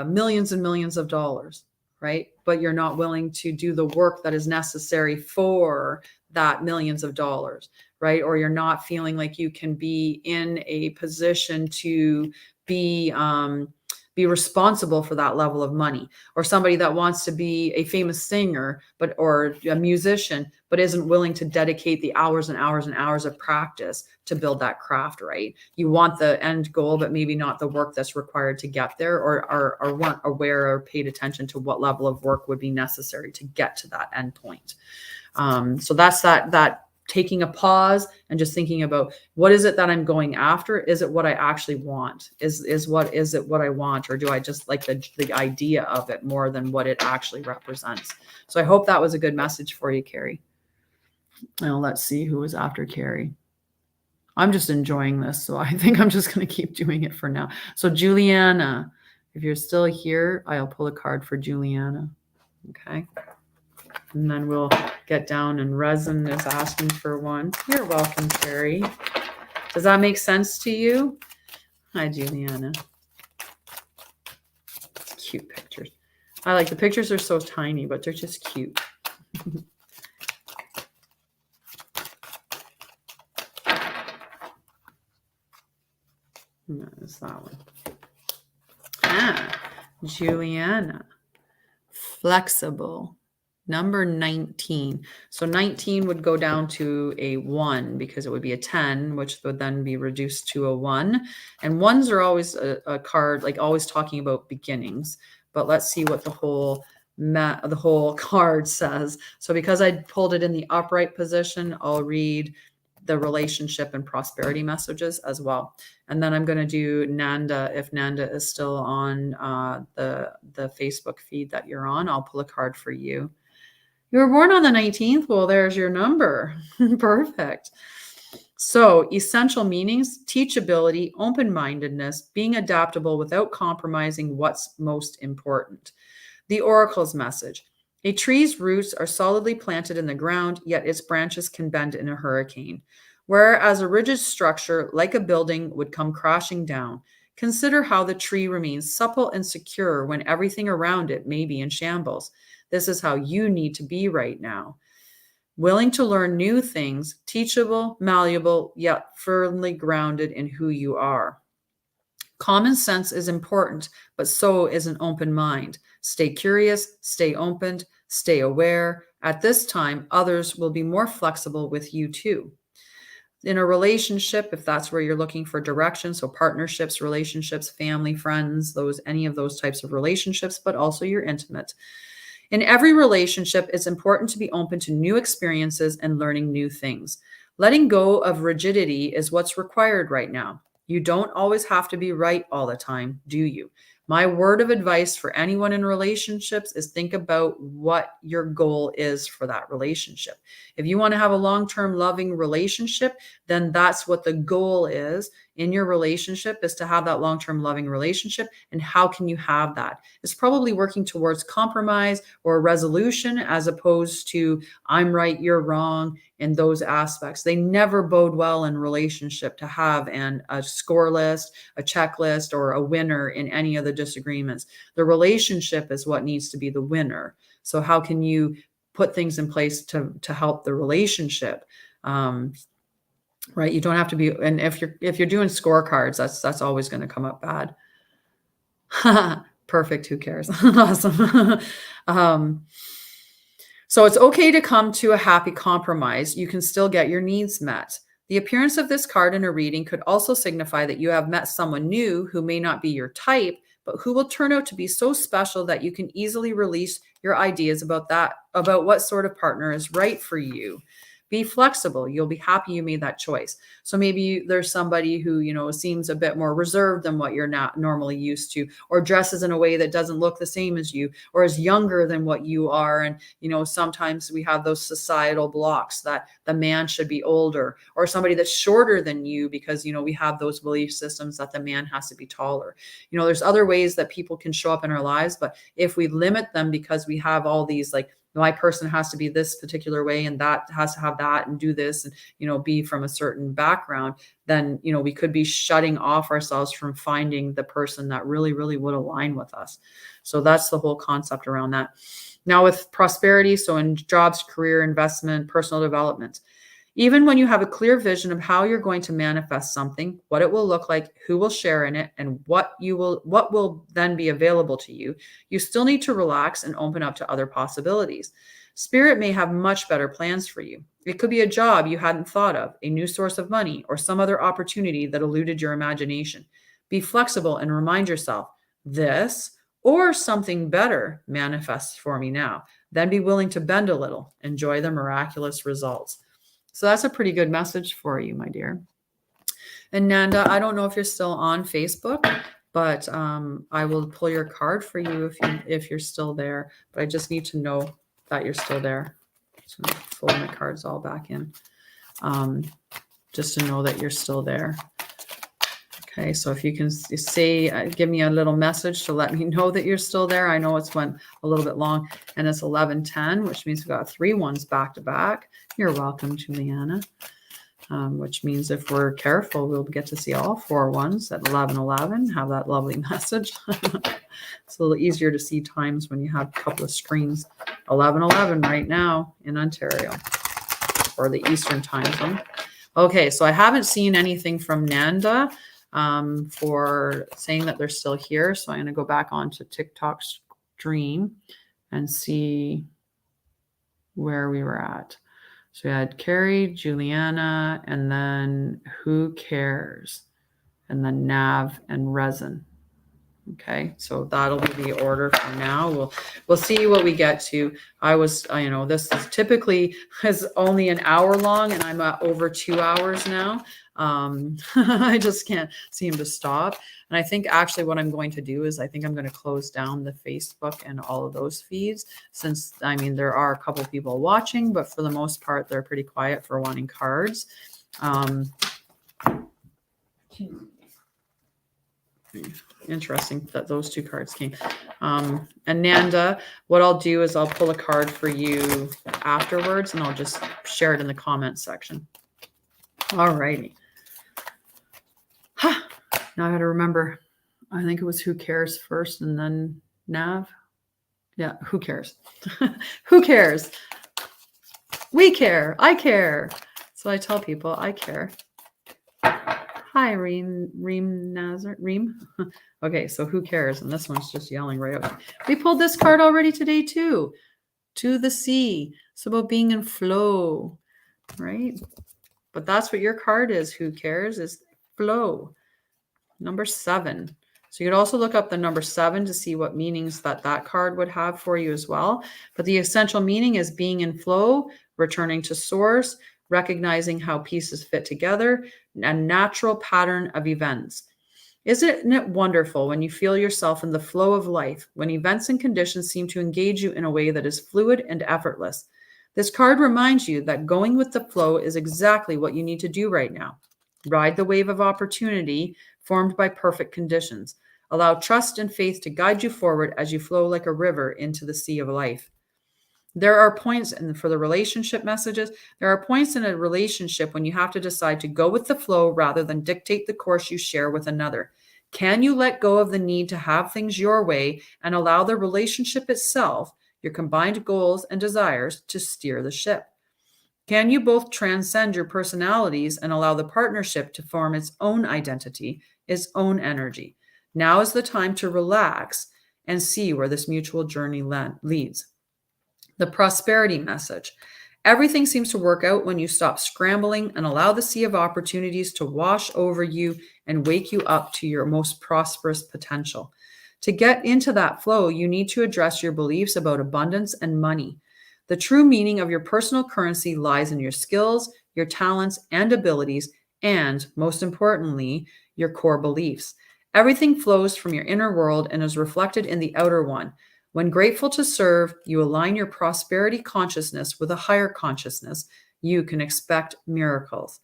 millions and millions of dollars, right? But you're not willing to do the work that is necessary for that millions of dollars, right? Or you're not feeling like you can be in a position to be responsible for that level of money. Or somebody that wants to be a famous singer, or a musician, but isn't willing to dedicate the hours and hours and hours of practice to build that craft, right? You want the end goal, but maybe not the work that's required to get there, or weren't aware or paid attention to what level of work would be necessary to get to that end point. So that's that taking a pause and just thinking about, what is it that I'm going after? Is it what I actually want? Is it what I want? Or do I just like the idea of it more than what it actually represents? So I hope that was a good message for you, Carrie. Now let's see who was after Carrie. I'm just enjoying this, so I think I'm just going to keep doing it for now. So Juliana, if you're still here, I'll pull a card for Juliana. Okay. And then we'll get down, and Resin is asking for one. You're welcome, Carrie. Does that make sense to you? Hi, Juliana. Cute pictures. I like the pictures are so tiny, but they're just cute. No, it's that one. Juliana. Flexible. Number 19. So 19 would go down to a 1 because it would be a 10, which would then be reduced to a 1. And 1s are always a card, like always talking about beginnings. But let's see what the whole card says. So because I pulled it in the upright position, I'll read the relationship and prosperity messages as well. And then I'm going to do Nanda. If Nanda is still on the Facebook feed that you're on, I'll pull a card for you. You were born on the 19th. Well, there's your number. Perfect. So essential meanings: teachability, open-mindedness, being adaptable without compromising what's most important. The oracle's message: a tree's roots are solidly planted in the ground, yet its branches can bend in a hurricane. Whereas a rigid structure, like a building, would come crashing down. Consider how the tree remains supple and secure when everything around it may be in shambles. This is how you need to be right now. Willing to learn new things, teachable, malleable, yet firmly grounded in who you are. Common sense is important, but so is an open mind. Stay curious, stay open, stay aware. At this time, others will be more flexible with you too. In a relationship, if that's where you're looking for direction, so partnerships, relationships, family, friends, any of those types of relationships, but also your intimate. In every relationship, it's important to be open to new experiences and learning new things. Letting go of rigidity is what's required right now. You don't always have to be right all the time, do you? My word of advice for anyone in relationships is think about what your goal is for that relationship. If you want to have a long-term loving relationship, then that's what the goal is in your relationship, is to have that long-term loving relationship. And how can you have that? It's probably working towards compromise or resolution, as opposed to I'm right, you're wrong, in those aspects. They never bode well in relationship to have a score list, a checklist, or a winner in any of the disagreements. The relationship is what needs to be the winner. So how can you put things in place to help the relationship? Right? You don't have to be, and if you're doing scorecards, that's always going to come up bad. Perfect. Who cares? Awesome. So it's okay to come to a happy compromise. You can still get your needs met. The appearance of this card in a reading could also signify that you have met someone new who may not be your type, but who will turn out to be so special that you can easily release your ideas about what sort of partner is right for you. Be flexible. You'll be happy you made that choice. So maybe there's somebody who, seems a bit more reserved than what you're not normally used to, or dresses in a way that doesn't look the same as you, or is younger than what you are. And, sometimes we have those societal blocks that the man should be older, or somebody that's shorter than you because, we have those belief systems that the man has to be taller. There's other ways that people can show up in our lives, but if we limit them because we have all these like, my person has to be this particular way and that has to have that and do this and, be from a certain background, then, we could be shutting off ourselves from finding the person that really, really would align with us. So that's the whole concept around that. Now with prosperity, so in jobs, career, investment, personal development, even when you have a clear vision of how you're going to manifest something, what it will look like, who will share in it, and what will then be available to you, you still need to relax and open up to other possibilities. Spirit may have much better plans for you. It could be a job you hadn't thought of, a new source of money, or some other opportunity that eluded your imagination. Be flexible and remind yourself, this or something better manifests for me now. Then be willing to bend a little. Enjoy the miraculous results. So that's a pretty good message for you, my dear. And Nanda, I don't know if you're still on Facebook, but I will pull your card for you if you're still there. But I just need to know that you're still there. So I'm fold my cards all back in, just to know that you're still there. Okay, so if you can say, give me a little message to let me know that you're still there. I know it's went a little bit long, and it's 11:10, which means we've got 3 ones back to back. You're welcome, Juliana. Which means if we're careful, we'll get to see all 4 ones at 11:11. Have that lovely message. It's a little easier to see times when you have a couple of screens. 11:11 right now in Ontario, or the Eastern time zone. Okay, so I haven't seen anything from Nanda for saying that they're still here. So I'm going to go back onto TikTok stream and see where we were at. So we had Carrie, Juliana, and then Who Cares? And then Nav and Resin. Okay, so that'll be the order for now. We'll see what we get to. This is typically is only an hour long, and I'm at over 2 hours now. I just can't seem to stop. And I think actually what I'm going to do is I think I'm going to close down the Facebook and all of those feeds, since there are a couple people watching, but for the most part they're pretty quiet for wanting cards. Interesting that those 2 cards came. And Nanda, what I'll do is I'll pull a card for you afterwards, and I'll just share it in the comments section. All righty. Now I got to remember. I think it was Who Cares first, and then Nav. Yeah, Who Cares? Who cares? We care. I care. So I tell people I care. Hi, Reem Nazar. Reem. Okay, so Who Cares? And this one's just yelling right out. We pulled this card already today too. To the Sea. It's about being in flow, right? But that's what your card is. Who Cares? Is flow. Number 7. So you could also look up the number 7 to see what meanings that card would have for you as well. But the essential meaning is being in flow, returning to source, recognizing how pieces fit together, a natural pattern of events. Isn't it wonderful when you feel yourself in the flow of life, when events and conditions seem to engage you in a way that is fluid and effortless? This card reminds you that going with the flow is exactly what you need to do right now. Ride the wave of opportunity formed by perfect conditions. Allow trust and faith to guide you forward as you flow like a river into the sea of life. There are points, and for the relationship messages, there are points in a relationship when you have to decide to go with the flow rather than dictate the course you share with another. Can you let go of the need to have things your way and allow the relationship itself, your combined goals and desires, to steer the ship? Can you both transcend your personalities and allow the partnership to form its own identity, its own energy? Now is the time to relax and see where this mutual journey leads. The prosperity message. Everything seems to work out when you stop scrambling and allow the sea of opportunities to wash over you and wake you up to your most prosperous potential. To get into that flow, you need to address your beliefs about abundance and money. The true meaning of your personal currency lies in your skills, your talents and abilities, and most importantly, your core beliefs. Everything flows from your inner world and is reflected in the outer one. When grateful to serve, you align your prosperity consciousness with a higher consciousness. You can expect miracles.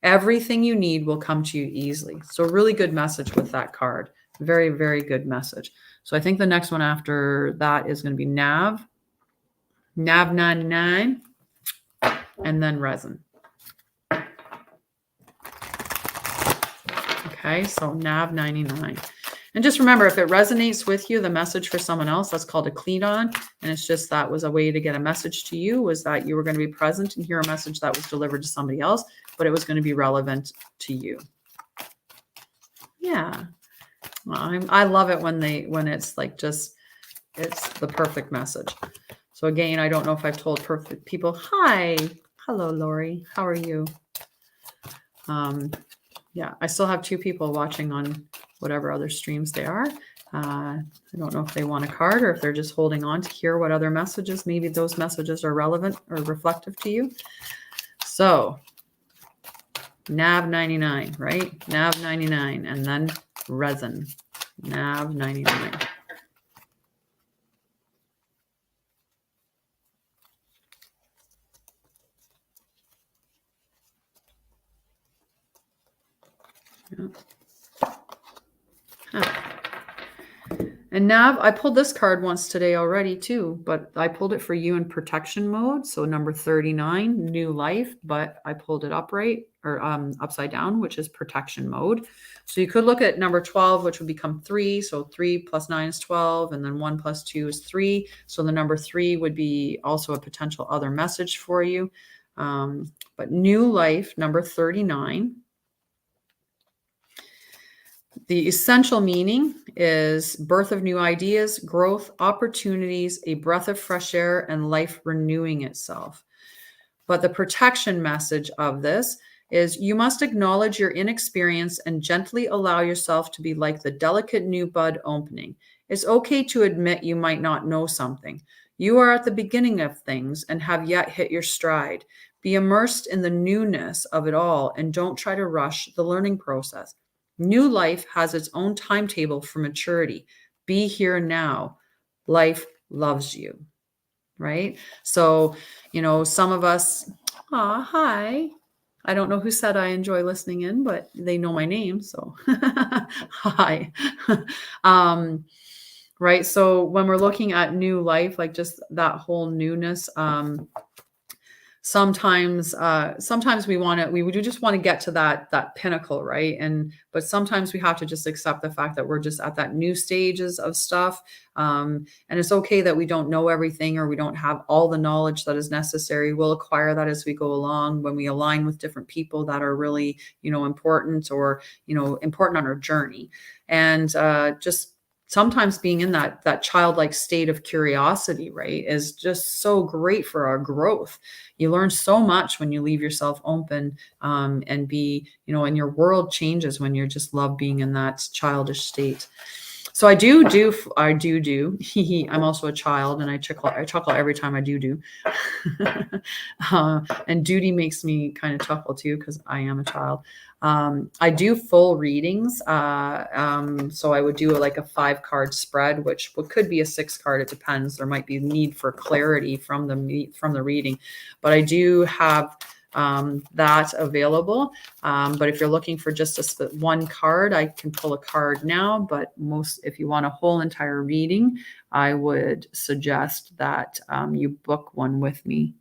Everything you need will come to you easily. So, really good message with that card. Very, very good message. So, I think the next one after that is going to be Nav 99, and then Resin. Okay, so Nav 99. And just remember, if it resonates with you, the message for someone else, that's called a Cledon. And it's just that was a way to get a message to you, was that you were going to be present and hear a message that was delivered to somebody else, but it was going to be relevant to you. Yeah. Well, I love it when it's like just, it's the perfect message. So again, I don't know if I've told perfect people, hi, hello, Lori, how are you? Yeah, I still have 2 people watching on whatever other streams they are. I don't know if they want a card or if they're just holding on to hear what other messages, maybe those messages are relevant or reflective to you. So Nav 99, right? Nav 99, and then Resin. Nav 99. Yeah. Huh. And Nav, I pulled this card once today already too, but I pulled it for you in protection mode. So number 39, new life, but I pulled it upright or upside down, which is protection mode. So you could look at number 12, which would become 3. So 3 plus 9 is 12, and then 1 plus 2 is 3. So the number 3 would be also a potential other message for you. But new life, number 39. The essential meaning is birth of new ideas, growth, opportunities, a breath of fresh air, and life renewing itself. But the protection message of this is you must acknowledge your inexperience and gently allow yourself to be like the delicate new bud opening. It's okay to admit you might not know something. You are at the beginning of things and have yet hit your stride. Be immersed in the newness of it all and don't try to rush the learning process. New life has its own timetable for maturity. Be here now. Life loves you, right? So, some of us, hi. I don't know who said I enjoy listening in, but they know my name. So hi. Right. So when we're looking at new life, like just that whole newness, sometimes we do just want to get to that pinnacle, right? But sometimes we have to just accept the fact that we're just at that new stages of stuff, and it's okay that we don't know everything or we don't have all the knowledge that is necessary. We'll acquire that as we go along when we align with different people that are really important or important on our journey. And just sometimes being in that childlike state of curiosity, right, is just so great for our growth. You learn so much when you leave yourself open, and be, and your world changes when you just love being in that childish state. So I do. I'm also a child, and I chuckle every time I do. And duty makes me kind of chuckle too, because I am a child. I do full readings. So I would do like a 5-card spread, which could be a 6-card. It depends. There might be need for clarity from the reading, but I do have that available. But if you're looking for just one card, I can pull a card now. But if you want a whole entire reading, I would suggest that you book one with me.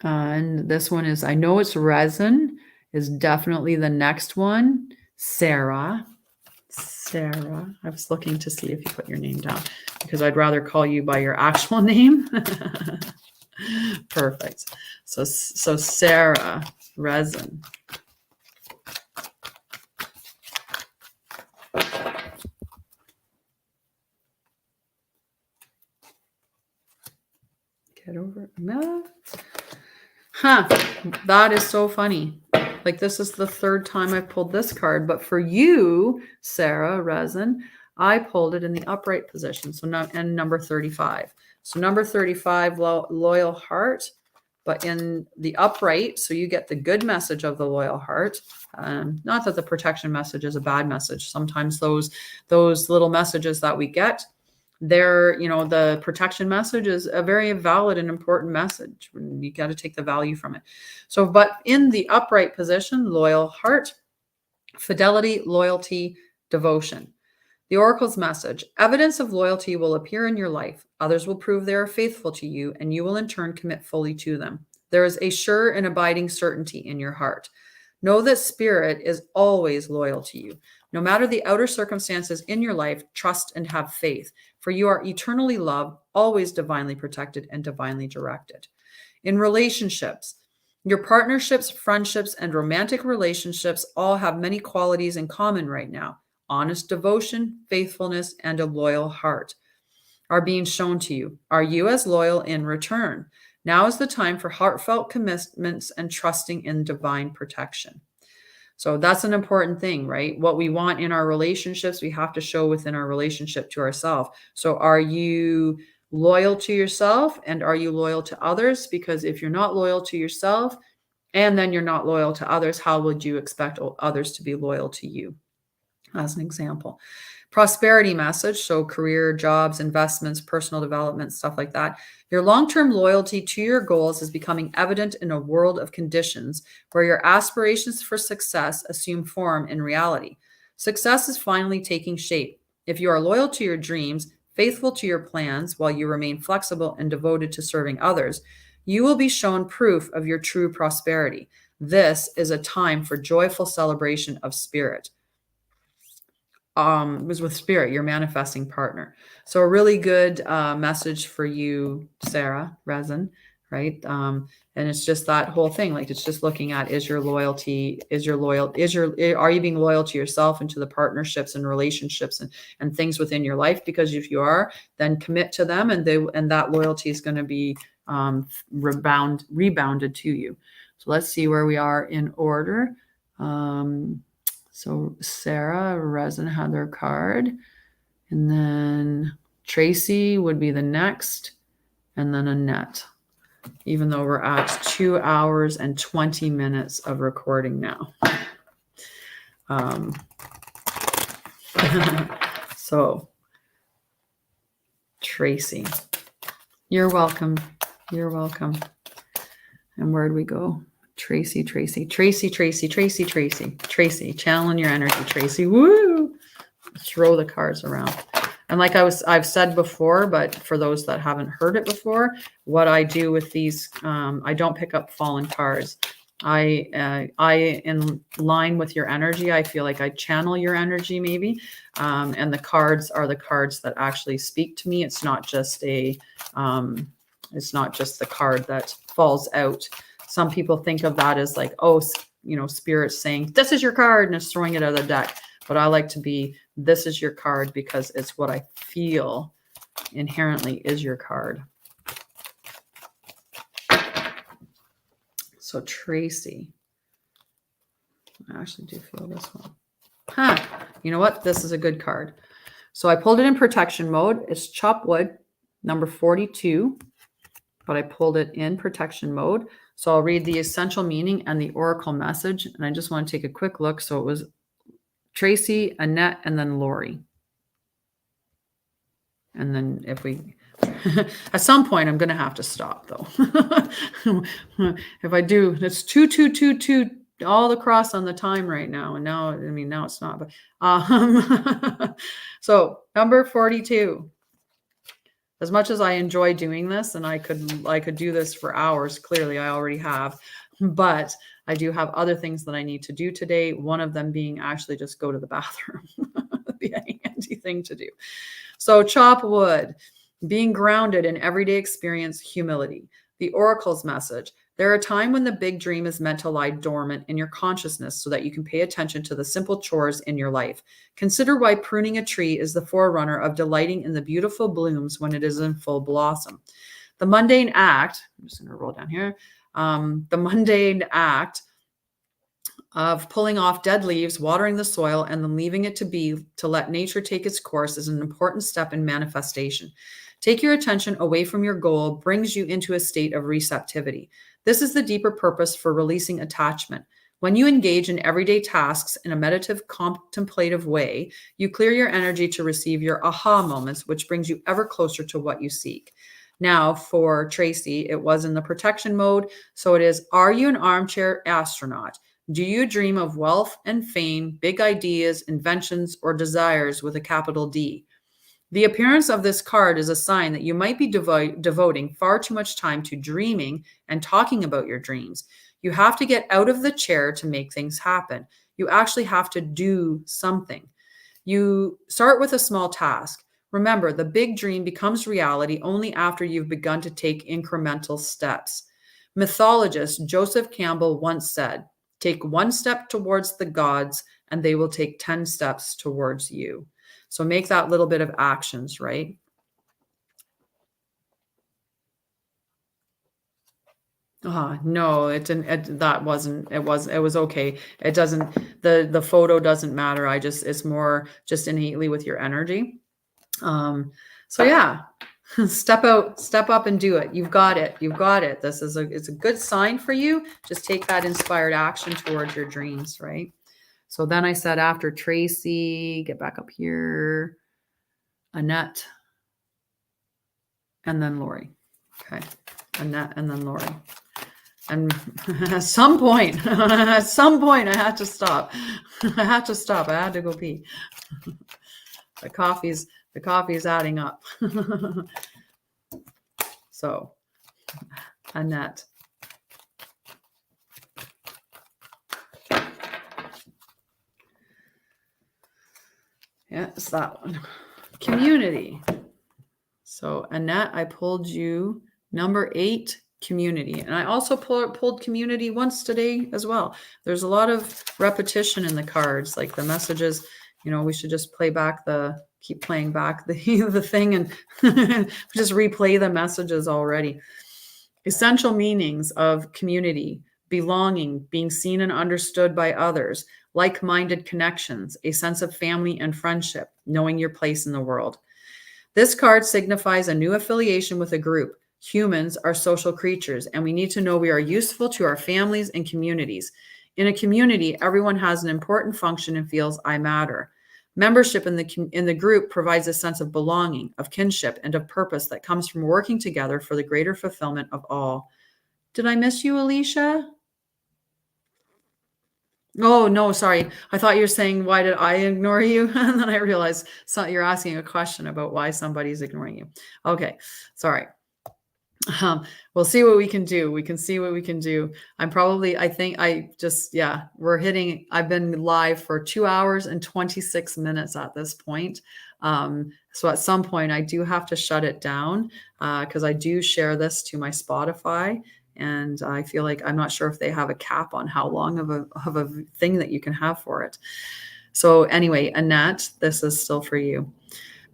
And this one is, I know it's Resin, is definitely the next one. Sarah. I was looking to see if you put your name down, because I'd rather call you by your actual name. Perfect. So Sarah, Resin. over. No. Huh. That is so funny. Like, this is the third time I pulled this card, but for you, Sarah Resin, I pulled it in the upright position. So now, and number 35. So number 35, loyal heart, but in the upright. So you get the good message of the loyal heart. Not that the protection message is a bad message. Sometimes those little messages that we get, the protection message is a very valid and important message. You got to take the value from it. So, but in the upright position, loyal heart, fidelity, loyalty, devotion. The oracle's message: evidence of loyalty will appear in your life. Others will prove they are faithful to you, and you will in turn commit fully to them. There is a sure and abiding certainty in your heart. Know that spirit is always loyal to you. No matter the outer circumstances in your life, trust and have faith, for you are eternally loved, always divinely protected, and divinely directed. In relationships, your partnerships, friendships, and romantic relationships all have many qualities in common right now. Honest devotion, faithfulness, and a loyal heart are being shown to you. Are you as loyal in return? Now is the time for heartfelt commitments and trusting in divine protection. So that's an important thing, right? What we want in our relationships, we have to show within our relationship to ourselves. So are you loyal to yourself, and are you loyal to others? Because if you're not loyal to yourself and then you're not loyal to others, how would you expect others to be loyal to you? As an example. Prosperity message, so career, jobs, investments, personal development, stuff like that. Your long-term loyalty to your goals is becoming evident in a world of conditions where your aspirations for success assume form in reality. Success is finally taking shape. If you are loyal to your dreams, faithful to your plans, while you remain flexible and devoted to serving others, you will be shown proof of your true prosperity. This is a time for joyful celebration of spirit. Was with spirit, your manifesting partner. So a really good message for you, Sarah Resin, right? And it's just that whole thing. Like, it's just looking at, are you being loyal to yourself and to the partnerships and relationships and things within your life? Because if you are, then commit to them, and that loyalty is going to be rebounded to you. So let's see where we are in order. So Sarah Resin had their card, and then Tracy would be the next, and then Annette, even though we're at 2 hours and 20 minutes of recording now. So Tracy, you're welcome. You're welcome. And where'd we go? Tracy, channeling your energy, Tracy. Woo! Throw the cards around. And like I've said before, but for those that haven't heard it before, what I do with these, I don't pick up fallen cards. I in line with your energy, I feel like I channel your energy maybe. And the cards are the cards that actually speak to me. It's not just the card that falls out. Some people think of that as like, oh, spirit saying, this is your card, and it's throwing it out of the deck. But I like to be, this is your card, because it's what I feel inherently is your card. So Tracy, I actually do feel this one. You know what? This is a good card. So I pulled it in protection mode. It's chop wood, number 42, but I pulled it in protection mode. So I'll read the essential meaning and the oracle message. And I just want to take a quick look. So it was Tracy, Annette, and then Lori. And then if we, at some point, I'm going to have to stop though. If I do, it's 2 all across on the time right now. And now, now it's not, but, so number 42. As much as I enjoy doing this, and I could do this for hours, clearly I already have, but I do have other things that I need to do today. One of them being actually just go to the bathroom. That'd be a handy thing to do. So chop wood, being grounded in everyday experience, humility. The oracle's message: there are times when the big dream is meant to lie dormant in your consciousness so that you can pay attention to the simple chores in your life. Consider why pruning a tree is the forerunner of delighting in the beautiful blooms when it is in full blossom. The mundane act, I'm just going to roll down here. The mundane act of pulling off dead leaves, watering the soil, and then leaving it to be to let nature take its course is an important step in manifestation. Take your attention away from your goal, brings you into a state of receptivity. This is the deeper purpose for releasing attachment. When you engage in everyday tasks in a meditative, contemplative way, you clear your energy to receive your aha moments, which brings you ever closer to what you seek. Now, for Tracy, it was in the protection mode. So it is, are you an armchair astronaut? Do you dream of wealth and fame, big ideas, inventions, or desires with a capital D? The appearance of this card is a sign that you might be devoting far too much time to dreaming and talking about your dreams. You have to get out of the chair to make things happen. You actually have to do something. You start with a small task. Remember, the big dream becomes reality only after you've begun to take incremental steps. Mythologist Joseph Campbell once said, "Take one step towards the gods, and they will take 10 steps towards you." So make that little bit of actions, right? No, it didn't. That wasn't. It was okay. It doesn't. The photo doesn't matter. It's more just innately with your energy. So yeah, step up and do it. You've got it. You've got it. It's a good sign for you. Just take that inspired action towards your dreams, right? So then I said, after Tracy, get back up here, Annette, and then Lori. Okay. Annette and then Lori. And at some point, I had to stop. I had to go pee. The coffee's adding up. So, Annette. Yeah, it's that one. Community. So, Annette, I pulled you number 8, community. And I also pulled community once today as well. There's a lot of repetition in the cards, like the messages. We should just keep playing back the thing and just replay the messages already. Essential meanings of community: belonging, being seen and understood by others, like-minded connections, a sense of family and friendship, knowing your place in the world. This card signifies a new affiliation with a group. Humans are social creatures, and we need to know we are useful to our families and communities. In a community, everyone has an important function and feels I matter. Membership in the group provides a sense of belonging, of kinship, and of purpose that comes from working together for the greater fulfillment of all. Did I miss you, Alicia? Oh, no, sorry. I thought you were saying, why did I ignore you? And then I realized you're asking a question about why somebody's ignoring you. Okay, sorry. We'll see what we can do. We can see what we can do. I've been live for 2 hours and 26 minutes at this point. So at some point I do have to shut it down because I do share this to my Spotify. And I feel like I'm not sure if they have a cap on how long of a thing that you can have for it. So anyway, Annette, this is still for you.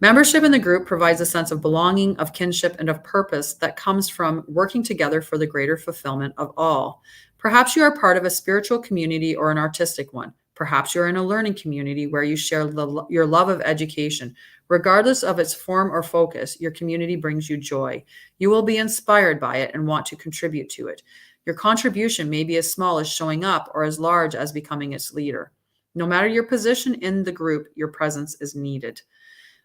Membership in the group provides a sense of belonging, of kinship, and of purpose that comes from working together for the greater fulfillment of all. Perhaps you are part of a spiritual community or an artistic one. Perhaps you're in a learning community where you share your love of education. Regardless of its form or focus, your community brings you joy. You will be inspired by it and want to contribute to it. Your contribution may be as small as showing up or as large as becoming its leader. No matter your position in the group, your presence is needed.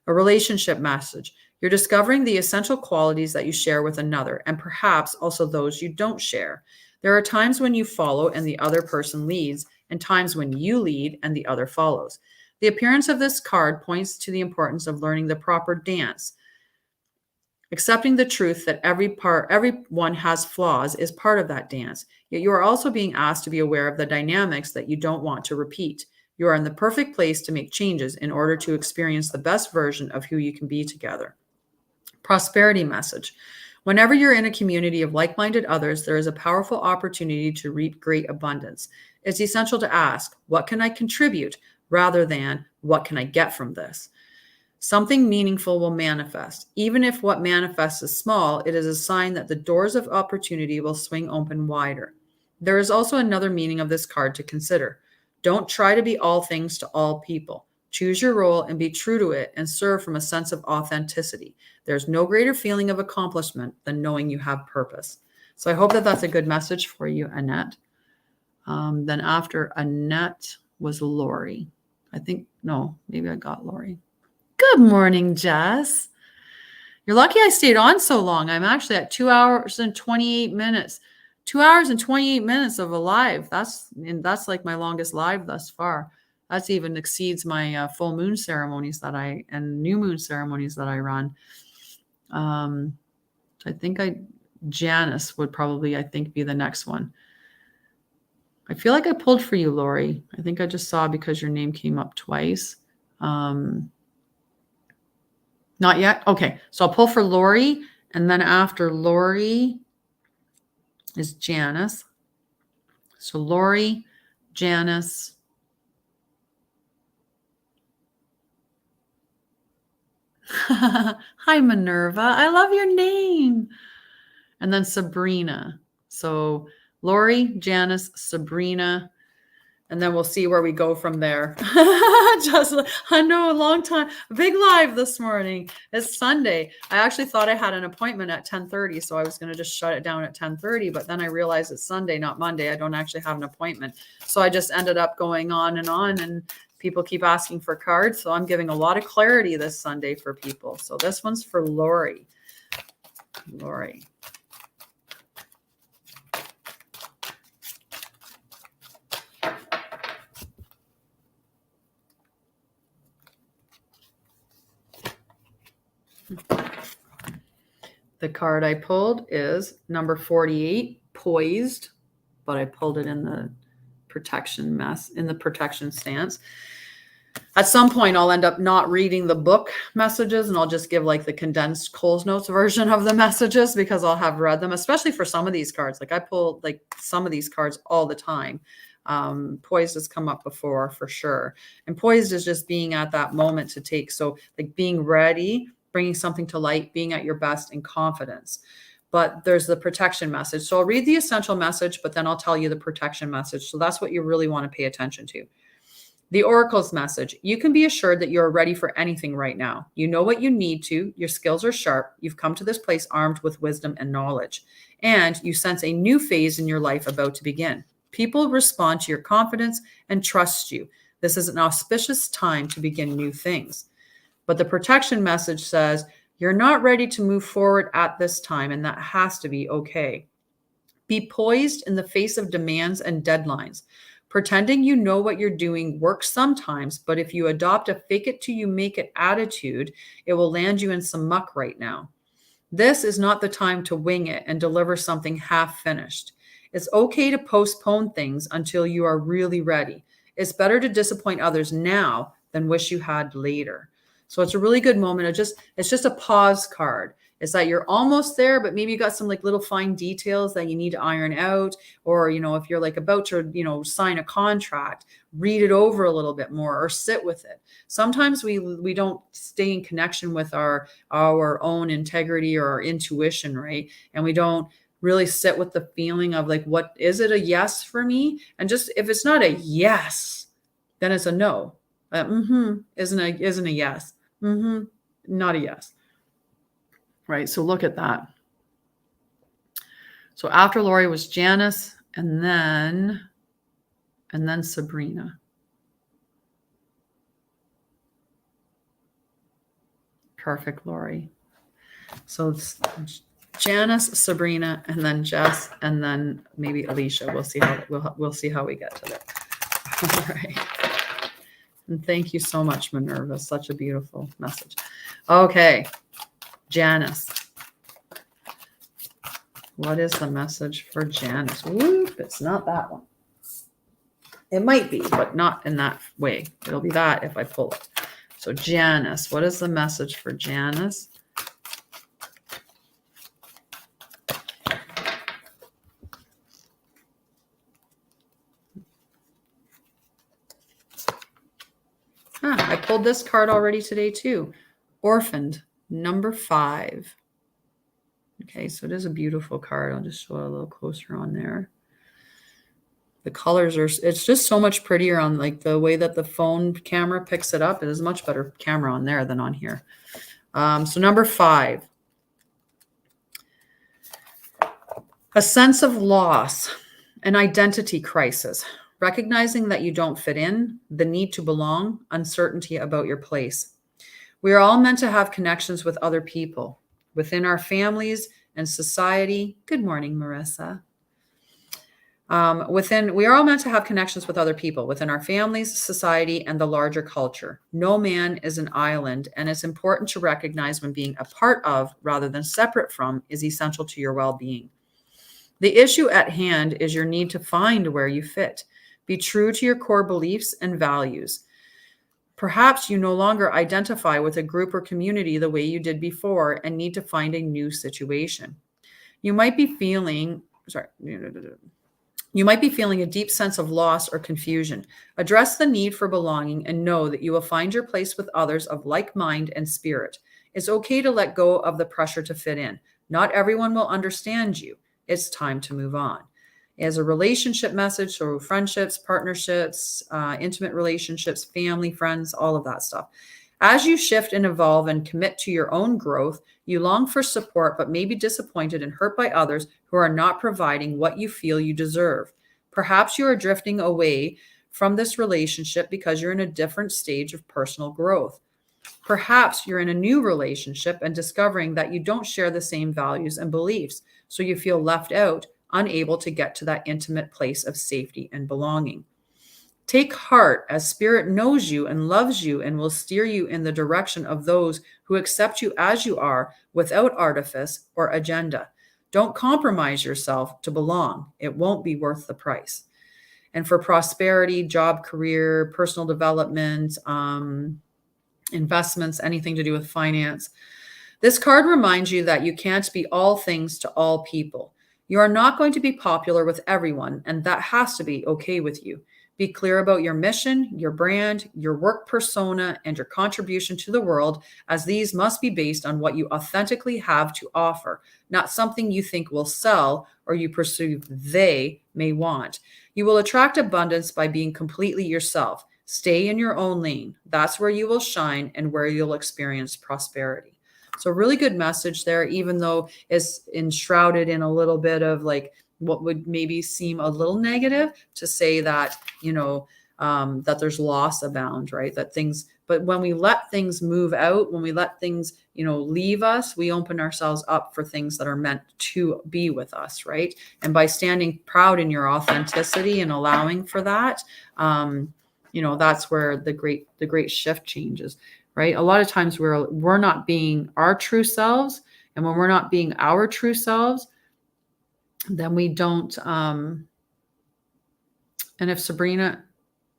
A relationship message. You're discovering the essential qualities that you share with another, and perhaps also those you don't share. There are times when you follow and the other person leads, and times when you lead and the other follows. The appearance of this card points to the importance of learning the proper dance. Accepting the truth that everyone has flaws is part of that dance. Yet you are also being asked to be aware of the dynamics that you don't want to repeat. You are in the perfect place to make changes in order to experience the best version of who you can be together. Prosperity message. Whenever you're in a community of like-minded others, there is a powerful opportunity to reap great abundance. It's essential to ask, what can I contribute, rather than what can I get from this? Something meaningful will manifest. Even if what manifests is small, it is a sign that the doors of opportunity will swing open wider. There is also another meaning of this card to consider. Don't try to be all things to all people. Choose your role and be true to it and serve from a sense of authenticity. There's no greater feeling of accomplishment than knowing you have purpose. So I hope that that's a good message for you, Annette. Then after Annette was Lori. I think, no, maybe I got Lori. Good morning, Jess. You're lucky I stayed on so long. I'm actually at 2 hours and 28 minutes. 2 hours and 28 minutes of a live. That's like my longest live thus far. That's even exceeds my full moon ceremonies and new moon ceremonies that I run. I think Janice would probably, I think, be the next one. I feel like I pulled for you, Lori. I think I just saw because your name came up twice. Not yet. Okay. So I'll pull for Lori. And then after Lori is Janice. So Lori, Janice. Hi, Minerva. I love your name. And then Sabrina. So Lori, Janice, Sabrina. And then we'll see where we go from there. Just, I know, a long time. Big live this morning. It's Sunday. I actually thought I had an appointment at 10:30, so I was going to just shut it down at 10:30. But then I realized it's Sunday, not Monday. I don't actually have an appointment. So I just ended up going on, and people keep asking for cards. So I'm giving a lot of clarity this Sunday for people. So this one's for Lori. Lori. The card I pulled is number 48, Poised, but I pulled it in the protection stance. At some point, I'll end up not reading the book messages, and I'll just give like the condensed Coles Notes version of the messages because I'll have read them, especially for some of these cards. Like I pull like some of these cards all the time. Poised has come up before for sure. And poised is just being at that moment to take. So like being ready, bringing something to light, being at your best in confidence. But there's the protection message. So I'll read the essential message, but then I'll tell you the protection message. So that's what you really want to pay attention to. The Oracle's message. You can be assured that you're ready for anything right now. You know what you need to. Your skills are sharp. You've come to this place armed with wisdom and knowledge. And you sense a new phase in your life about to begin. People respond to your confidence and trust you. This is an auspicious time to begin new things. But the protection message says, you're not ready to move forward at this time, and that has to be okay. Be poised in the face of demands and deadlines. Pretending you know what you're doing works sometimes, but if you adopt a fake it till you make it attitude, it will land you in some muck right now. This is not the time to wing it and deliver something half finished. It's okay to postpone things until you are really ready. It's better to disappoint others now than wish you had later. So it's a really good moment. It's just a pause card. It's that you're almost there, but maybe you got some like little fine details that you need to iron out. Or, if you're like about to, sign a contract, read it over a little bit more or sit with it. Sometimes we don't stay in connection with our own integrity or our intuition, right? And we don't really sit with the feeling of like, what is it a yes for me? And just, if it's not a yes, then it's a no. Isn't a yes. Not a yes. Right. So look at that. So after Lori was Janice and then Sabrina. Perfect, Lori. So it's Janice, Sabrina, and then Jess, and then maybe Alicia. We'll see how we get to that. All right. And thank you so much, Minerva. Such a beautiful message. Okay. Janice. What is the message for Janice? Whoop, it's not that one. It might be, but not in that way. It'll be that if I pull it. So Janice, what is the message for Janice? I pulled this card already today too. Orphaned, number 5. Okay, so it is a beautiful card. I'll just show it a little closer on there. The colors are, it's just so much prettier on like the way that the phone camera picks it up. It is a much better camera on there than on here. So number 5, a sense of loss, an identity crisis, recognizing that you don't fit in, the need to belong, uncertainty about your place. We are all meant to have connections with other people within our families and society. Good morning, Marissa. We are all meant to have connections with other people within our families, society, and the larger culture. No man is an island, and it's important to recognize when being a part of rather than separate from is essential to your well-being. The issue at hand is your need to find where you fit. Be true to your core beliefs and values. Perhaps you no longer identify with a group or community the way you did before and need to find a new situation. You might be feeling a deep sense of loss or confusion. Address the need for belonging and know that you will find your place with others of like mind and spirit. It's okay to let go of the pressure to fit in. Not everyone will understand you. It's time to move on. As a relationship message, so friendships, partnerships, intimate relationships, family, friends, all of that stuff. As you shift and evolve and commit to your own growth, you long for support, but may be disappointed and hurt by others who are not providing what you feel you deserve. Perhaps you are drifting away from this relationship because you're in a different stage of personal growth. Perhaps you're in a new relationship and discovering that you don't share the same values and beliefs, so you feel left out, unable to get to that intimate place of safety and belonging. Take heart, as Spirit knows you and loves you and will steer you in the direction of those who accept you as you are without artifice or agenda. Don't compromise yourself to belong. It won't be worth the price. And for prosperity, job, career, personal development, investments, anything to do with finance, this card reminds you that you can't be all things to all people. You are not going to be popular with everyone, and that has to be okay with you. Be clear about your mission, your brand, your work persona, and your contribution to the world, as these must be based on what you authentically have to offer, not something you think will sell or you perceive they may want. You will attract abundance by being completely yourself. Stay in your own lane. That's where you will shine and where you'll experience prosperity. So really good message there, even though it's enshrouded in a little bit of like what would maybe seem a little negative to say that, that there's loss abound, right? But when we let things move out, when we let things, leave us, we open ourselves up for things that are meant to be with us, right? And by standing proud in your authenticity and allowing for that, that's where the great shift changes. Right? A lot of times we're not being our true selves. And when we're not being our true selves, then we don't, and if Sabrina,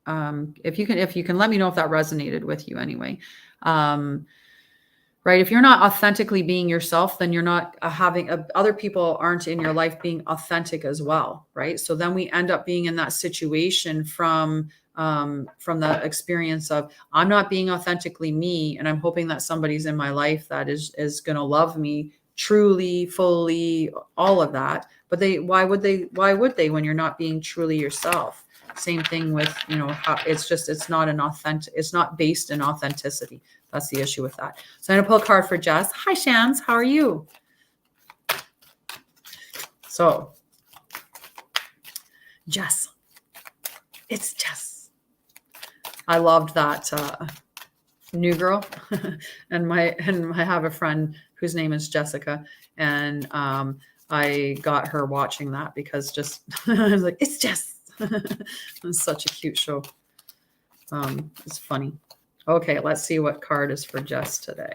if you can let me know if that resonated with you anyway. Right. If you're not authentically being yourself, then you're not other people aren't in your life being authentic as well. Right. So then we end up being in that situation from the experience of I'm not being authentically me, and I'm hoping that somebody's in my life that is going to love me truly, fully, all of that. But why would they when you're not being truly yourself? Same thing with, how it's not based in authenticity. That's the issue with that. So I'm going to pull a card for Jess. Hi, Shans. How are you? So Jess, it's Jess. I loved that New Girl, and I have a friend whose name is Jessica, and I got her watching that because just I was like, it's Jess. It's such a cute show. It's funny. Okay, let's see what card is for Jess today.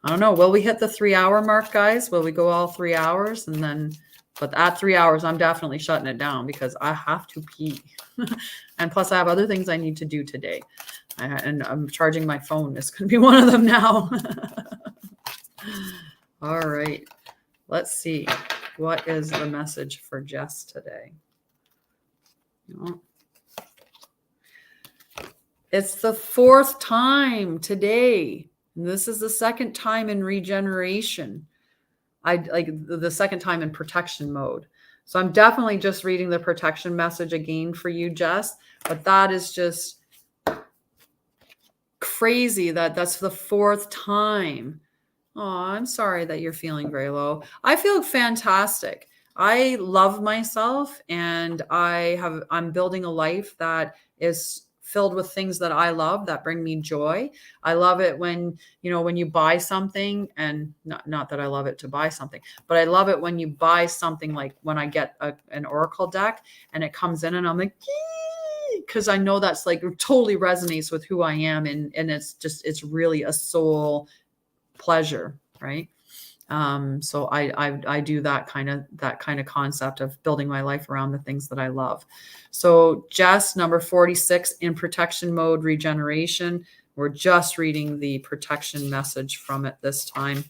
I don't know. Will we hit the 3-hour mark, guys? Will we go all 3 hours? But at 3 hours, I'm definitely shutting it down because I have to pee. And plus I have other things I need to do today. And I'm charging my phone. This could be one of them now. All right. Let's see. What is the message for Jess today? It's the fourth time today. And this is the second time in regeneration. I like the second time in protection mode. So I'm definitely just reading the protection message again for you, Jess. But that is just crazy that that's the fourth time. Oh, I'm sorry that you're feeling very low. I feel fantastic. I love myself and I'm building a life that is filled with things that I love that bring me joy. I love it when, when you buy something, and not that I love it to buy something, but I love it when you buy something, like when I get an oracle deck and it comes in and I'm like, because I know that's like totally resonates with who I am, and it's really a soul pleasure, right? So I do that kind of concept of building my life around the things that I love. So Jess, number 46 in protection mode, regeneration. We're just reading the protection message from it this time,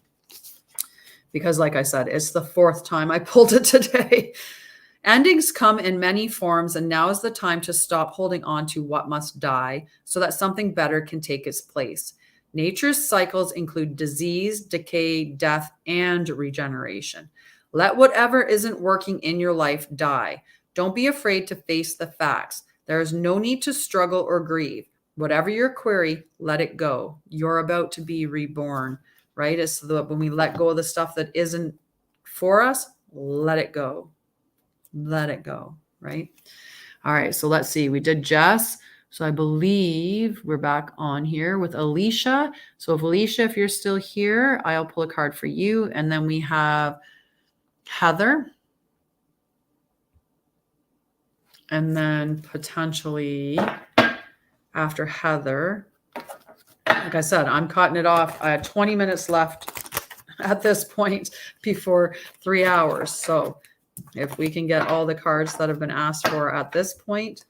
because like I said, it's the fourth time I pulled it today. Endings come in many forms, and now is the time to stop holding on to what must die so that something better can take its place. Nature's cycles include disease, decay, death, and regeneration. Let whatever isn't working in your life die. Don't be afraid to face the facts. There is no need to struggle or grieve. Whatever your query, let it go. You're about to be reborn, right? It's when we let go of the stuff that isn't for us, let it go. Let it go, right? All right, so let's see. We did Jess. So I believe we're back on here with Alicia. So Alicia, if you're still here, I'll pull a card for you. And then we have Heather. And then potentially after Heather, like I said, I'm cutting it off. I had 20 minutes left at this point before 3 hours. So if we can get all the cards that have been asked for at this point,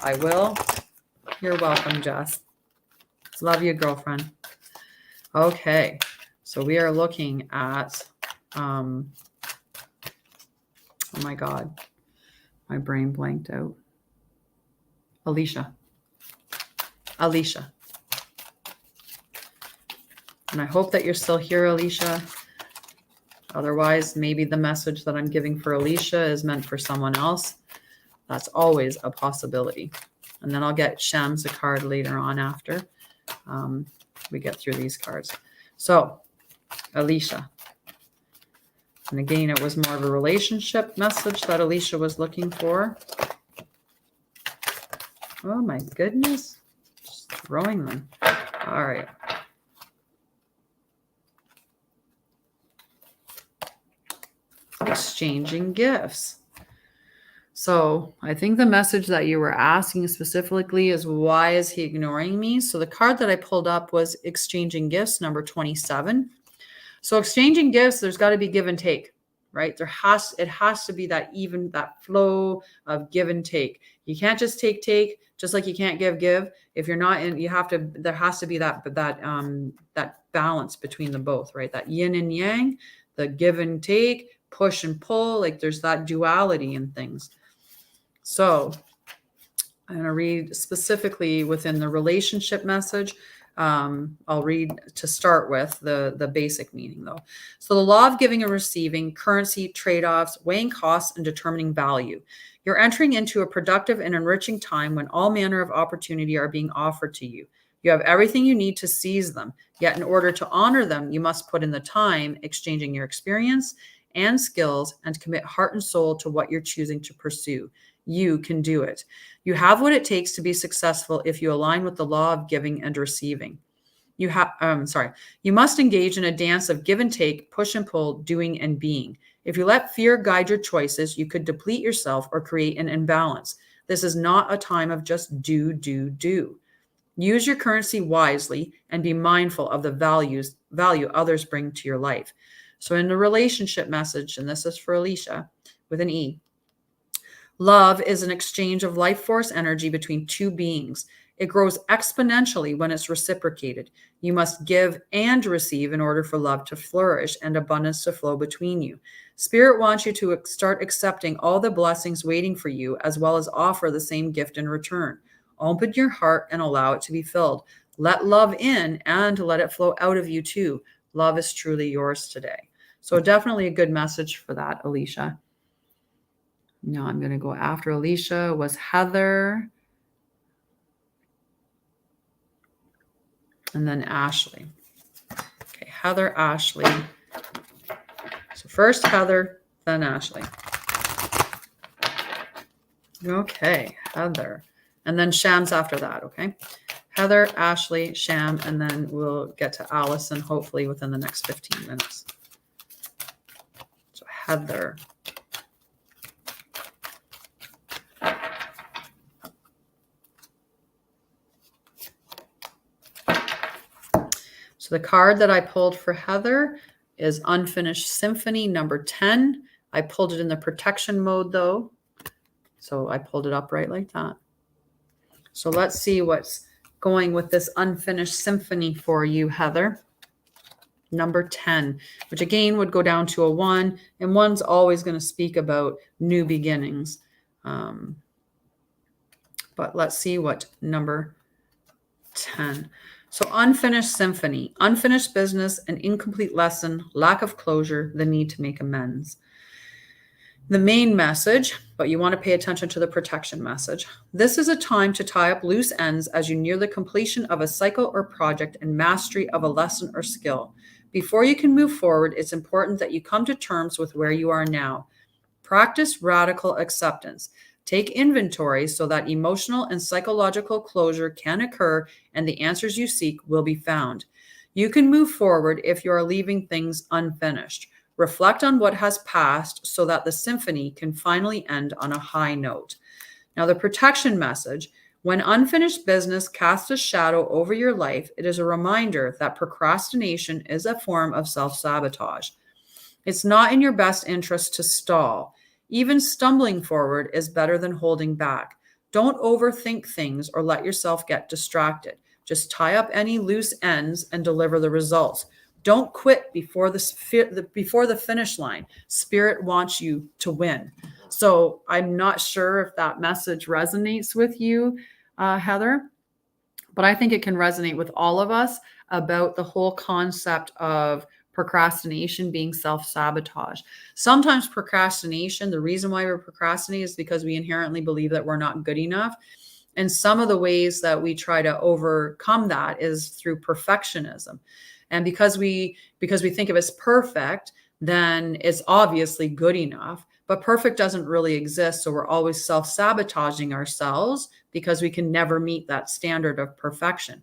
I will. You're welcome, Jess. Love you, girlfriend. Okay, so we are looking at, oh my God, my brain blanked out. Alicia. And I hope that you're still here, Alicia. Otherwise, maybe the message that I'm giving for Alicia is meant for someone else. That's always a possibility. And then I'll get Shams a card later on after we get through these cards. So, Alicia. And again, it was more of a relationship message that Alicia was looking for. Oh my goodness. Just throwing them. All right. Exchanging gifts. So I think the message that you were asking specifically is, why is he ignoring me? So the card that I pulled up was exchanging gifts, number 27. So exchanging gifts, there's got to be give and take, right? It has to be that flow of give and take. You can't just take, just like you can't give. If you're not in, there has to be that balance between them both, right? That yin and yang, the give and take, push and pull, like there's that duality in things. So I'm going to read specifically within the relationship message. I'll read to start with the basic meaning though. So the law of giving and receiving, currency, trade-offs, weighing costs, and determining value. You're entering into a productive and enriching time when all manner of opportunity are being offered to you. You have everything you need to seize them. Yet in order to honor them, you must put in the time, exchanging your experience and skills, and commit heart and soul to what you're choosing to pursue. You can do it. You have what it takes to be successful if you align with the law of giving and receiving. You must engage in a dance of give and take, push and pull, doing and being. If you let fear guide your choices, you could deplete yourself or create an imbalance. This is not a time of just do. Use your currency wisely and be mindful of the value others bring to your life. So in the relationship message, and this is for Alicia with an E, love is an exchange of life force energy between two beings. It grows exponentially when it's reciprocated. You must give and receive in order for love to flourish and abundance to flow between you. Spirit wants you to start accepting all the blessings waiting for you, as well as offer the same gift in return. Open your heart and allow it to be filled. Let love in and let it flow out of you too. Love is truly yours today. So definitely a good message for that, Alicia. Now I'm going to go after Alicia was Heather. And then Ashley. Okay, Heather, Ashley. So first Heather, then Ashley. Okay, Heather. And then Shams after that, okay? Heather, Ashley, Sham, and then we'll get to Allison hopefully within the next 15 minutes. So Heather. So the card that I pulled for Heather is Unfinished Symphony number 10. I pulled it in the protection mode though. So I pulled it upright like that. So let's see what's going with this Unfinished Symphony for you, Heather. Number 10, which again would go down to a 1. And 1's always going to speak about new beginnings. But let's see what number 10. So Unfinished Symphony, unfinished business, an incomplete lesson, lack of closure, the need to make amends. The main message, but you want to pay attention to the protection message. This is a time to tie up loose ends as you near the completion of a cycle or project and mastery of a lesson or skill. Before you can move forward, it's important that you come to terms with where you are now. Practice radical acceptance. Take inventory so that emotional and psychological closure can occur and the answers you seek will be found. You can move forward if you are leaving things unfinished. Reflect on what has passed so that the symphony can finally end on a high note. Now, the protection message, when unfinished business casts a shadow over your life, it is a reminder that procrastination is a form of self-sabotage. It's not in your best interest to stall. Even stumbling forward is better than holding back. Don't overthink things or let yourself get distracted. Just tie up any loose ends and deliver the results. Don't quit before the finish line. Spirit wants you to win. So I'm not sure if that message resonates with you, Heather, but I think it can resonate with all of us about the whole concept of procrastination being self-sabotage. Sometimes procrastination, the reason why we're procrastinating is because we inherently believe that we're not good enough. And some of the ways that we try to overcome that is through perfectionism. And because we think of it as perfect, then it's obviously good enough. But perfect doesn't really exist. So we're always self-sabotaging ourselves because we can never meet that standard of perfection.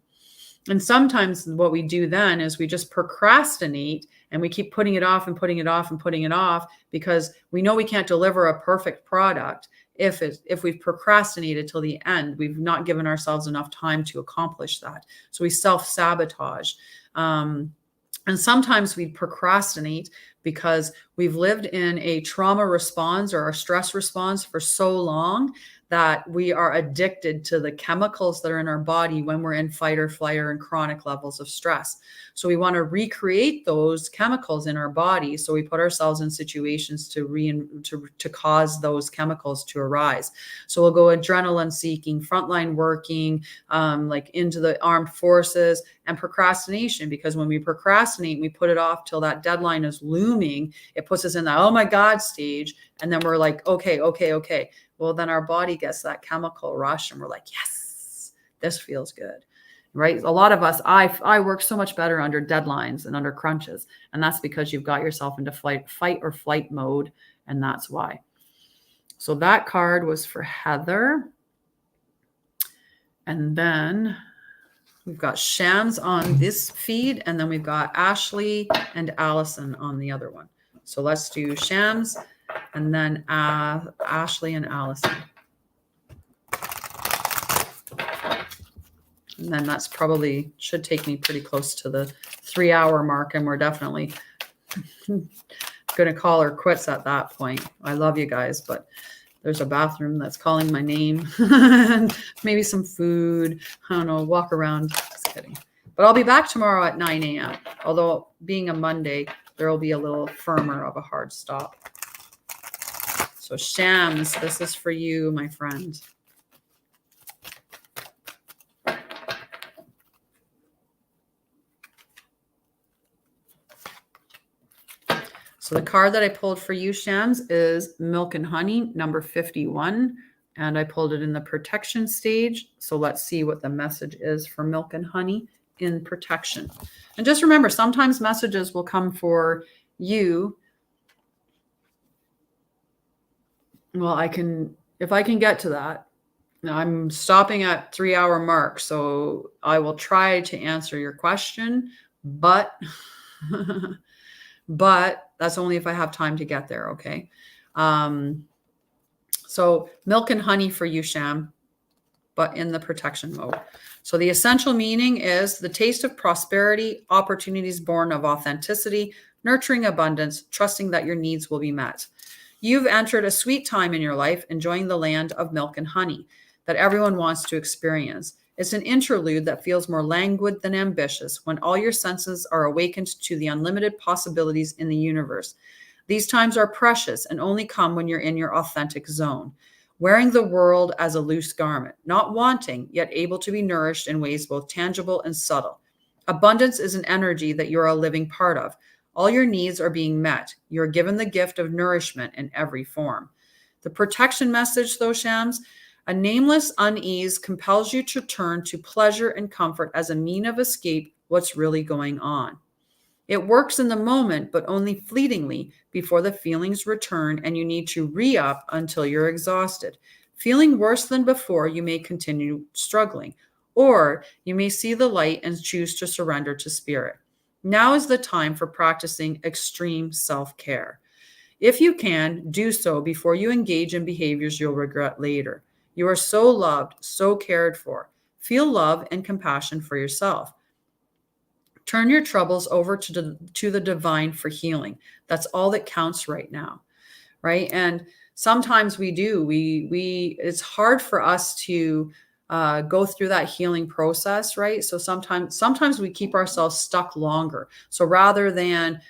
And sometimes what we do then is we just procrastinate and we keep putting it off and putting it off and putting it off because we know we can't deliver a perfect product. If we've procrastinated till the end, we've not given ourselves enough time to accomplish that. So we self-sabotage. And sometimes we procrastinate because we've lived in a trauma response or a stress response for so long that we are addicted to the chemicals that are in our body when we're in fight or flight or in chronic levels of stress. So we want to recreate those chemicals in our body. So we put ourselves in situations to cause those chemicals to arise. So we'll go adrenaline seeking, frontline working, like into the armed forces, and procrastination, because when we procrastinate, we put it off till that deadline is looming. It puts us in the, oh my God stage. And then we're like, okay. Well, then our body gets that chemical rush and we're like, yes, this feels good, right? A lot of us, I work so much better under deadlines and under crunches. And that's because you've got yourself into fight or flight mode. And that's why. So that card was for Heather. And then we've got Shams on this feed. And then we've got Ashley and Allison on the other one. So let's do Shams and then Ashley and Allison. And then that's probably should take me pretty close to the 3-hour mark. And we're definitely going to call her quits at that point. I love you guys, but there's a bathroom that's calling my name. Maybe some food. I don't know, walk around. Just kidding. But I'll be back tomorrow at 9 a.m. Although being a Monday, there will be a little firmer of a hard stop. So Shams, this is for you, my friend. So the card that I pulled for you, Shams, is Milk and Honey, number 51. And I pulled it in the protection stage. So let's see what the message is for Milk and Honey in protection. And just remember, sometimes messages will come for you. Well, if I can get to that. Now I'm stopping at 3-hour mark, so I will try to answer your question, but but that's only if I have time to get there, okay? So Milk and Honey for you, Sham, but in the protection mode. So the essential meaning is the taste of prosperity, opportunities born of authenticity, nurturing abundance, trusting that your needs will be met. You've entered a sweet time in your life, enjoying the land of milk and honey that everyone wants to experience. It's an interlude that feels more languid than ambitious when all your senses are awakened to the unlimited possibilities in the universe. These times are precious and only come when you're in your authentic zone, wearing the world as a loose garment, not wanting, yet able to be nourished in ways both tangible and subtle. Abundance is an energy that you're a living part of. All your needs are being met. You're given the gift of nourishment in every form. The protection message, though, Shams, a nameless unease compels you to turn to pleasure and comfort as a mean of escape what's really going on. It works in the moment, but only fleetingly before the feelings return and you need to re-up until you're exhausted. Feeling worse than before, you may continue struggling, or you may see the light and choose to surrender to spirit. Now is the time for practicing extreme self-care. If you can, do so before you engage in behaviors you'll regret later. You are so loved, so cared for. Feel love and compassion for yourself. Turn your troubles over to the divine for healing. That's all that counts right now, right? And sometimes we do. It's hard for us to go through that healing process, right? So sometimes we keep ourselves stuck longer. So rather than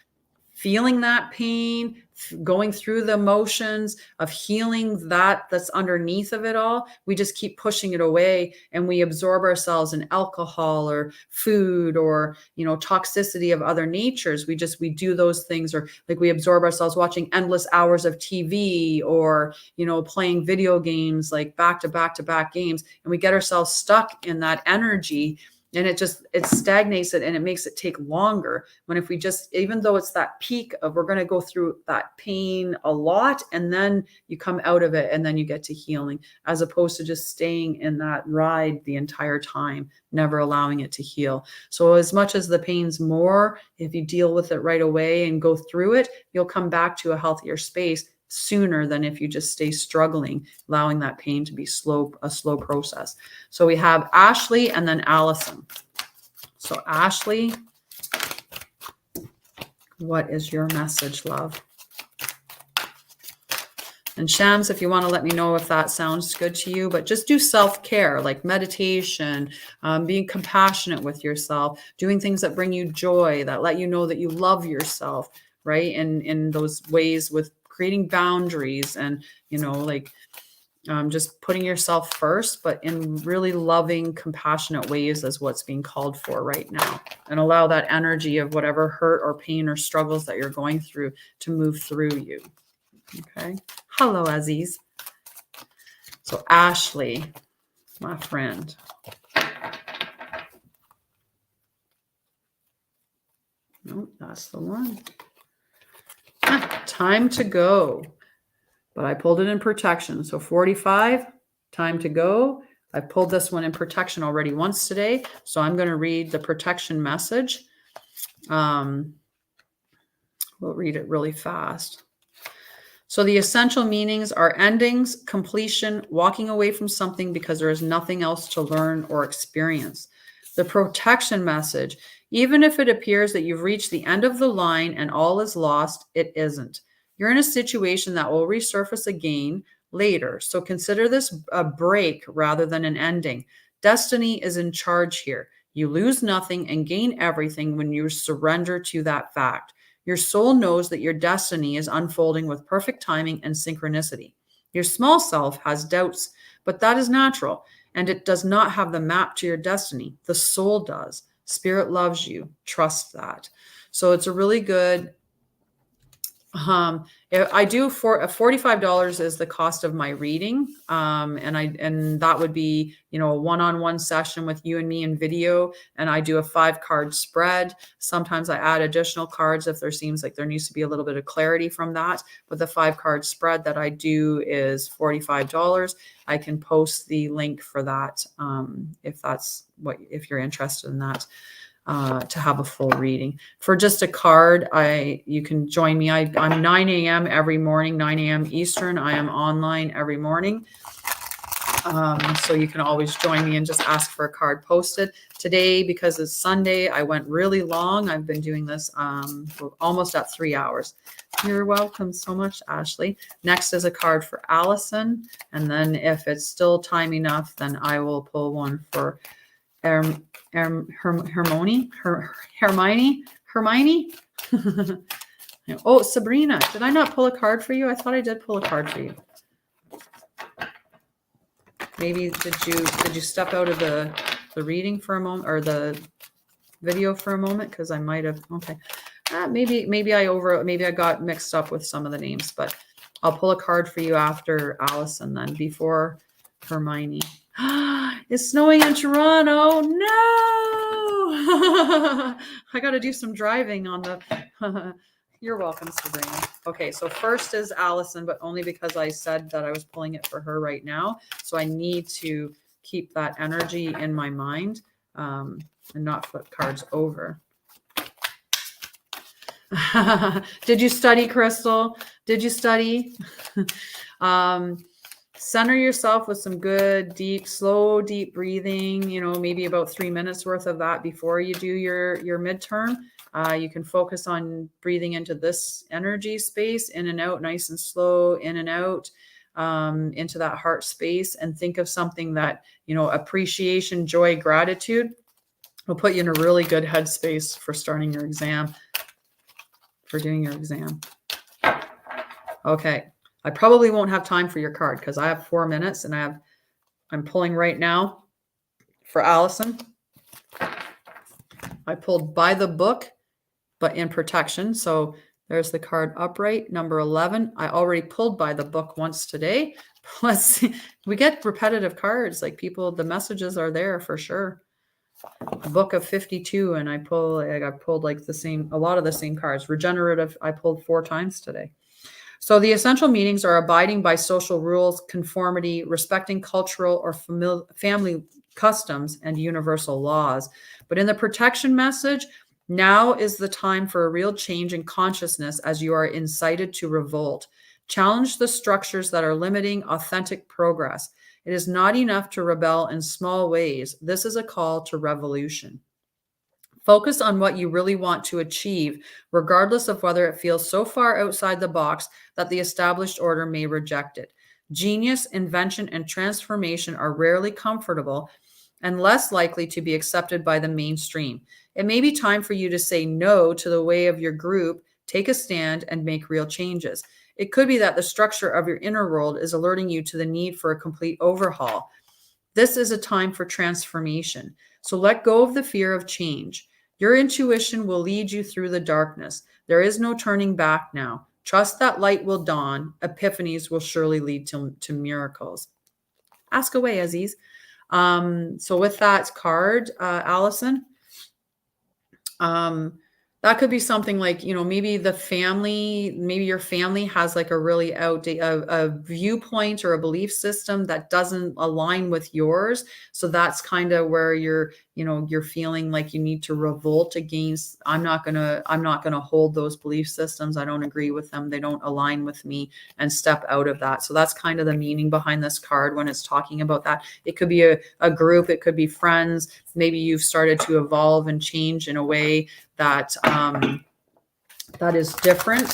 feeling that pain, going through the motions of healing that's underneath of it all, we just keep pushing it away and we absorb ourselves in alcohol or food or, toxicity of other natures. We do those things, or like we absorb ourselves watching endless hours of TV or, playing video games, like back to back to back games. And we get ourselves stuck in that energy. And it stagnates it and it makes it take longer. When if we just, even though it's that peak of we're going to go through that pain a lot and then you come out of it and then you get to healing, as opposed to just staying in that ride the entire time, never allowing it to heal. So as much as the pain's more, if you deal with it right away and go through it, you'll come back to a healthier space sooner than if you just stay struggling, allowing that pain to be a slow process. So we have Ashley and then Allison. So Ashley, what is your message, love? And Shams, if you want to let me know if that sounds good to you, but just do self-care, like meditation, being compassionate with yourself, doing things that bring you joy, that let you know that you love yourself, right? And in those ways with creating boundaries and, just putting yourself first, but in really loving, compassionate ways is what's being called for right now. And allow that energy of whatever hurt or pain or struggles that you're going through to move through you. Okay. Hello, Aziz. So Ashley, my friend. Nope, that's the one. Time to go. But I pulled it in protection. So 45, time to go. I pulled this one in protection already once today. So I'm going to read the protection message. We'll read it really fast. So the essential meanings are endings, completion, walking away from something because there is nothing else to learn or experience. The protection message, even if it appears that you've reached the end of the line and all is lost, it isn't. You're in a situation that will resurface again later. So consider this a break rather than an ending. Destiny is in charge here. You lose nothing and gain everything when you surrender to that fact. Your soul knows that your destiny is unfolding with perfect timing and synchronicity. Your small self has doubts, but that is natural, and it does not have the map to your destiny. The soul does. Spirit loves you. Trust that. So it's a really good I do for $45 is the cost of my reading. And that would be, a one-on-one session with you and me in video. And I do a 5-card spread. Sometimes I add additional cards if there seems like there needs to be a little bit of clarity from that. But the 5-card spread that I do is $45. I can post the link for that if you're interested in that. To have a full reading. For just a card, you can join me. I'm 9 a.m. every morning, 9 a.m. Eastern. I am online every morning. So you can always join me and just ask for a card posted. Today, because it's Sunday, I went really long. I've been doing this almost at 3 hours. You're welcome so much, Ashley. Next is a card for Allison. And then if it's still time enough, then I will pull one for Hermione. Oh, Sabrina, did I not pull a card for you? I thought I did pull a card for you. Maybe did you step out of the reading for a moment, or the video for a moment? Because I might have. Okay, maybe I got mixed up with some of the names, but I'll pull a card for you after Allison, then before Hermione. It's snowing in Toronto. No, I got to do some driving on the. You're welcome, Sabrina. Okay, so first is Allison, but only because I said that I was pulling it for her right now. So I need to keep that energy in my mind and not flip cards over. Did you study, Crystal? Did you study? Center yourself with some good, slow, deep breathing, maybe about 3 minutes worth of that before you do your midterm. You can focus on breathing into this energy space, in and out, nice and slow, in and out, into that heart space, and think of something that, appreciation, joy, gratitude will put you in a really good headspace for starting your exam, for doing your exam. Okay. I probably won't have time for your card because I have 4 minutes and I'm pulling right now for Allison. I pulled by the book, but in protection. So there's the card upright, number 11. I already pulled by the book once today. Let's see. We get repetitive cards, like the messages are there for sure. A book of 52, and I pulled like a lot of the same cards. Regenerative, I pulled 4 times today. So the essential meanings are abiding by social rules, conformity, respecting cultural or family customs, and universal laws. But in the protection message, now is the time for a real change in consciousness as you are incited to revolt. Challenge the structures that are limiting authentic progress. It is not enough to rebel in small ways. This is a call to revolution. Focus on what you really want to achieve, regardless of whether it feels so far outside the box that the established order may reject it. Genius, invention, and transformation are rarely comfortable and less likely to be accepted by the mainstream. It may be time for you to say no to the way of your group, take a stand, and make real changes. It could be that the structure of your inner world is alerting you to the need for a complete overhaul. This is a time for transformation. So let go of the fear of change. Your intuition will lead you through the darkness. There is no turning back now. Trust that light will dawn. Epiphanies will surely lead to miracles. Ask away, Aziz. So with that card, Allison, that could be something like, maybe your family has like a really a viewpoint or a belief system that doesn't align with yours. So that's kind of where you're feeling like you need to revolt against. I'm not going to hold those belief systems. I don't agree with them. They don't align with me, and step out of that. So that's kind of the meaning behind this card when it's talking about that. It could be a group. It could be friends. Maybe you've started to evolve and change in a way that that is different,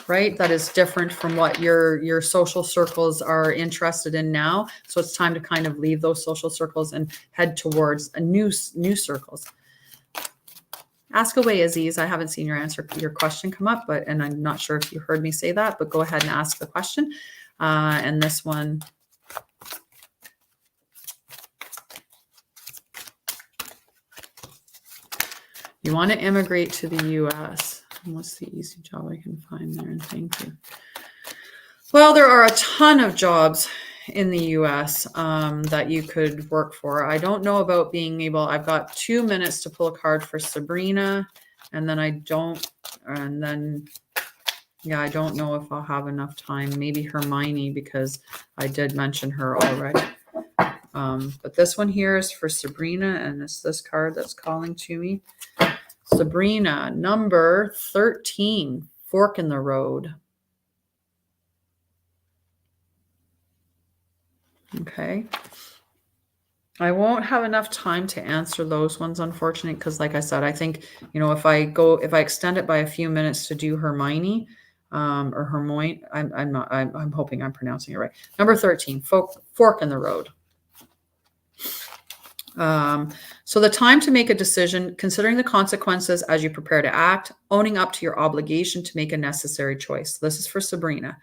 right? That is different from what your social circles are interested in now. So it's time to kind of leave those social circles and head towards a new circles. Ask away, Aziz. I haven't seen your question come up, and I'm not sure if you heard me say that, but go ahead and ask the question. And this one. You want to immigrate to the U.S. What's the easy job I can find there? And thank you. Well, there are a ton of jobs in the US that you could work for. I don't know about being able, I've got 2 minutes to pull a card for Sabrina, and then I don't know if I'll have enough time. Maybe Hermione, because I did mention her already. But this one here is for Sabrina, and it's this card that's calling to me. Sabrina, number 13, fork in the road. Okay. I won't have enough time to answer those ones, unfortunately, because like I said, I think, if I extend it by a few minutes to do Hermione, or Hermione, I'm hoping I'm pronouncing it right. Number 13, fork in the road. So the time to make a decision, considering the consequences as you prepare to act, owning up to your obligation to make a necessary choice. This is for Sabrina.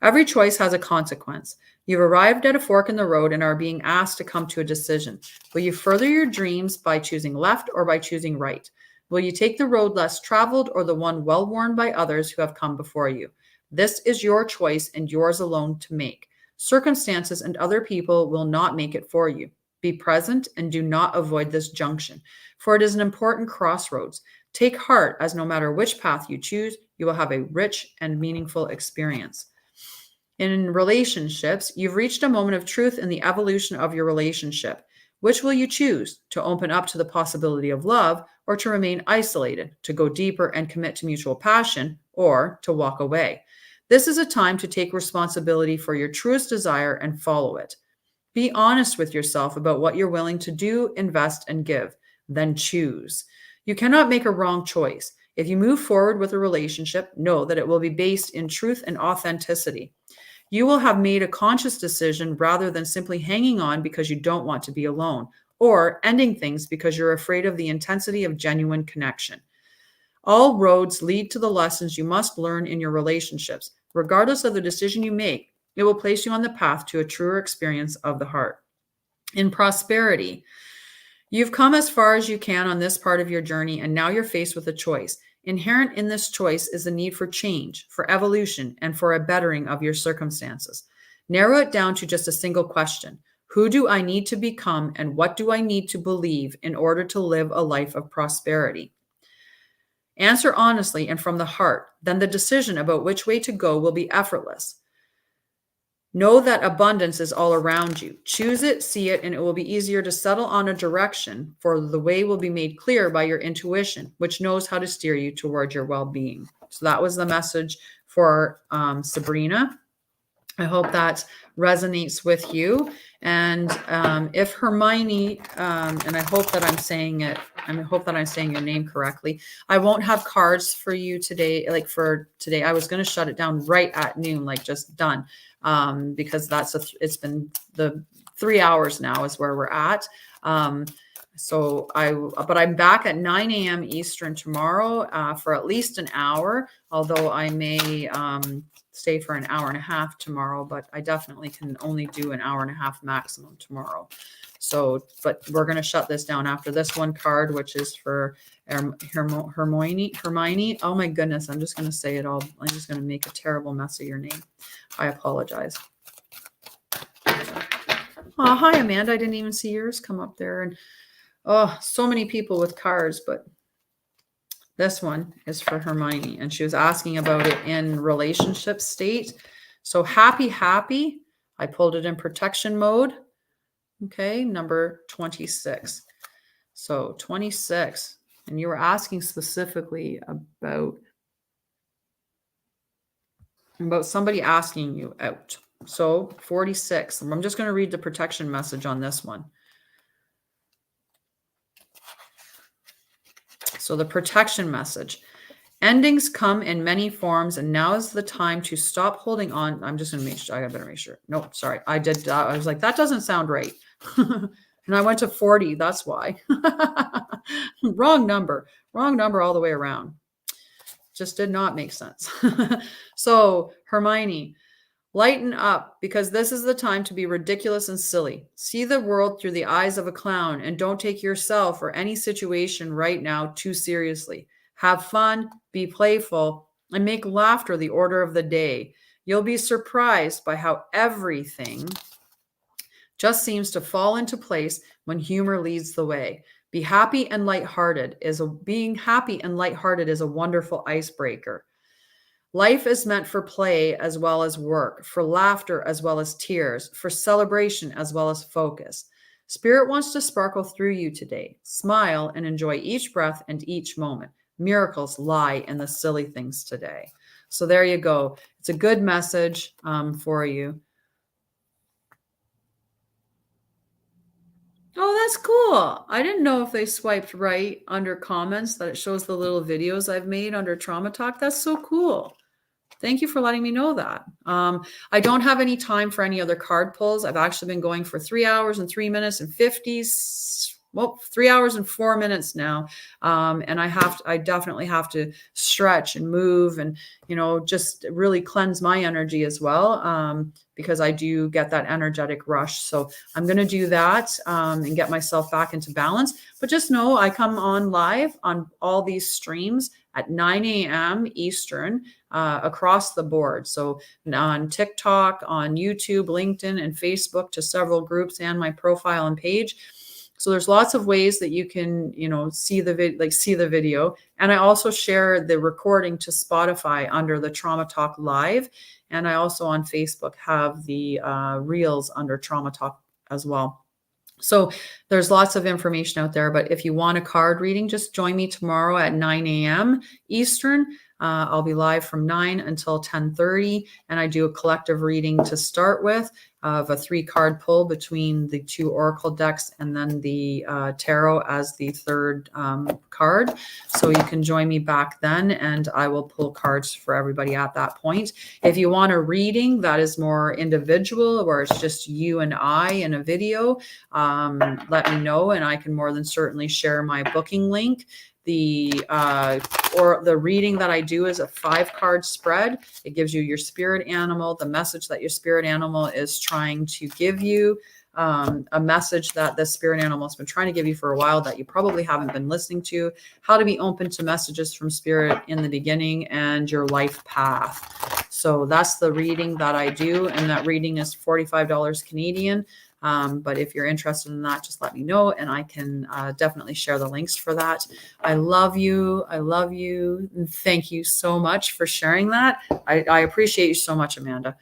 Every choice has a consequence. You've arrived at a fork in the road and are being asked to come to a decision. Will you further your dreams by choosing left or by choosing right? Will you take the road less traveled or the one well-worn by others who have come before you? This is your choice and yours alone to make. Circumstances and other people will not make it for you. Be present and do not avoid this junction, for it is an important crossroads. Take heart, as no matter which path you choose, you will have a rich and meaningful experience. In relationships, you've reached a moment of truth in the evolution of your relationship. Which will you choose? To open up to the possibility of love, or to remain isolated, to go deeper and commit to mutual passion, or to walk away? This is a time to take responsibility for your truest desire and follow it. Be honest with yourself about what you're willing to do, invest, and give. Then choose. You cannot make a wrong choice. If you move forward with a relationship, know that it will be based in truth and authenticity. You will have made a conscious decision rather than simply hanging on because you don't want to be alone, or ending things because you're afraid of the intensity of genuine connection. All roads lead to the lessons you must learn in your relationships. Regardless of the decision you make, it will place you on the path to a truer experience of the heart. In prosperity, you've come as far as you can on this part of your journey, and now you're faced with a choice. Inherent in this choice is the need for change, for evolution, and for a bettering of your circumstances. Narrow it down to just a single question. Who do I need to become, and what do I need to believe in order to live a life of prosperity? Answer honestly and from the heart. Then the decision about which way to go will be effortless. Know that abundance is all around you. Choose it, see it, and it will be easier to settle on a direction, for the way will be made clear by your intuition, which knows how to steer you toward your well-being. So that was the message for Sabrina. I hope that resonates with you. And if Hermione, and I hope that I'm saying your name correctly. I won't have cards for you today. I was going to shut it down right at noon, just done. Because it's been the 3 hours now is where we're at. But I'm back at 9 a.m. Eastern tomorrow for at least an hour, although I may stay for an hour and a half tomorrow, but I definitely can only do an hour and a half maximum tomorrow. So, but we're going to shut this down after this one card, which is for Hermione. Oh my goodness. I'm just going to say it all. I'm just going to make a terrible mess of your name. I apologize. Oh, hi, Amanda. I didn't even see yours come up there. And so many people with cards, but this one is for Hermione, and she was asking about it in relationship state. So happy. I pulled it in protection mode. Okay, number 26. So 26, and you were asking specifically about somebody asking you out. So 46, I'm just going to read the protection message on this one. So the protection message. Endings come in many forms, and now is the time to stop holding on. I'm just going to make sure. I better make sure. No, sorry. I did. I was like, that doesn't sound right. And I went to 40. That's why. Wrong number all the way around. Just did not make sense. So Hermione, lighten up, because this is the time to be ridiculous and silly. See the world through the eyes of a clown, and don't take yourself or any situation right now too seriously. Have fun, be playful, and make laughter the order of the day. You'll be surprised by how everything just seems to fall into place when humor leads the way. Being happy and lighthearted is a wonderful icebreaker. Life is meant for play as well as work, for laughter as well as tears, for celebration as well as focus. Spirit wants to sparkle through you today. Smile and enjoy each breath and each moment. Miracles lie in the silly things today. So there you go. It's a good message for you. Oh, that's cool. I didn't know if they swiped right under comments that it shows the little videos I've made under Trauma Talk. That's so cool. Thank you for letting me know that. I don't have any time for any other card pulls. I've actually been going for 3 hours and 3 minutes and 3 hours and 4 minutes now. And I definitely have to stretch and move and, just really cleanse my energy as well. Because I do get that energetic rush. So I'm going to do that and get myself back into balance. But just know I come on live on all these streams at 9 a.m. Eastern across the board. So on TikTok, on YouTube, LinkedIn, and Facebook to several groups and my profile and page. So there's lots of ways that you can, see the video. And I also share the recording to Spotify under the Trauma Talk Live. And I also on Facebook have the reels under Trauma Talk as well. So there's lots of information out there, but if you want a card reading, just join me tomorrow at 9 a.m. Eastern. I'll be live from 9 until 10:30, and I do a collective reading to start with of a 3-card pull between the 2 oracle decks and then the tarot as the 3rd card. So you can join me back then, and I will pull cards for everybody at that point. If you want a reading that is more individual, where it's just you and I in a video, let me know, and I can more than certainly share my booking link. The reading that I do is a 5-card spread. It gives you your spirit animal, the message that your spirit animal is trying to give you, a message that the spirit animal has been trying to give you for a while that you probably haven't been listening to, how to be open to messages from spirit in the beginning, and your life path. So that's the reading that I do, and that reading is $45 Canadian. But if you're interested in that, just let me know, and I can definitely share the links for that. I love you. I love you. And thank you so much for sharing that. I appreciate you so much, Amanda.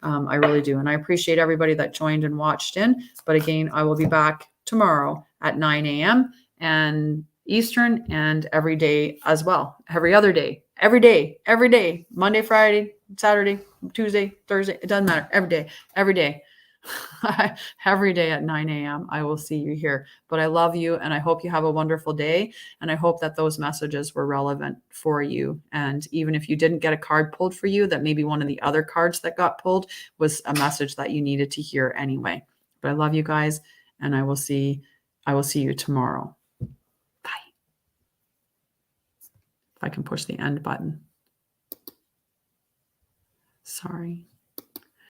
I really do. And I appreciate everybody that joined and watched in. But again, I will be back tomorrow at 9 a.m. and Eastern, and every day as well. Every other day. Every day. Monday, Friday, Saturday, Tuesday, Thursday. It doesn't matter. Every day. Every day at 9 a.m. I will see you here. But I love you, and I hope you have a wonderful day. And I hope that those messages were relevant for you. And even if you didn't get a card pulled for you, that maybe one of the other cards that got pulled was a message that you needed to hear anyway. But I love you guys, and I will see you tomorrow. Bye. If I can push the end button. Sorry.